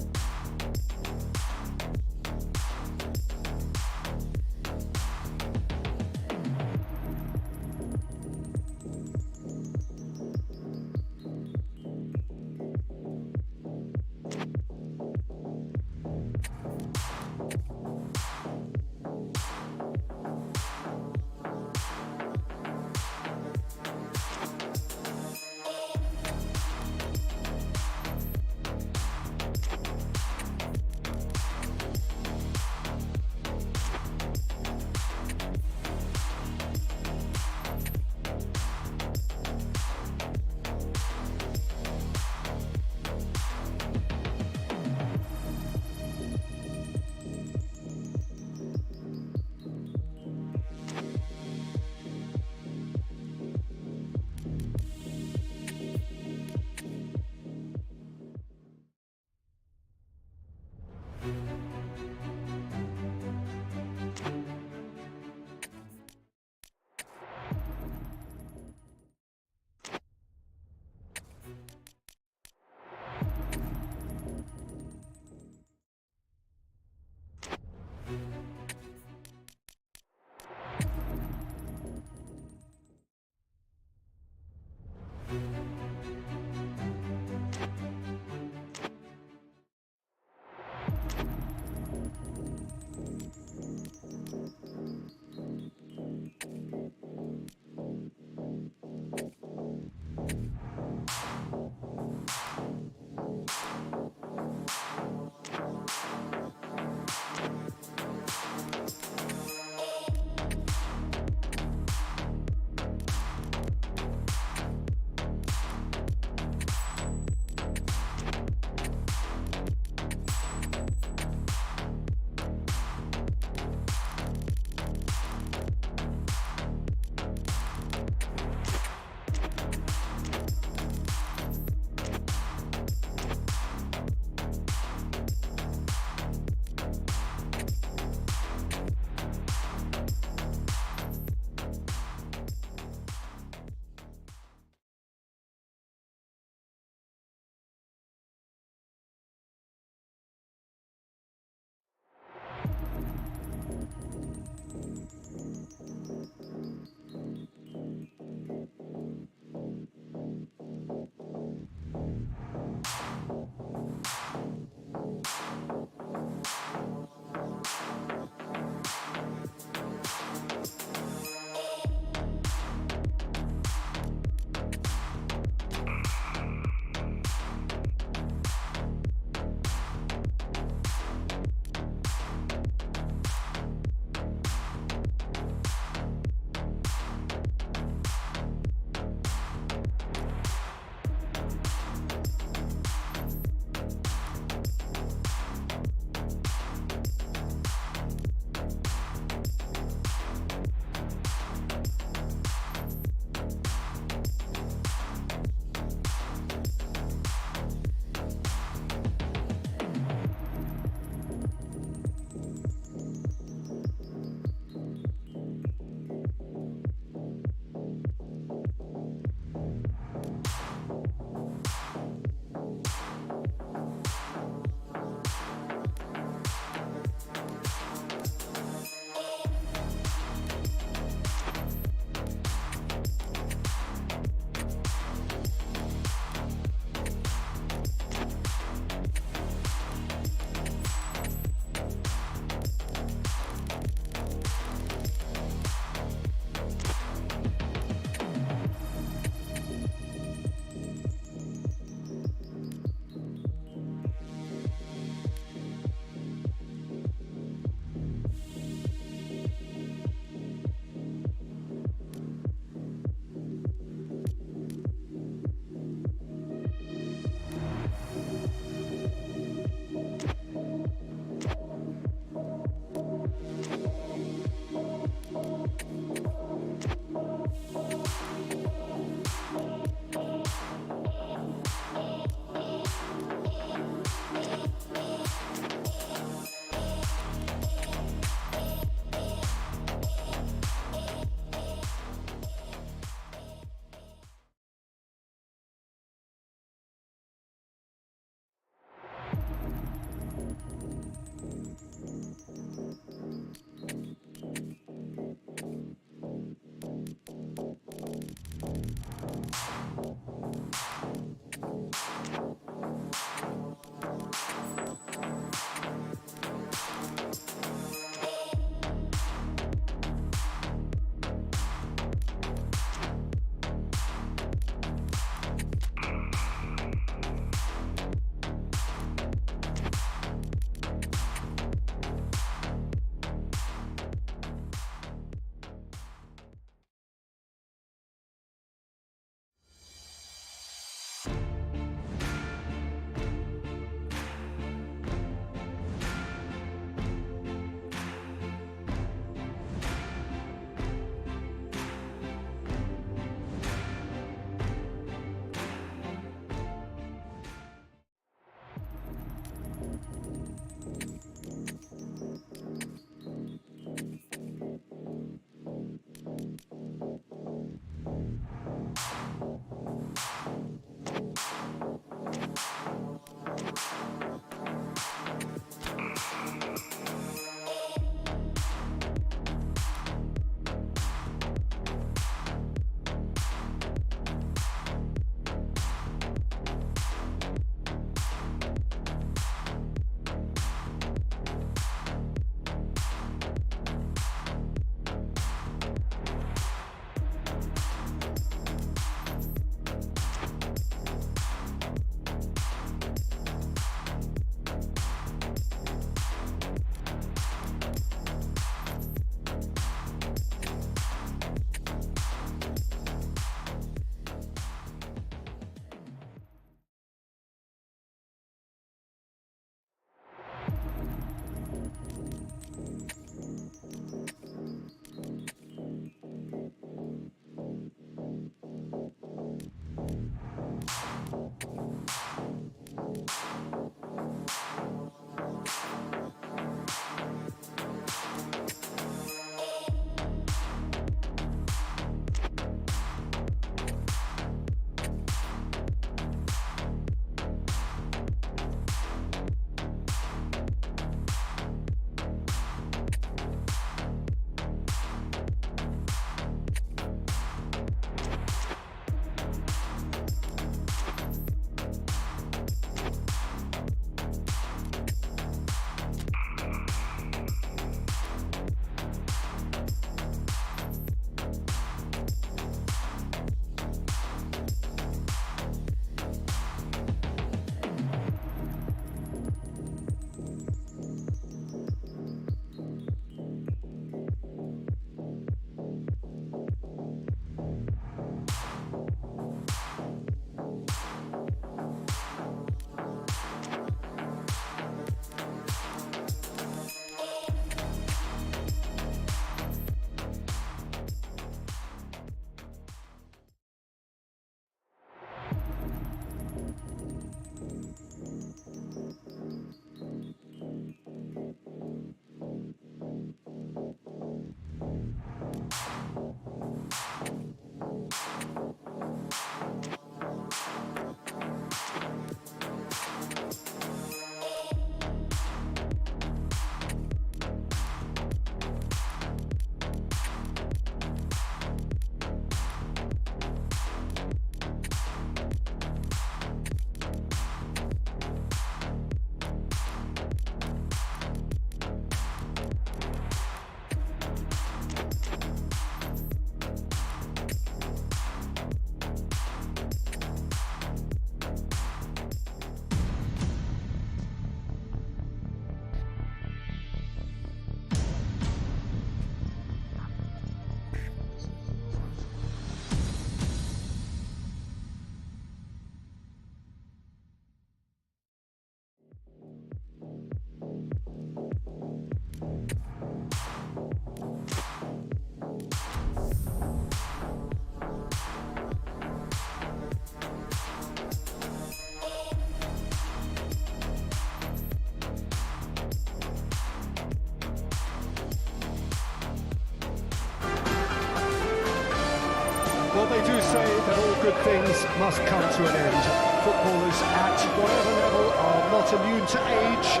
Well, they do say that all good things must come to an end. Footballers at whatever level are not immune to age,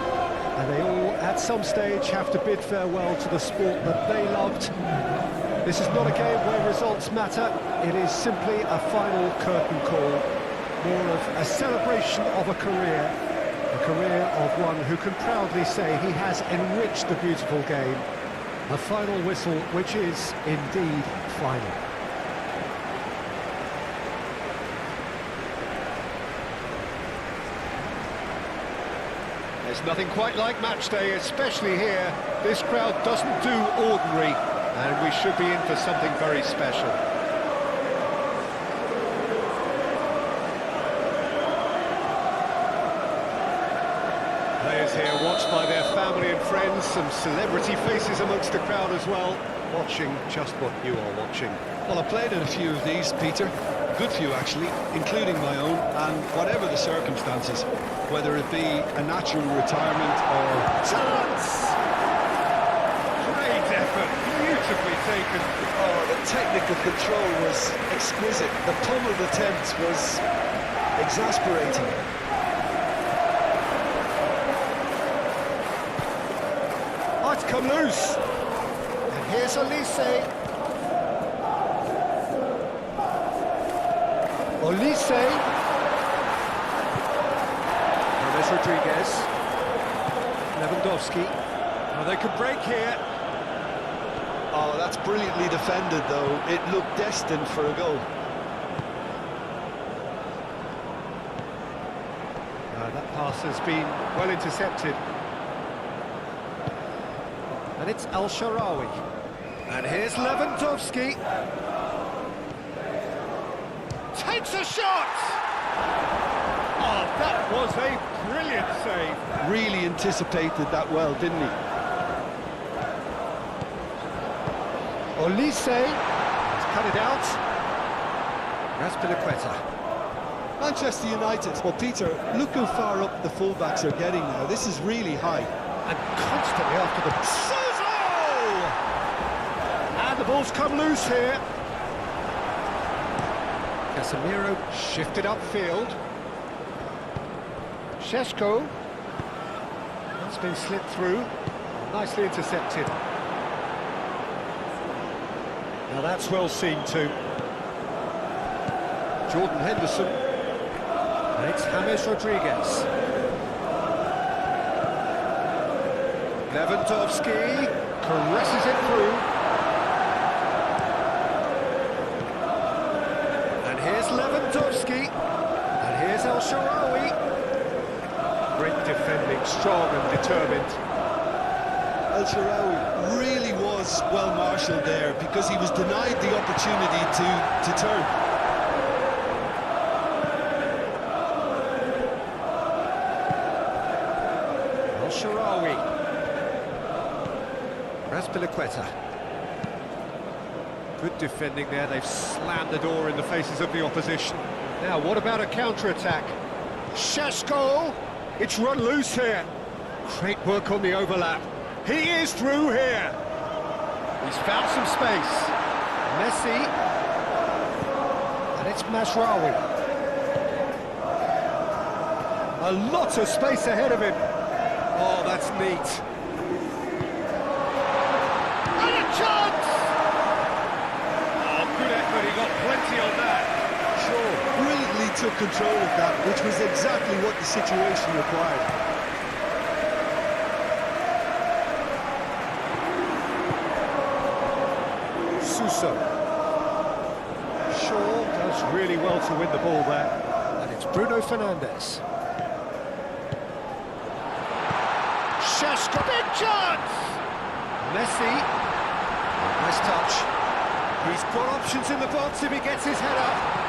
and they all, at some stage, have to bid farewell to the sport that they loved. This is not a game where results matter. It is simply a final curtain call, more of a celebration of a career of one who can proudly say he has enriched the beautiful game. A final whistle which is indeed final. There's nothing quite like match day, especially here. This crowd doesn't do ordinary, and we should be in for something very special. Players here watched by their family and friends, some celebrity faces amongst the crowd as well, watching just what you are watching. Well, I played in a few of these, Peter. Good few, actually, including my own, and whatever the circumstances, whether it be a natural retirement or... Chance! Great effort, beautifully taken. Oh, the technical control was exquisite. The pummeled attempt was exasperating. Oh, it's come loose. And here's Olise. Olise. James Rodriguez. Lewandowski. Now they could break here. Oh, that's brilliantly defended, though. It looked destined for a goal. That pass has been well intercepted. And it's El Shaarawy. And here's Lewandowski. Takes a shot! Oh, that was a brilliant save. Really anticipated that well, didn't he? Olise has cut it out. Azpilicueta. Manchester United. Well, Peter, look how far up the fullbacks are getting now. This is really high. And constantly after the... Suso! And the ball's come loose here. Casemiro shifted upfield. Šeško. That's been slipped through. Nicely intercepted. Now that's well seen too. Jordan Henderson. And it's James Rodriguez. Lewandowski caresses it through. And here's Lewandowski. And here's El Shaarawy. Great defending, strong and determined. El Shaarawy really was well marshalled there because he was denied the opportunity to turn. El Shaarawy. Azpilicueta. Good defending there, they've slammed the door in the faces of the opposition. Now, what about a counter-attack? Šeško! It's run loose here. Great work on the overlap. He is through here. He's found some space. Messi. And it's Mazraoui. A lot of space ahead of him. Oh, that's neat. And a chance! Oh, good effort, he got plenty on that. Sure, brilliantly took control of that, which was exactly what the situation required. Suso. Shaw does really well to win the ball there. And it's Bruno Fernandes. Šeško, big chance! Messi. Oh, nice touch. He's got options in the box if he gets his head up.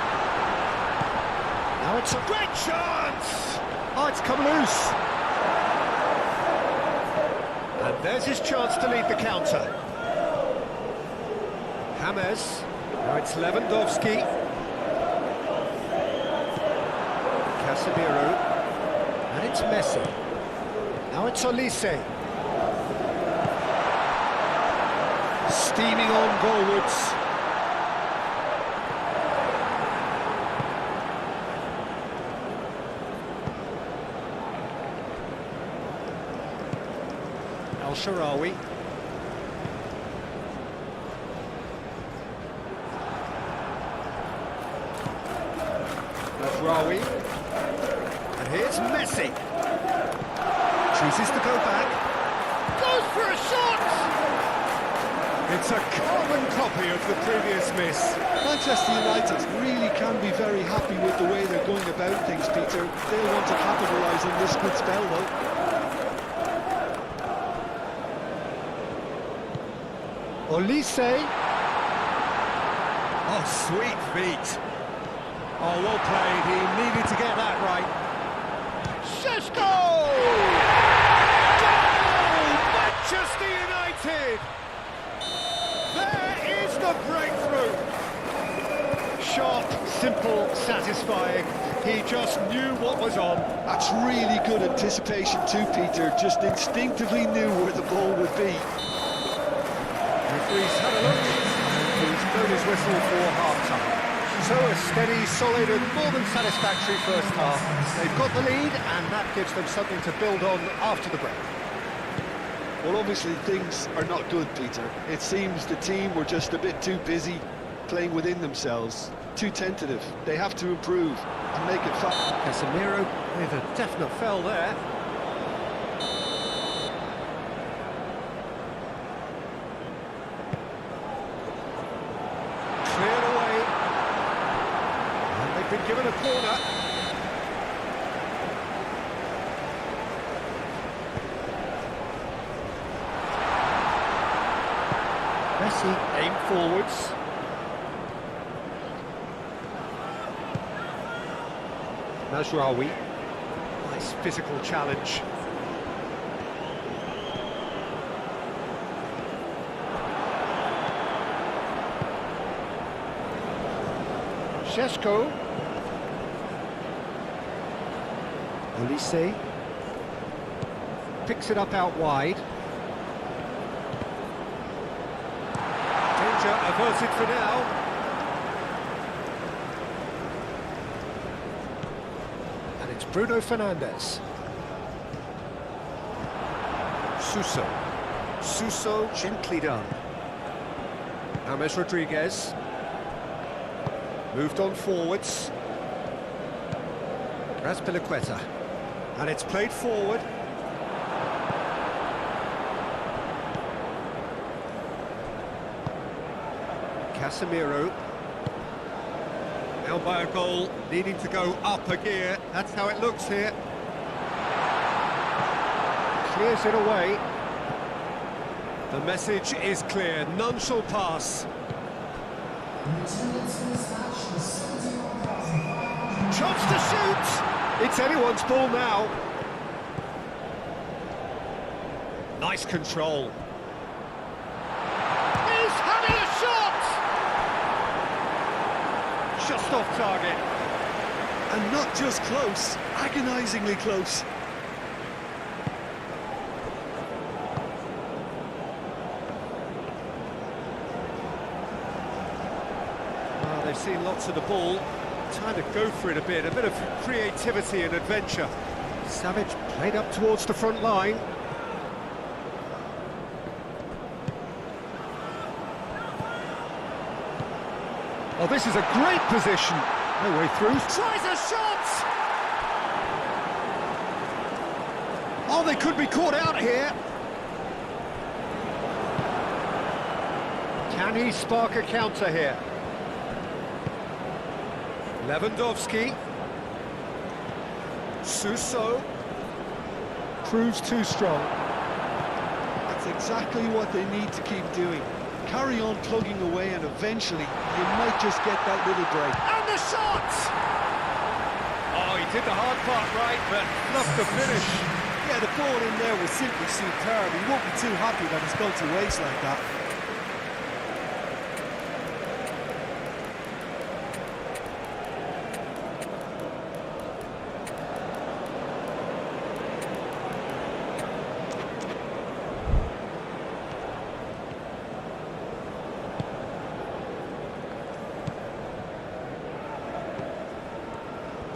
Now it's a great chance! Oh, it's come loose. And there's his chance to lead the counter. James. Now it's Lewandowski. Casemiro. And it's Messi. Now it's Olise. Steaming on goalwards. Sharawi. Rawi. And here's Messi. Chooses to go back. Goes for a shot! It's a carbon copy of the previous miss. Manchester United really can be very happy with the way they're going about things, Peter. They'll want to capitalise on this good spell, though. Olise. Oh, sweet feet. Oh, well played. He needed to get that right. Šeško! Goal! Manchester United! There is the breakthrough. Sharp, simple, satisfying. He just knew what was on. That's really good anticipation too, Peter. Just instinctively knew where the ball would be. Referee's had a look. He's blown his whistle for half-time. So a steady, solid and more than satisfactory first half. They've got the lead and that gives them something to build on after the break. Well, obviously things are not good, Peter. It seems the team were just a bit too busy playing within themselves, too tentative. They have to improve and make it fast. Casemiro with a definite foul there. Cleared away. And they've been given a corner. Messi aimed forwards. Mazraoui. Nice physical challenge. Šeško. Olise. Picks it up out wide. Danger averted for now. And it's Bruno Fernandes. Suso. Suso gently done. James Rodriguez. Moved on forwards. Azpilicueta. And it's played forward. Casemiro. Now by a goal, needing to go up a gear. That's how it looks here. Clears it away. The message is clear. None shall pass. Chance to shoot! It's anyone's ball now. Nice control. He's having a shot! Just off target. And not just close, agonisingly close. Well, they've seen lots of the ball. Time to go for it a bit of creativity and adventure. Savage played up towards the front line. Oh, this is a great position. No way through. Tries a shot! Oh, they could be caught out here. Can he spark a counter here? Lewandowski. Suso. Proves too strong. That's exactly what they need to keep doing. Carry on plugging away and eventually you might just get that little break. And the shot! Oh, he did the hard part right, but not the finish. Yeah, the ball in there was simply superb. He won't be too happy that it's gone to waste like that.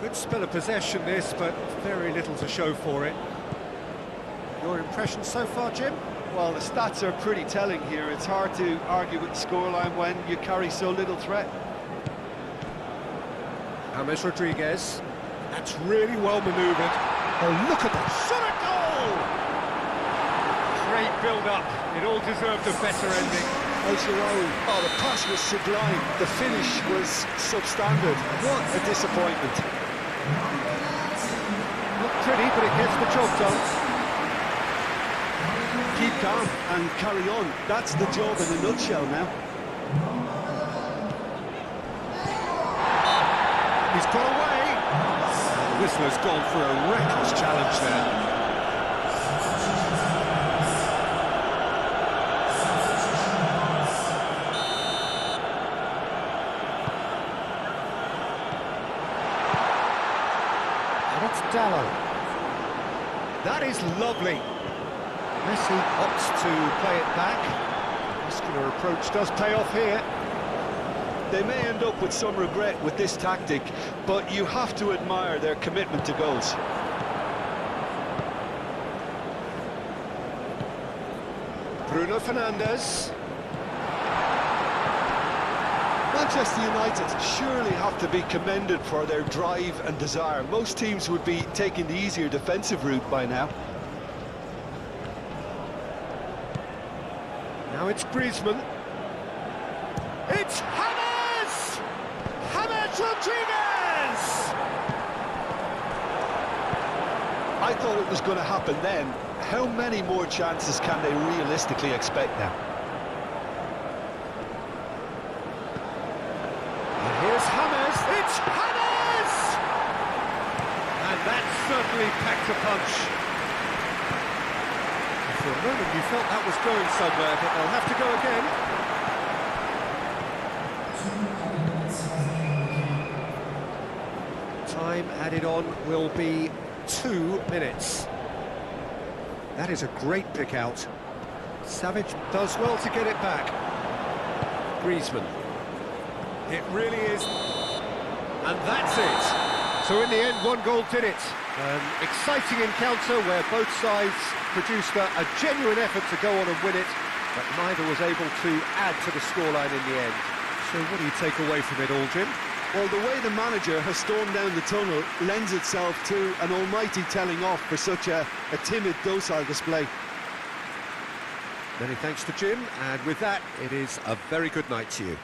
Good spell of possession this, but very little to show for it. Your impression so far, Jim? Well, the stats are pretty telling here. It's hard to argue with the scoreline when you carry so little threat. James Rodriguez. That's really well manoeuvred. Oh, look at that shot at goal! Great build-up. It all deserved a better ending. El Shaarawy, oh, the pass was sublime. The finish was substandard. What a disappointment. Not pretty, but it gets the job done. Keep calm and carry on. That's the job in a nutshell now. He's got away. The whistler's gone for a reckless challenge there. And it's Dallo. That is lovely. Messi opts to play it back. Muscular approach does pay off here. They may end up with some regret with this tactic, but you have to admire their commitment to goals. Bruno Fernandes. Manchester United surely have to be commended for their drive and desire. Most teams would be taking the easier defensive route by now. Now it's Griezmann. It's James! James Rodriguez! I thought it was going to happen then. How many more chances can they realistically expect now? And here's James. It's James! And that certainly packed a punch. For a moment you felt that was going somewhere, but they'll have to go again. Time added on will be 2 minutes. That is a great pick out. Savage does well to get it back. Griezmann. It really is. And that's it. So in the end, 1 goal did it. An exciting encounter where both sides produced a genuine effort to go on and win it, but neither was able to add to the scoreline in the end. So what do you take away from it all, Jim? Well, the way the manager has stormed down the tunnel lends itself to an almighty telling off for such a timid, docile display. Many thanks to Jim, and with that, it is a very good night to you.